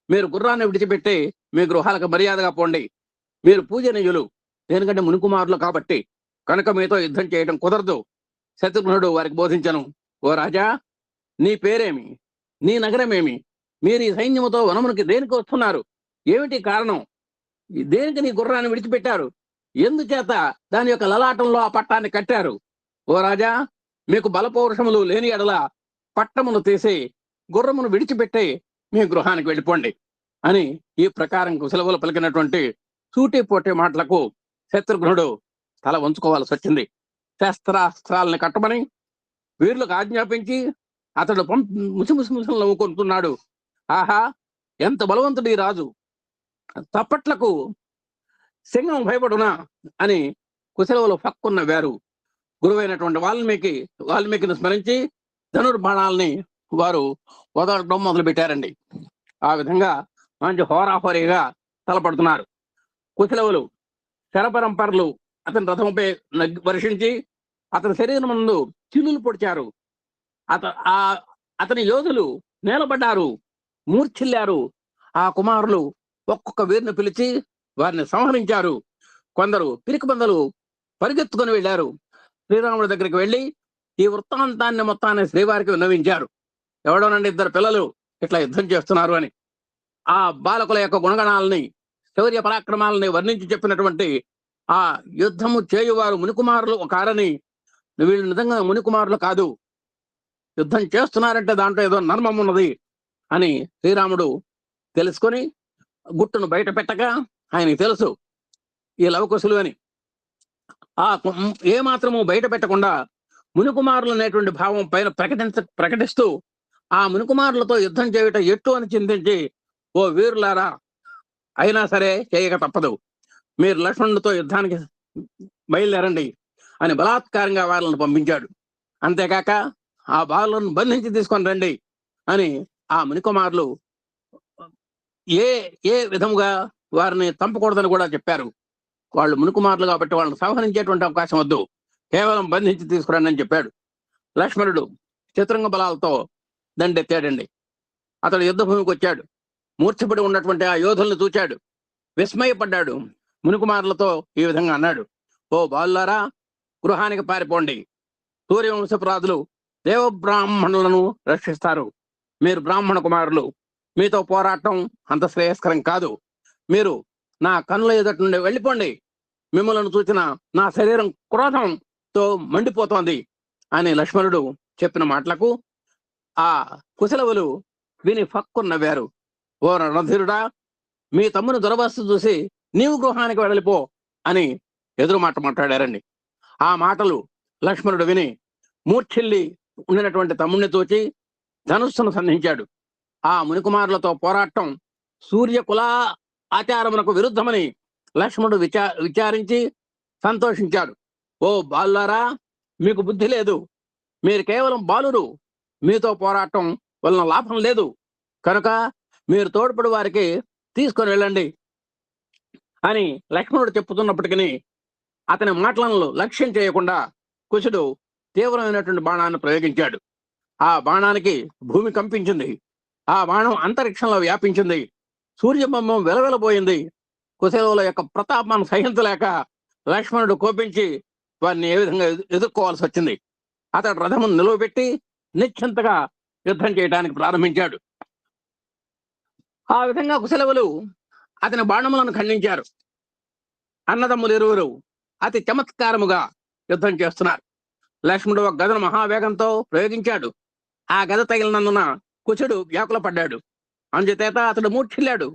మీరు గుర్రాన్ని విడిచిపెట్టి మీ గృహాలకు మర్యాదగా పోండి. మీరు పూజనీయులు, దేనికంటే మునికుమారులు కాబట్టి, కనుక మీతో యుద్ధం చేయడం కుదరదు. శత్రుఘ్నుడు వారికి బోధించను, ఓ రాజా, నీ పేరేమి, నీ నగరమేమి, మీరు ఈ సైన్యముతో వనమునికి దేనికి వస్తున్నారు, ఏమిటి కారణం, దేనికి నీ గుర్రాన్ని విడిచిపెట్టారు, ఎందుచేత దాని యొక్క లలాటంలో ఆ పట్టాన్ని కట్టారు? ఓ రాజా, మీకు బలపౌరుషములు లేని ఎడల పట్టమును తీసి గుర్రమును విడిచిపెట్టి మీ గృహానికి వెళ్ళిపోండి అని ఈ ప్రకారం కుశలవులు పలికినటువంటి సూటిపోటి మాటలకు శత్రుఘ్నుడు తల వంచుకోవాల్సి వచ్చింది. శస్త్రాస్త్రాలని కట్టమని వీరులకు ఆజ్ఞాపించి అతడు ముసిముసిముసలు నవ్వుకుంటున్నాడు. ఆహా, ఎంత బలవంతుడు ఈ రాజు, తప్పట్లకు సింహం భయపడునా అని కుశలవులు ఫక్కున్న వేరు. గురువైనటువంటి వాల్మీకిని స్మరించి ధనుర్బాణాలని వారు వదలడం మొదలు పెట్టారండి. ఆ విధంగా మంచి హోరాహోరీగా తలపడుతున్నారు. కుశలవులు శరపరంపరలు అతని రథంపై వర్షించి అతని శరీరం ముందు చిల్లులు పొడిచారు. అతని యోధులు నేలబడ్డారు, మూర్ఛిల్లారు. ఆ కుమారులు ఒక్కొక్క వీరిని పిలిచి వారిని సంహరించారు. కొందరు పిరికిబందలు పరిగెత్తుకుని వెళ్ళారు. శ్రీరాముడి దగ్గరికి వెళ్ళి ఈ వృత్తాంతాన్ని మొత్తాన్ని శ్రీవారికి విన్నవించారు. ఎవడోనండి 2 పిల్లలు ఇట్లా యుద్ధం చేస్తున్నారు అని. ఆ బాలకుల యొక్క గుణగణాలని, శౌర్య పరాక్రమాలని వర్ణించి చెప్పినటువంటి ఆ యుద్ధము చేయువారు మునికుమారులు కారని, వీళ్ళు నిజంగా మునికుమారులు కాదు, యుద్ధం చేస్తున్నారంటే దాంట్లో ఏదో నర్మం ఉన్నది అని శ్రీరాముడు తెలుసుకొని గుట్టును బయట పెట్టగా ఆయనకి తెలుసు ఈ లవకుశులు అని. ఆ ఏ మాత్రము బయట పెట్టకుండా మునికుమారులు అనేటువంటి భావం పైన ప్రకటిస్తూ ఆ మునికుమారులతో యుద్ధం చేయుట ఎట్టు అని చింతించి, ఓ వీరులారా, అయినా సరే చేయక తప్పదు, మీరు లక్ష్మణుడితో యుద్ధానికి బయలుదేరండి అని బలాత్కారంగా వాళ్ళను పంపించాడు. అంతేకాక ఆ బాలులను బంధించి తీసుకొని రండి అని ఆ మునికుమారులు ఏ ఏ విధముగా వారిని చంపకూడదని కూడా చెప్పారు. వాళ్ళు మునికుమారులు కాబట్టి వాళ్ళని సంహరించేటువంటి అవకాశం వద్దు, కేవలం బంధించి తీసుకురండి అని చెప్పాడు. లక్ష్మణుడు చతురంగ బలాలతో దండెత్తాడండి. అతడు యుద్ధభూమికి వచ్చాడు. మూర్ఛపడి ఉన్నటువంటి ఆ యోధుల్ని చూచాడు, విస్మయపడ్డాడు. మునికుమారులతో ఈ విధంగా అన్నాడు, ఓ బాలులారా, గృహానికి పారిపోండి. సూర్యవంశపురాజులు దేవబ్రాహ్మణులను రక్షిస్తారు. మీరు బ్రాహ్మణ కుమారులు, మీతో పోరాటం అంత శ్రేయస్కరం కాదు. మీరు నా కన్నుల ఎదుట నుండి వెళ్ళిపోండి. మిమ్మల్ని చూసిన నా శరీరం క్రోధంతో మండిపోతోంది అని లక్ష్మణుడు చెప్పిన మాటలకు ఆ కుశలవులు విని ఫక్కున నవ్వారు. ఓ రణధీరుడా, మీ తమ్ముని దురవస్థ చూసి నీవు గృహానికి వెళ్ళిపో అని ఎదురు మాట మాట్లాడారండి. ఆ మాటలు లక్ష్మణుడు విని మూర్ఛిల్లి ఉండినటువంటి తమ్ముడిని తోచి ధనుస్సును సంధించాడు. ఆ మునికుమారులతో పోరాటం సూర్యకుల ఆచారమునకు విరుద్ధమని లక్ష్మణుడు విచారించి సంతోషించాడు. ఓ బాలులారా, మీకు బుద్ధి లేదు, మీరు కేవలం బాలురు, మీతో పోరాటం వలన లాభం లేదు, కనుక మీరు తోడ్పడి వారికి తీసుకొని వెళ్ళండి అని లక్ష్మణుడు చెప్పుతున్నప్పటికీ అతని మాటలను లక్ష్యం చేయకుండా కుశుడు తీవ్రమైనటువంటి బాణాన్ని ప్రయోగించాడు. ఆ బాణానికి భూమి కంపించింది. ఆ బాణం అంతరిక్షంలో వ్యాపించింది. సూర్యబొమ్మం వెలవెలబోయింది. కుశలవుల యొక్క ప్రతాపాన్ని సహించలేక లక్ష్మణుడు కోపించి వారిని ఏ విధంగా ఎదుర్కోవాల్సి వచ్చింది. అతడు రథమును నిలువబెట్టి నిశ్చింతగా యుద్ధం చేయడానికి ప్రారంభించాడు. ఆ విధంగా కుశలవులు అతని బాణములను ఖండించారు. అన్నదమ్ములు ఇరువురు అతి చమత్కారముగా యుద్ధం చేస్తున్నారు. లక్ష్మణుడు ఒక గదను మహావేగంతో ప్రయోగించాడు. ఆ గద తగిలినందున కుశుడు వ్యాకుల పడ్డాడు. అందుచేత అతడు మూర్ఛిల్లాడు.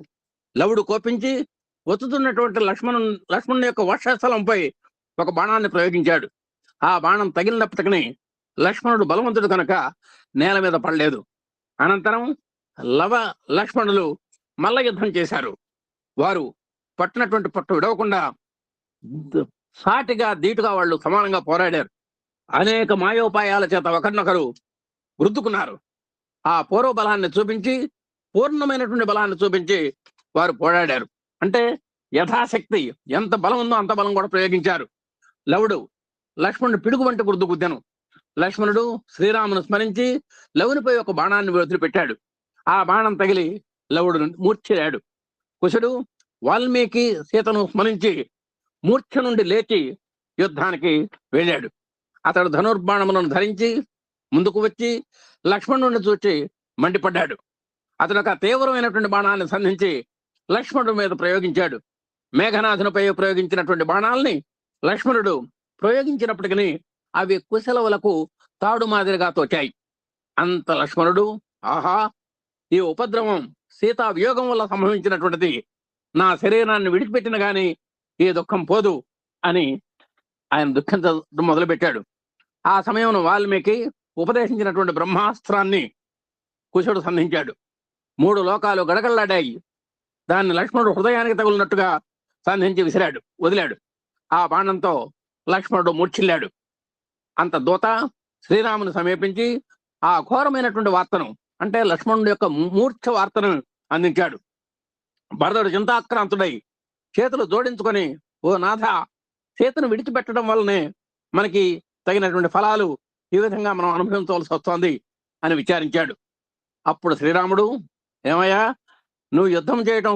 లవుడు కోపించి ఒత్తుతున్నటువంటి లక్ష్మణుని యొక్క వక్షస్థలంపై ఒక బాణాన్ని ప్రయోగించాడు. ఆ బాణం తగిలినప్పటికీ లక్ష్మణుడు బలవంతుడు కనుక నేల మీద పడలేదు. అనంతరం లక్ష్మణులు మల్ల యుద్ధం చేశారు. వారు పట్టినటువంటి పట్టు విడవకుండా సాటిగా ధీటుగా వాళ్ళు సమానంగా పోరాడారు. అనేక మాయోపాయాల చేత ఒకరినొకరు వృద్దుకున్నారు. ఆ పూర్వ బలాన్ని చూపించి, పూర్ణమైనటువంటి బలాన్ని చూపించి వారు పోరాడారు. అంటే యథాశక్తి ఎంత బలం ఉందో అంత బలం కూడా ప్రయోగించారు. లవుడు లక్ష్మణుడు పిడుగు వంటి గుద్దును. లక్ష్మణుడు శ్రీరామును స్మరించి లవునిపై ఒక బాణాన్ని వదిలిపెట్టాడు. ఆ బాణం తగిలి లవుడు మూర్ఛిల్లాడు. కుశుడు వాల్మీకి సీతను స్మరించి మూర్ఛ నుండి లేచి యుద్ధానికి వెళ్ళాడు. అతడు ధనుర్బాణములను ధరించి ముందుకు వచ్చి లక్ష్మణుడిని చూచి మండిపడ్డాడు. అతను ఒక తీవ్రమైనటువంటి బాణాన్ని సంధించి లక్ష్మణుడి మీద ప్రయోగించాడు. మేఘనాథునిపై ప్రయోగించినటువంటి బాణాలని లక్ష్మణుడు ప్రయోగించినప్పటికీ అవి కుశలవులకు తాడు మాదిరిగా తోచాయి. అంత లక్ష్మణుడు, ఆహా, ఈ ఉపద్రవం సీతా వియోగం వల్ల సంభవించినటువంటిది, నా శరీరాన్ని విడిచిపెట్టిన గాని ఈ దుఃఖం పోదు అని ఆయన దుఃఖించడం మొదలుపెట్టాడు. ఆ సమయంలో వాల్మీకి ఉపదేశించినటువంటి బ్రహ్మాస్త్రాన్ని కుశుడు సంధించాడు. 3 లోకాలు గడగడలాడాయి. దాన్ని లక్ష్మణుడు హృదయానికి తగులినట్టుగా సంధించి వదిలాడు. ఆ బాణంతో లక్ష్మణుడు మూర్ఛిల్లాడు. అంత దూత శ్రీరాముని సమీపించి ఆ ఘోరమైనటువంటి వార్తను, అంటే లక్ష్మణుడి యొక్క మూర్ఛ వార్తను అందించాడు. భరతుడు చింతాక్రాంతుడై చేతులు జోడించుకొని, ఓ నాథ, సీతను విడిచిపెట్టడం వల్లనే మనకి తగినటువంటి ఫలాలు ఈ విధంగా మనం అనుభవించవలసి వస్తోంది అని విచారించాడు. అప్పుడు శ్రీరాముడు, ఏమయ్యా, నువ్వు యుద్ధం చేయటం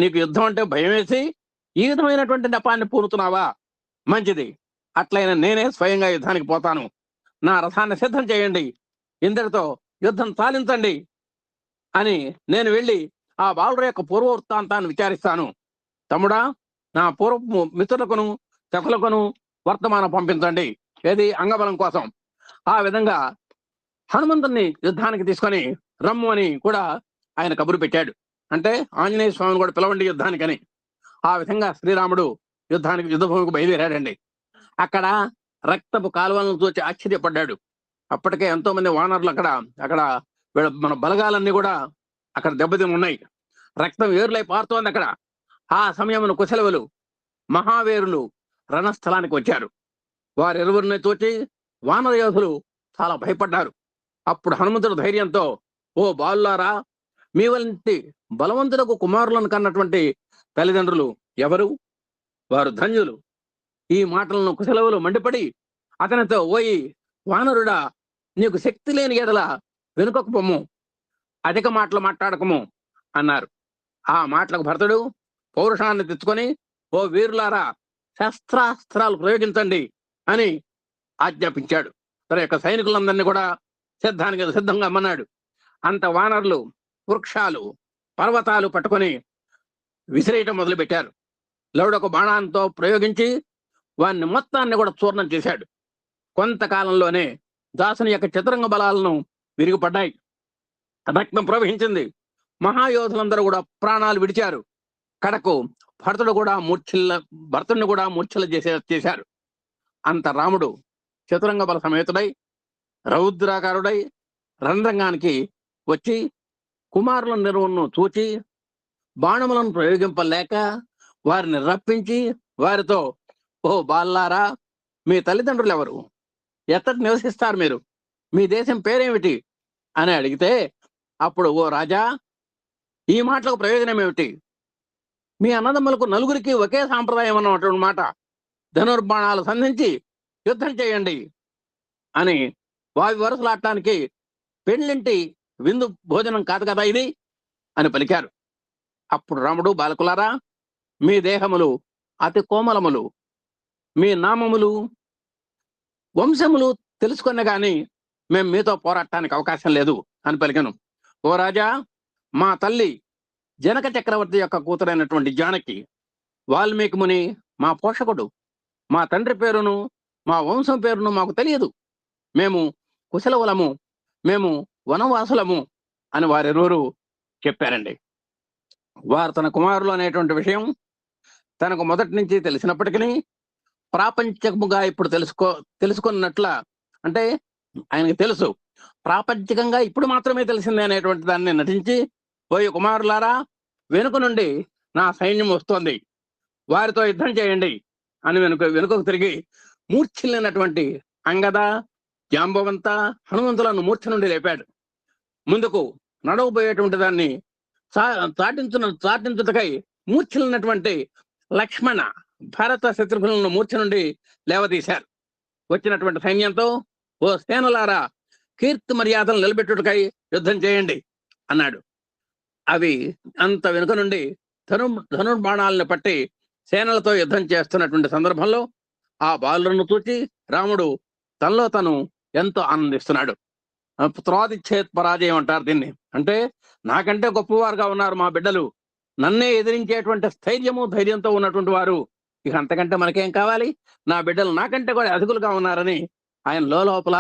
నీకు యుద్ధం అంటే భయం వేసి ఈ విధమైనటువంటి నెపాన్ని పూనుతున్నావా? మంచిది, అట్లయినా నేనే స్వయంగా యుద్ధానికి పోతాను. నా రథాన్ని సిద్ధం చేయండి, ఇందరితో యుద్ధం సాధించండి అని నేను వెళ్ళి ఆ బాలుర యొక్క పూర్వ వృత్తాంతాన్ని విచారిస్తాను. తమ్ముడా, నా పూర్వపు మిత్రులకును సకులకును వర్తమానం పంపించండి, ఏది అంగబలం కోసం. ఆ విధంగా హనుమంతుని యుద్ధానికి తీసుకొని రమ్ము అని కూడా ఆయన కబురు పెట్టాడు. అంటే ఆంజనేయ స్వామిని కూడా పిలవండి యుద్ధానికని. ఆ విధంగా శ్రీరాముడు యుద్ధభూమికి బయలుదేరాడండి. అక్కడ రక్తపు కాలువలను చూసి ఆశ్చర్యపడ్డాడు. అప్పటికే ఎంతో మంది వానరులు అక్కడ మన బలగాలన్నీ కూడా అక్కడ దెబ్బతిని ఉన్నాయి. రక్తం ఏరులై పారుతోంది అక్కడ. ఆ సమయంలో కుశలవులు మహావీరులు రణస్థలానికి వచ్చారు. వారిరువురిని చూచి వానర యోధులు చాలా భయపడ్డారు. అప్పుడు హనుమంతుడు ధైర్యంతో, ఓ బాలులారా, మీ వంటి బలవంతులకు కుమారులను కన్నటువంటి తల్లిదండ్రులు ఎవరు? వారు ధన్యులు. ఈ మాటలను కుశలవులు మండిపడి అతనితో, ఓయి వానరుడా, నీకు శక్తి లేని ఎడల వెనుకకు పొమ్ము, అధిక మాటలు మాట్లాడకము అన్నారు. ఆ మాటలకు భరతుడు పౌరుషాన్ని తెచ్చుకొని, ఓ వీరులారా, శస్త్రాస్త్రాలు ప్రయోగించండి అని ఆజ్ఞాపించాడు. తన యొక్క సైనికులందరినీ కూడా సిద్ధంగా అమ్మన్నాడు. అంత వానరులు వృక్షాలు పర్వతాలు పట్టుకొని విసిరేయటం మొదలుపెట్టారు. లవుడొక బాణాంతో ప్రయోగించి వారిని మొత్తాన్ని కూడా చూర్ణం చేశాడు. కొంతకాలంలోనే దాసుని యొక్క చతురంగ బలాలను విరిగిపడ్డాయి. రక్తం ప్రవహించింది. మహాయోధులందరూ కూడా ప్రాణాలు విడిచారు. కడకు భరతుడిని కూడా మూర్ఛిల్ల చేశారు. అంత రాముడు చతురంగ బల సమేతుడై రౌద్రాకారుడై రణరంగానికి వచ్చి కుమారుల నిర్వహణను చూచి బాణములను ప్రయోగింపలేక వారిని రప్పించి వారితో, ఓ బాల్లారా, మీ తల్లిదండ్రులు ఎవరు? ఎత్తటి నివసిస్తారు మీరు? మీ దేశం పేరేమిటి అని అడిగితే, అప్పుడు, ఓ రాజా, ఈ మాటలకు ప్రయోజనం ఏమిటి? మీ అన్నదమ్ములకు నలుగురికి ఒకే సాంప్రదాయం అన్నటువంటి మాట. ధనుర్బాణాలు సంధించి యుద్ధం చేయండి అని వావి వరుసలాడటానికి పెళ్ళింటి విందు భోజనం కాదు కదా ఇది అని పలికారు. అప్పుడు రాముడు, బాలకులారా, మీ దేహములు అతి కోమలములు, మీ నామములు వంశములు తెలుసుకునే గాని మేము మీతో పోరాడటానికి అవకాశం లేదు అని పలికాను. ఓ రాజా, మా తల్లి జనక చక్రవర్తి యొక్క కూతురైనటువంటి జానకి, వాల్మీకి ముని మా పోషకుడు. మా తండ్రి పేరును మా వంశం పేరును మాకు తెలియదు. మేము కుశలవులము, మేము వనవాసులము అని వారిరువురు చెప్పారండి. వారు తన కుమారులు అనేటువంటి విషయం తనకు మొదటి నుంచి తెలిసినప్పటికీ ప్రాపంచికముగా ఇప్పుడు తెలుసుకున్నట్ల, అంటే ఆయనకు తెలుసు ప్రాపంచికంగా ఇప్పుడు మాత్రమే తెలిసిందే అనేటువంటి దాన్ని నటించి, పోయి కుమారులారా, వెనుక నుండి నా సైన్యం వస్తోంది, వారితో యుద్ధం చేయండి అని వెనుకకు తిరిగి మూర్ఛిల్లినటువంటి అంగద, జాంబవంత, హనుమంతులను మూర్ఛ నుండి లేపాడు. ముందుకు నడవబోయేటువంటి దాన్ని చాటించుటకై మూర్ఛిల్లినటువంటి లక్ష్మణ, భరత, శత్రుఘ్నులను మూర్ఛ నుండి లేవదీశారు. వచ్చినటువంటి సైన్యంతో, ఓ సేనలారా, కీర్తి మర్యాదలు నిలబెట్టుటకై యుద్ధం చేయండి అన్నాడు. అవి అంత వెనుక నుండి ధనుర్బాణాలను పట్టి సేనలతో యుద్ధం చేస్తున్నటువంటి సందర్భంలో ఆ బాలులను చూచి రాముడు తనలో తను ఎంతో ఆనందిస్తున్నాడు. పుత్రాదిచ్ఛేద్ పరాజయం అంటారు దీన్ని. అంటే నాకంటే గొప్పవారుగా ఉన్నారు మా బిడ్డలు, నన్నే ఎదిరించేటువంటి స్థైర్యము ధైర్యంతో ఉన్నటువంటి వారు, ఇక అంతకంటే మనకేం కావాలి? నా బిడ్డలు నాకంటే కూడా అధికులుగా ఉన్నారని ఆయన లోపల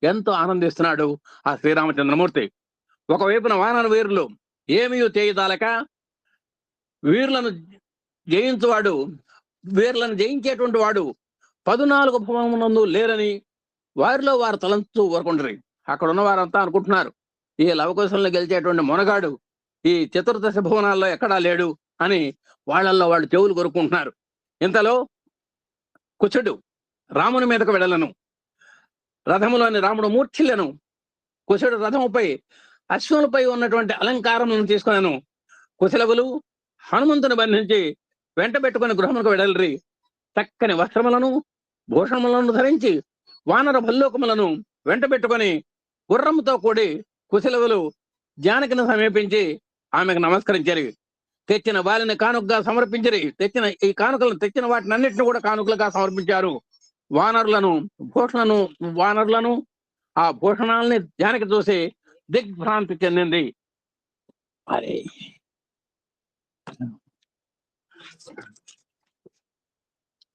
ఎంతో ఆనందిస్తున్నాడు ఆ శ్రీరామచంద్రమూర్తి. ఒకవైపున వానర వీరులు ఏమీ చేయదాలక వీరులను జయించేటువంటి వాడు 14 భవనమునందు లేరని వారిలో వారు తలంచు ఊరుకుంటారు. అక్కడ ఉన్న వారంతా అనుకుంటున్నారు, ఈ లవకుశలను గెలిచేటువంటి మొనగాడు ఈ చతుర్దశ భువనాల్లో ఎక్కడా లేడు అని వాళ్ళల్లో వాళ్ళు చెవులు కొరుకుంటున్నారు. ఇంతలో కుశుడు రాముని మీదకు వెడలను, రథములోని రాముడు మూర్ఛిల్లను. కుశుడు రథముపై అశ్వములపై ఉన్నటువంటి అలంకారములను తీసుకున్నాను. కుశలవులు హనుమంతుని బంధించి వెంట పెట్టుకుని గృహములకు వెడలరి. చక్కని వస్త్రములను భూషణములను ధరించి వానర భల్లూకములను వెంట పెట్టుకొని గుర్రముతో కూడి కుశలవులు జానకిని సమీపించి ఆమెకు నమస్కరించారు. తెచ్చిన బాలిని కానుకగా సమర్పించిరి. ఈ కానుకలను తెచ్చిన వాటిని అన్నింటిని కూడా కానుకలుగా సమర్పించారు. వానరులను ఆ భూషణాలని జానకి చూసి దిగ్భ్రాంతి చెందింది. అరే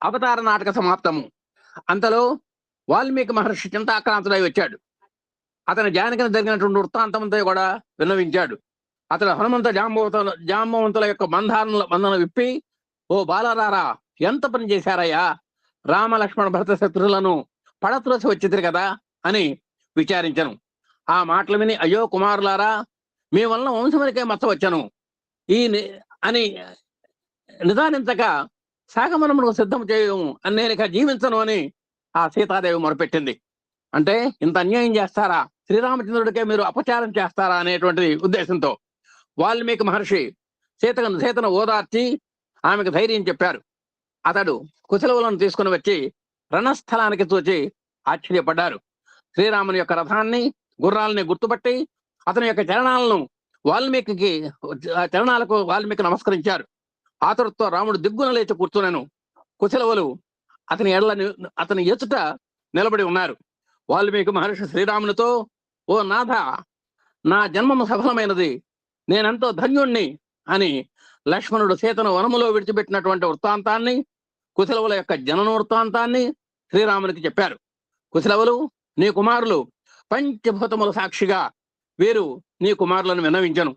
అవతార నాటక సమాప్తము. అంతలో వాల్మీకి మహర్షి చింతాక్రాంతుడై వచ్చాడు. అతని జానకిని జరిగినటువంటి వృత్తాంతమంతా కూడా విన్నవించాడు. అతడు హనుమంత జాంబవంతుల యొక్క బంధన విప్పి, ఓ బాలరారా, ఎంత పని చేశారయ్యా, రామ లక్ష్మణ భరత శత్రువులను పడత్రోసి వచ్చింది కదా అని విచారించను. ఆ మాటలు విని, అయ్యో కుమారులారా, మీ వలన వంశమునికే మచ్చ వచ్చను అని నిదానించక సాగమనమును సిద్ధం చేయము అని నేను ఇక జీవించను అని ఆ సీతాదేవి మొరపెట్టింది. అంటే ఇంత అన్యాయం చేస్తారా, శ్రీరామచంద్రుడికే మీరు అపచారం చేస్తారా అనేటువంటి ఉద్దేశంతో వాల్మీకి మహర్షి సీతను ఓదార్చి ఆమెకు ధైర్యం చెప్పారు. అతడు కుశలవులను తీసుకుని వచ్చి రణస్థలానికి చూచి ఆశ్చర్యపడ్డారు. శ్రీరాముని యొక్క రథాన్ని, గుర్రాలని గుర్తుపట్టి అతని యొక్క చరణాలకు వాల్మీకి నమస్కరించారు. ఆతరుతో రాముడు దిగ్గున లేచి కూర్చున్నాను. కుశలవులు అతని ఎదుట నిలబడి ఉన్నారు. వాల్మీకి మహర్షి శ్రీరామునితో, ఓ నాథ, నా జన్మము సఫలమైనది, నేనెంతో ధన్యుణ్ణి అని లక్ష్మణుడు సీతను వనములో విడిచిపెట్టినటువంటి వృత్తాంతాన్ని, కుశలవుల యొక్క జనన వృత్తాంతాన్ని శ్రీరామునికి చెప్పారు. కుశలవులు, నీ కుమారులు పంచభూతముల సాక్షిగా వీరు నీ కుమారులను విన్నవించను.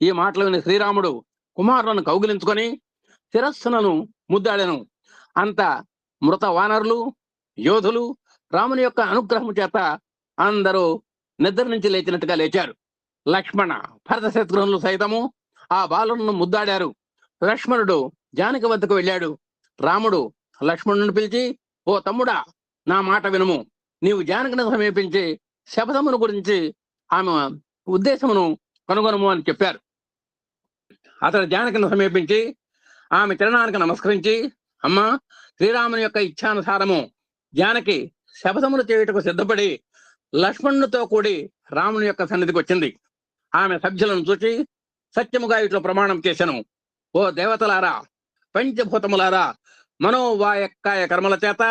ఈ మాటలు విని శ్రీరాముడు కుమారులను కౌగిలించుకొని శిరస్సులను ముద్దాడెను. అంత మృత వానరులు, యోధులు రాముని యొక్క అనుగ్రహం చేత అందరూ నిద్ర నుంచి లేచినట్టుగా లేచారు. లక్ష్మణ భరత శత్రుఘ్నులు సైతము ఆ బాలులను ముద్దాడారు. లక్ష్మణుడు జానకి వద్దకు వెళ్ళాడు. రాముడు లక్ష్మణుని పిలిచి, ఓ తమ్ముడా, నా మాట వినుము, నీవు జానకిని సమీపించి శపథమును గురించి ఆమె ఉద్దేశమును కనుగొనము అని చెప్పారు. అతడు జానకిని సమీపించి ఆమె చరణానికి నమస్కరించి, అమ్మా, శ్రీరాముని యొక్క ఇచ్ఛానుసారము జానకి శపథములు చేయుటకు సిద్ధపడి లక్ష్మణునితో కూడి రాముని యొక్క సన్నిధికి వచ్చింది. ఆమె సభ్యులను చూచి సత్యముగా ఇట్లు ప్రమాణం చేశాను. ఓ దేవతలారా, పంచభూతములారా, మనోవాయక్కాయ కర్మల చేత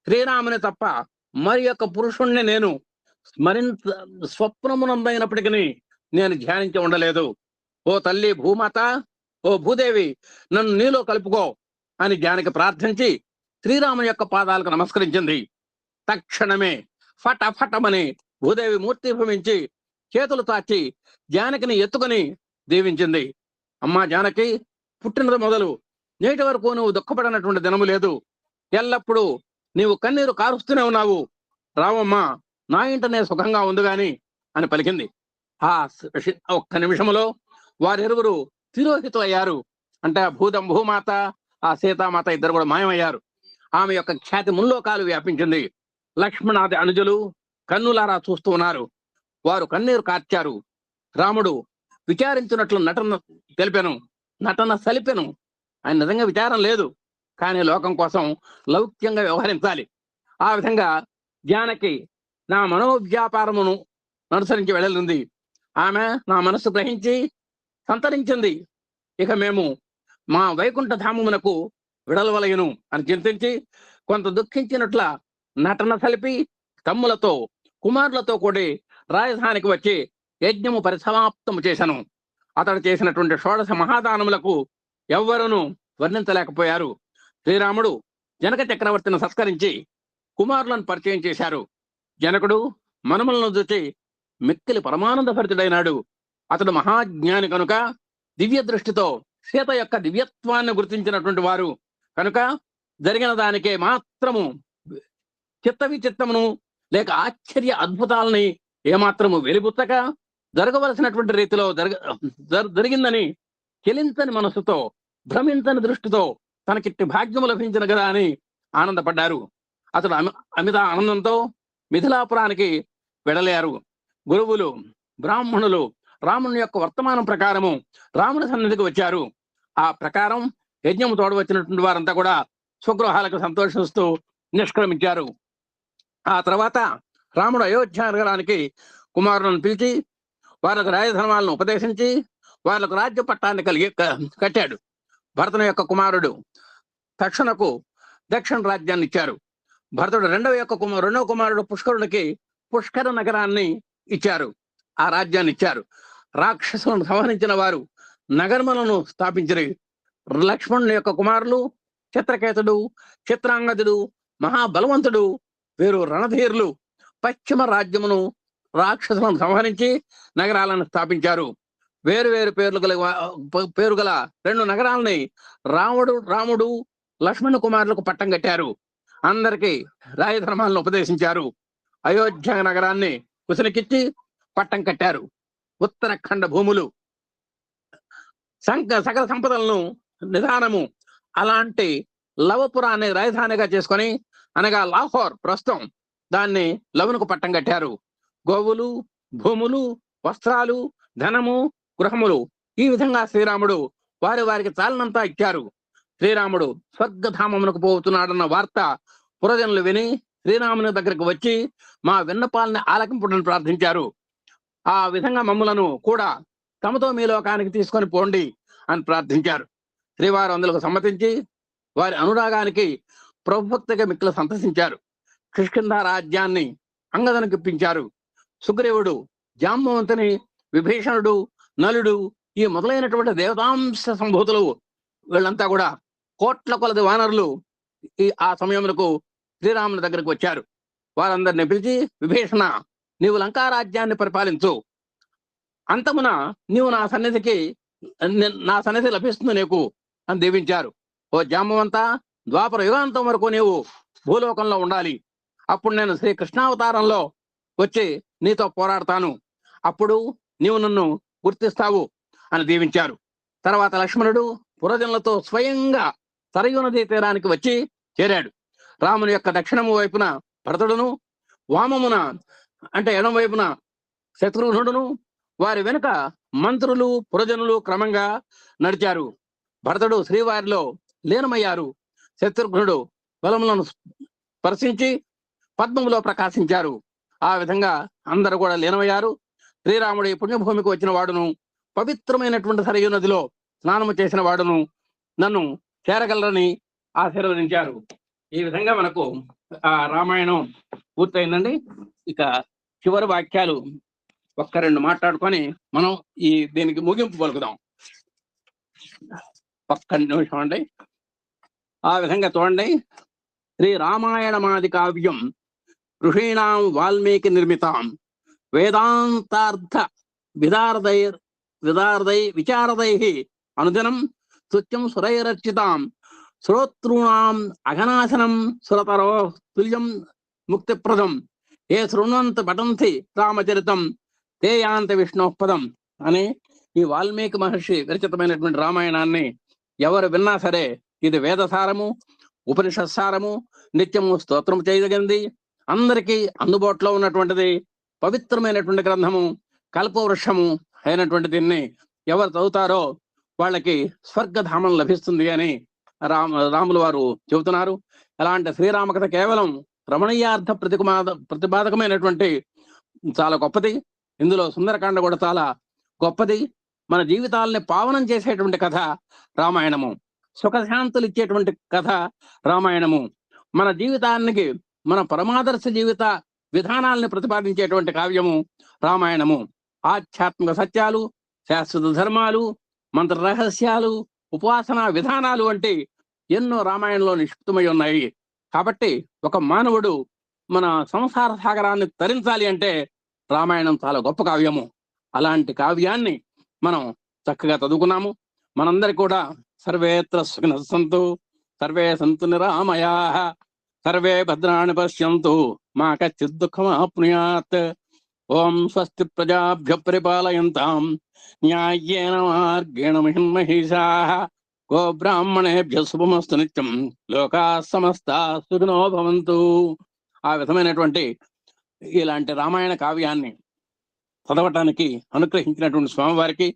శ్రీరాముని తప్ప మరి యొక్క పురుషుణ్ణి నేను మరింత స్వప్నమునందైనప్పటికీ నేను ధ్యానించి ఉండలేదు. ఓ తల్లి భూమాత, ఓ భూదేవి, నన్ను నీలో కలుపుకో అని జానకి ప్రార్థించి శ్రీరాముని యొక్క పాదాలకు నమస్కరించింది. తక్షణమే ఫటఫటమని భూదేవి మూర్తి భవించి చేతులు తాచి జానకిని ఎత్తుకొని దీవించింది. అమ్మా జానకి, పుట్టినది మొదలు నేటి వరకు నువ్వు దుఃఖపడినటువంటి దినము లేదు. ఎల్లప్పుడూ నీవు కన్నీరు కారుస్తూనే ఉన్నావు. రావమ్మా, నా ఇంటనే సుఖంగా ఉంది గాని అని పలికింది. ఆ ఒక్క నిమిషంలో వారిరువురు తిరోహితులయ్యారు. అంటే భూమాత, ఆ సీతామాత ఇద్దరు కూడా మాయమయ్యారు. ఆమె యొక్క ఖ్యాతి ముల్లోకాలు వ్యాపించింది. లక్ష్మణాది అనుజులు కన్నులారా చూస్తూ ఉన్నారు. వారు కన్నీరు కార్చారు. రాముడు విచారించినట్లు నటన సలిపెను. ఆయన నిజంగా విచారం లేదు, కానీ లోకం కోసం లౌక్యంగా వ్యవహరించాలి. ఆ విధంగా జానకి నా మనోవ్యాపారమును అనుసరించి వెళ్ళలింది. ఆమె నా మనస్సు గ్రహించి సంతరించింది. ఇక మేము మా వైకుంఠ ధామమునకు విడలవలయును అని చింతించి కొంత దుఃఖించినట్ల నటన సలిపి తమ్ములతో కుమారులతో కూడి రాజధానికి వచ్చి యజ్ఞము పరిసమాప్తము చేశాను. అతడు చేసినటువంటి షోడశ మహాదానములకు ఎవ్వరూ వర్ణించలేకపోయారు. శ్రీరాముడు జనక చక్రవర్తిని సత్కరించి కుమారులను పరిచయం చేశారు. జనకుడు మనుమలను చూచి మిక్కిలి పరమానంద భరితుడైనాడు. అతడు మహాజ్ఞాని కనుక దివ్య దృష్టితో సీత యొక్క దివ్యత్వాన్ని గుర్తించినటువంటి వారు కనుక జరిగిన దానికే మాత్రము చిత్త విచిత్తమును లేక ఆశ్చర్య అద్భుతాలని ఏమాత్రము వెలిబుచ్చక జరగవలసినటువంటి రీతిలో జరిగిందని చెలించని మనసుతో, భ్రమించని దృష్టితో తనకిట్టి భాగ్యము లభించిన కదా అని ఆనందపడ్డారు. అతడు అమిత ఆనందంతో మిథిలాపురానికి వెడలేరు. గురువులు, బ్రాహ్మణులు రాముని యొక్క వర్తమానం ప్రకారము రాముని సన్నిధికి వచ్చారు. ఆ ప్రకారం యజ్ఞము తోడు వచ్చినటువంటి వారంతా కూడా స్వగృహాలకు సంతోషిస్తూ నిష్క్రమించారు. ఆ తర్వాత రాముడు అయోధ్య నగరానికి కుమారులను పిలిచి వారికి రాజధర్మాలను ఉపదేశించి వాళ్ళకు రాజ్య పట్టాన్ని కట్టాడు. భరతుని యొక్క కుమారుడు తక్షణకు దక్షిణ రాజ్యాన్ని ఇచ్చారు. భరతుడు రెండవ కుమారుడు పుష్కరుడికి పుష్కర నగరాన్ని ఇచ్చారు, ఆ రాజ్యాన్ని ఇచ్చారు. రాక్షసులను సంహరించిన వారు నగరములను స్థాపించరు. లక్ష్మణుని యొక్క కుమారులు చిత్రకేతుడు, చిత్రాంగదుడు, మహాబలవంతుడు, వీరు రణధీరులు పశ్చిమ రాజ్యమును రాక్షసులను సంహరించి నగరాలను స్థాపించారు. వేరు వేరు పేరు గల 2 నగరాలని రాముడు లక్ష్మణ కుమారులకు పట్టం కట్టారు. అందరికీ రాయధర్మాలను ఉపదేశించారు. అయోధ్య నగరాన్ని కుశలకిచ్చి పట్టం కట్టారు. ఉత్తరాఖండ భూములు, సకల సంపదలను నిదానము అలాంటి లవపురాన్ని రాజధానిగా చేసుకొని, అనగా లాహోర్ ప్రస్తుతం, దాన్ని లవణకు పట్టం కట్టారు. గోవులు, భూములు, వస్త్రాలు, ధనము, గృహములు, ఈ విధంగా శ్రీరాముడు వారికి చాలినంతా ఇచ్చారు. శ్రీరాముడు స్వర్గధామమునకు పోతున్నాడన్న వార్త పురజనులు విని శ్రీరాముని దగ్గరకు వచ్చి మా విన్నపాలని ఆలకింపుడని ప్రార్థించారు. ఆ విధంగా మమ్ములను కూడా తమతో మీ లోకానికి తీసుకొని పోండి అని ప్రార్థించారు. శ్రీవారు అందులకు సమ్మతించి వారి అనురాగానికి ప్రభుభక్తిగా మిక్కులు సంతసించారు. కిష్కింధ రాజ్యాన్ని అంగదనికి ఇప్పించారు. సుగ్రీవుడు, జాంబవంతుని, విభీషణుడు, నలుడు, ఈ మొదలైనటువంటి దేవతాంశ సంభూతులు వీళ్ళంతా కూడా కోట్ల కొలది వానరులు ఆ సమయములకు శ్రీరాముని దగ్గరకు వచ్చారు. వారందరిని పిలిచి, విభీషణ, నీవు లంకారాజ్యాన్ని పరిపాలించు, అంతమున నీవు నా సన్నిధి లభిస్తుంది నీకు అని దీవించారు. ఓ జాంబవంత, ద్వాపర యుగాంతం వరకు నీవు భూలోకంలో ఉండాలి. అప్పుడు నేను శ్రీకృష్ణావతారంలో వచ్చి నీతో పోరాడతాను. అప్పుడు నీవు నన్ను గుర్తిస్తావు అని దీవించారు. తర్వాత లక్ష్మణుడు పురజనులతో స్వయంగా సరయూ నదీ తీరానికి వచ్చి చేరాడు. రాముని యొక్క దక్షిణము వైపున భరతుడును, వామమున అంటే ఎడమ వైపున శత్రుఘ్నుడును, వారి వెనుక మంత్రులు, పురజనులు క్రమంగా నడిచారు. భరతుడు శ్రీవారిలో లీనమయ్యారు. శత్రుఘ్నుడు బలములను స్పర్శించి పద్మములో ప్రకాశించారు. ఆ విధంగా అందరూ కూడా లీనమయ్యారు. శ్రీరాముడి పుణ్యభూమికి వచ్చిన వాడును, పవిత్రమైనటువంటి సరయూ నదిలో స్నానము చేసిన వాడును నన్ను చేరగలరని ఆశీర్వదించారు. ఈ విధంగా మనకు ఆ రామాయణం పూర్తయిందండి. ఇక చివరి వాక్యాలు 1-2 మాట్లాడుకొని మనం దీనికి ముగింపు పలుకుదాం. ఒక్క నిమిషం అండి. ఆ విధంగా చూడండి. శ్రీ రామాయణమాది కావ్యం ఋషీణాం వాల్మీకి నిర్మితాం వేదాంతార్థ విచారదై అనుదినం స్తుత్యం సురైరర్చితాం శ్రోతృణాం అఘనాశనం సురతరో తుల్యం ముక్తిప్రదం ఏ శృణ్వంత పఠంతి రామచరితం తే యాంతి విష్ణోపదం అని ఈ వాల్మీకి మహర్షి విరచితమైనటువంటి రామాయణాన్ని ఎవరు విన్నా సరే ఇది వేదసారము, ఉపనిషత్సారము, నిత్యము స్తోత్రము చేయదగింది, అందరికీ అందుబాటులో ఉన్నటువంటిది, పవిత్రమైనటువంటి గ్రంథము, కల్పవృక్షము అయినటువంటి దీన్ని ఎవరు చదువుతారో వాళ్ళకి స్వర్గధామం లభిస్తుంది అని రాములు వారు చెబుతున్నారు. అలాంటి శ్రీరామ కథ కేవలం రమణీయార్థ ప్రతిపాదకమైనటువంటి చాలా గొప్పది. ఇందులో సుందరకాండ కూడా చాలా గొప్పది. మన జీవితాలని పావనం చేసేటువంటి కథ రామాయణము, సుఖశాంతులు ఇచ్చేటువంటి కథ రామాయణము, మన జీవితానికి మన పరమాదర్శ జీవిత విధానాలను ప్రతిపాదించేటువంటి కావ్యము రామాయణము. ఆధ్యాత్మిక సత్యాలు, శాశ్వత ధర్మాలు, మంత్ర రహస్యాలు, ఉపాసనా విధానాలు వంటి ఎన్నో రామాయణంలో నిక్షిప్తమై ఉన్నాయి. కాబట్టి ఒక మానవుడు మన సంసార సాగరాన్ని తరించాలి అంటే రామాయణం చాలా గొప్ప కావ్యము. అలాంటి కావ్యాన్ని మనం చక్కగా చదువుకున్నాము. మనందరి కూడా సర్వేత్ర సుఖినః సంతు, సర్వే సంతు నిరామయాః, సర్వే భద్రాణి పశ్యంతు, మా కచ్చిత్ దుఃఖమాప్నుయాత్. ఓం స్వస్తి ప్రజాభ్య పరిపాలయంతాం న్యాయేన మార్గేణ మహిషాః. గో బ్రాహ్మణేభ్య శుభమస్తు నిత్యం. లోకాః సమస్తాః సుఖినో భవంతు. ఆ విధమైనటువంటి ఇలాంటి రామాయణ కావ్యాన్ని చదవటానికి అనుగ్రహించినటువంటి స్వామివారికి,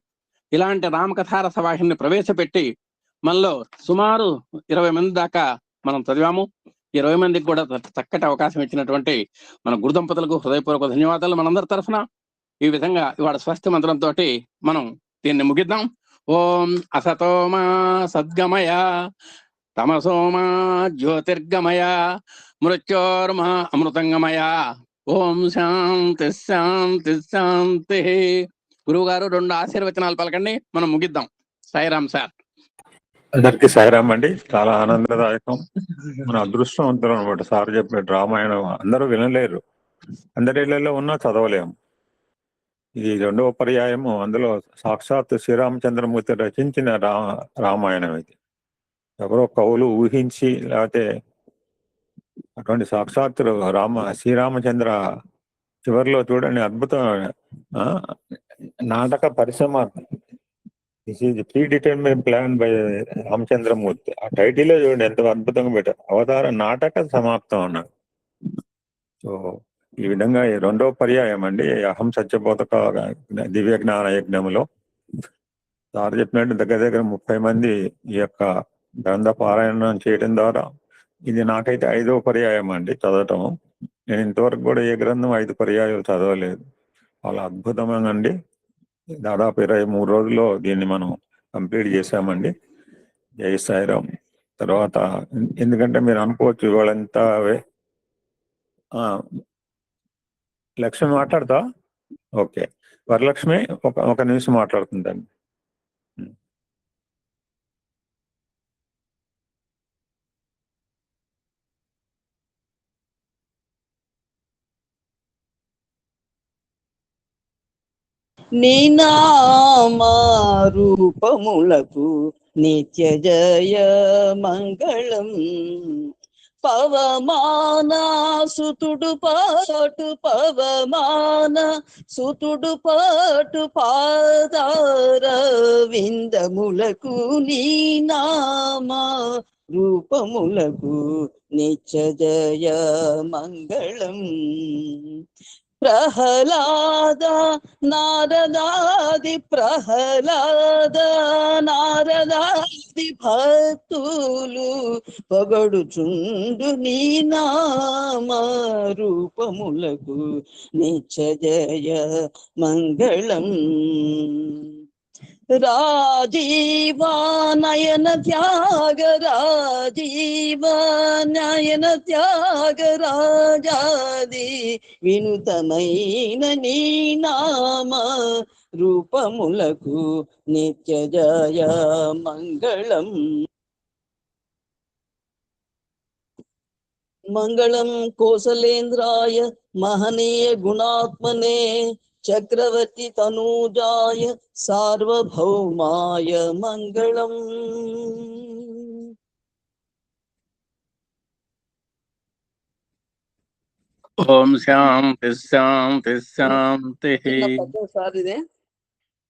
ఇలాంటి రామకథారస వాహిని ప్రవేశపెట్టి మనలో సుమారు 20 మంది దాకా మనం చదివాము. 20 మందికి కూడా చక్కటి అవకాశం ఇచ్చినటువంటి మన గురు దంపతులకు హృదయపూర్వక ధన్యవాదాలు మనందరి తరఫున. ఈ విధంగా ఇవాళ స్వస్తి మంత్రంతో మనం దీన్ని ముగిద్దాం. ఓం అసతోమా సద్గమయ తమసోమా జ్యోతిర్గమయ మృత్యోర్మా అమృతంగమయ. ఓం శాంతి శాంతి శాంతి. గురువు గారు 2 ఆశీర్వచనాలు పలకండి, మనం ముగిద్దాం. సాయిరామ్ సార్. అందరికి సాయిరామ్ అండి. చాలా ఆనందదాయకం. మన అదృష్టవంతులు అనమాట. సార్ చెప్పినట్టు రామాయణం అందరూ వినలేరు, అందరి ఇళ్లలో ఉన్నా చదవలేము. ఇది 2వ పర్యాయము. అందులో సాక్షాత్ శ్రీరామచంద్రమూర్తి రచించిన రామాయణం ఇది. ఎవరో కవులు ఊహించి, లేకపోతే అటువంటి సాక్షాత్ శ్రీరామచంద్ర చివరిలో చూడండి అద్భుతం. నాటక పరిశ్రమ, this is pre determine plan by Ramachandramurthy. ఆ టైటిల్ చూడండి ఎంత అద్భుతంగా పెట్టారు. అవతార నాటక సమాప్తం అన్నారు. సో ఈ విధంగా 2వ పర్యాయం అండి అహం సత్యబోధక దివ్య జ్ఞాన యజ్ఞంలో సార్ చెప్పినట్టు దగ్గర దగ్గర 30 మంది ఈ యొక్క గ్రంథ పారాయణం చేయడం ద్వారా ఇది నాకైతే 5వ పర్యాయం అండి చదవటం. నేను ఇంతవరకు కూడా ఏ గ్రంథం 5 పర్యాయాలు చదవలేదు. చాలా అద్భుతమేనండి. దాదాపు 23 రోజుల్లో దీన్ని మనం కంప్లీట్ చేశామండి. జై సాయిరామ్. తర్వాత ఎందుకంటే మీరు అనుకోవచ్చు ఇవాళంతా లక్ష్మి మాట్లాడతా. ఓకే, వరలక్ష్మి ఒక నిమిషం మాట్లాడుతుందండి. నీ నామా రూపములకు నిత్య జయ మంగళం. పవమాన సుతుడు పాటు పాదార విందములకు నీ నామా రూపములకు నిత్య జయ మంగళం. ప్రహ్లాద నారదాది భక్తులు పొగడుచుండు నీ నామ రూపములకు నిత్య జయ మంగళం. రాజీవానయన త్యాగరాజాది వినుతమైన నీ నామ రూపములకు నిత్య జయ మంగళం. మంగళం కోసలేంద్రాయ మహనీయ గుణాత్మనే చక్రవర్తి తనూజాయ సార్వభౌమాయ మంగళం. ఓం శాంతి శాంతి శాంతి.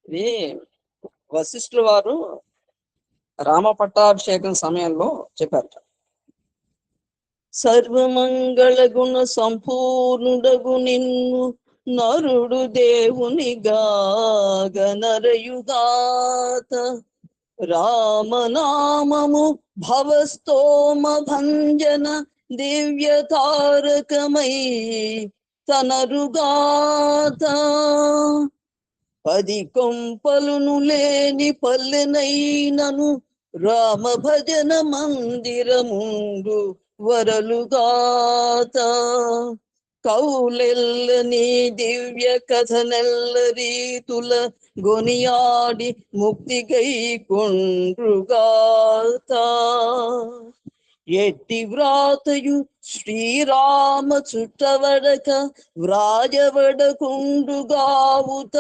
ఇది వశిష్ఠుల వారు రామ పట్టాభిషేకం సమయంలో చెప్పారు. సర్వమంగళ గుణ సంపూర్ణుడగు నిన్ను నరుడు దేవుని గాగనరయుగాత. రామనామము భవస్తోమ భంజన దివ్య తారకమై తనరుగాత. 10 కొంపలును లేని పల్లెనైనను రామ భజన మందిరముండు వరలుగాత. కౌలెల్ల నీ దివ్య కథనెల్ల రీతుల గొనియాడి ముక్తి గై కొండ్రుగాత. ఎట్టి వ్రాతయు శ్రీరామ చుట్టవడక వ్రాజవడకుండుగావుత.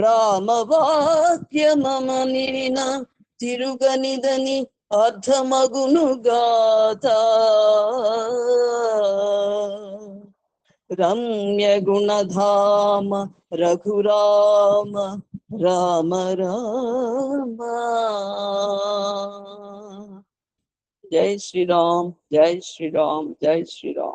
రామవాక్యమమనిన తిరుగనిదని అర్థమగునుగాత. రమ్య గుణధామ రఘురామ రామ రామ. జై శ్రీరామ్, జై శ్రీరామ్, జై శ్రీరామ్.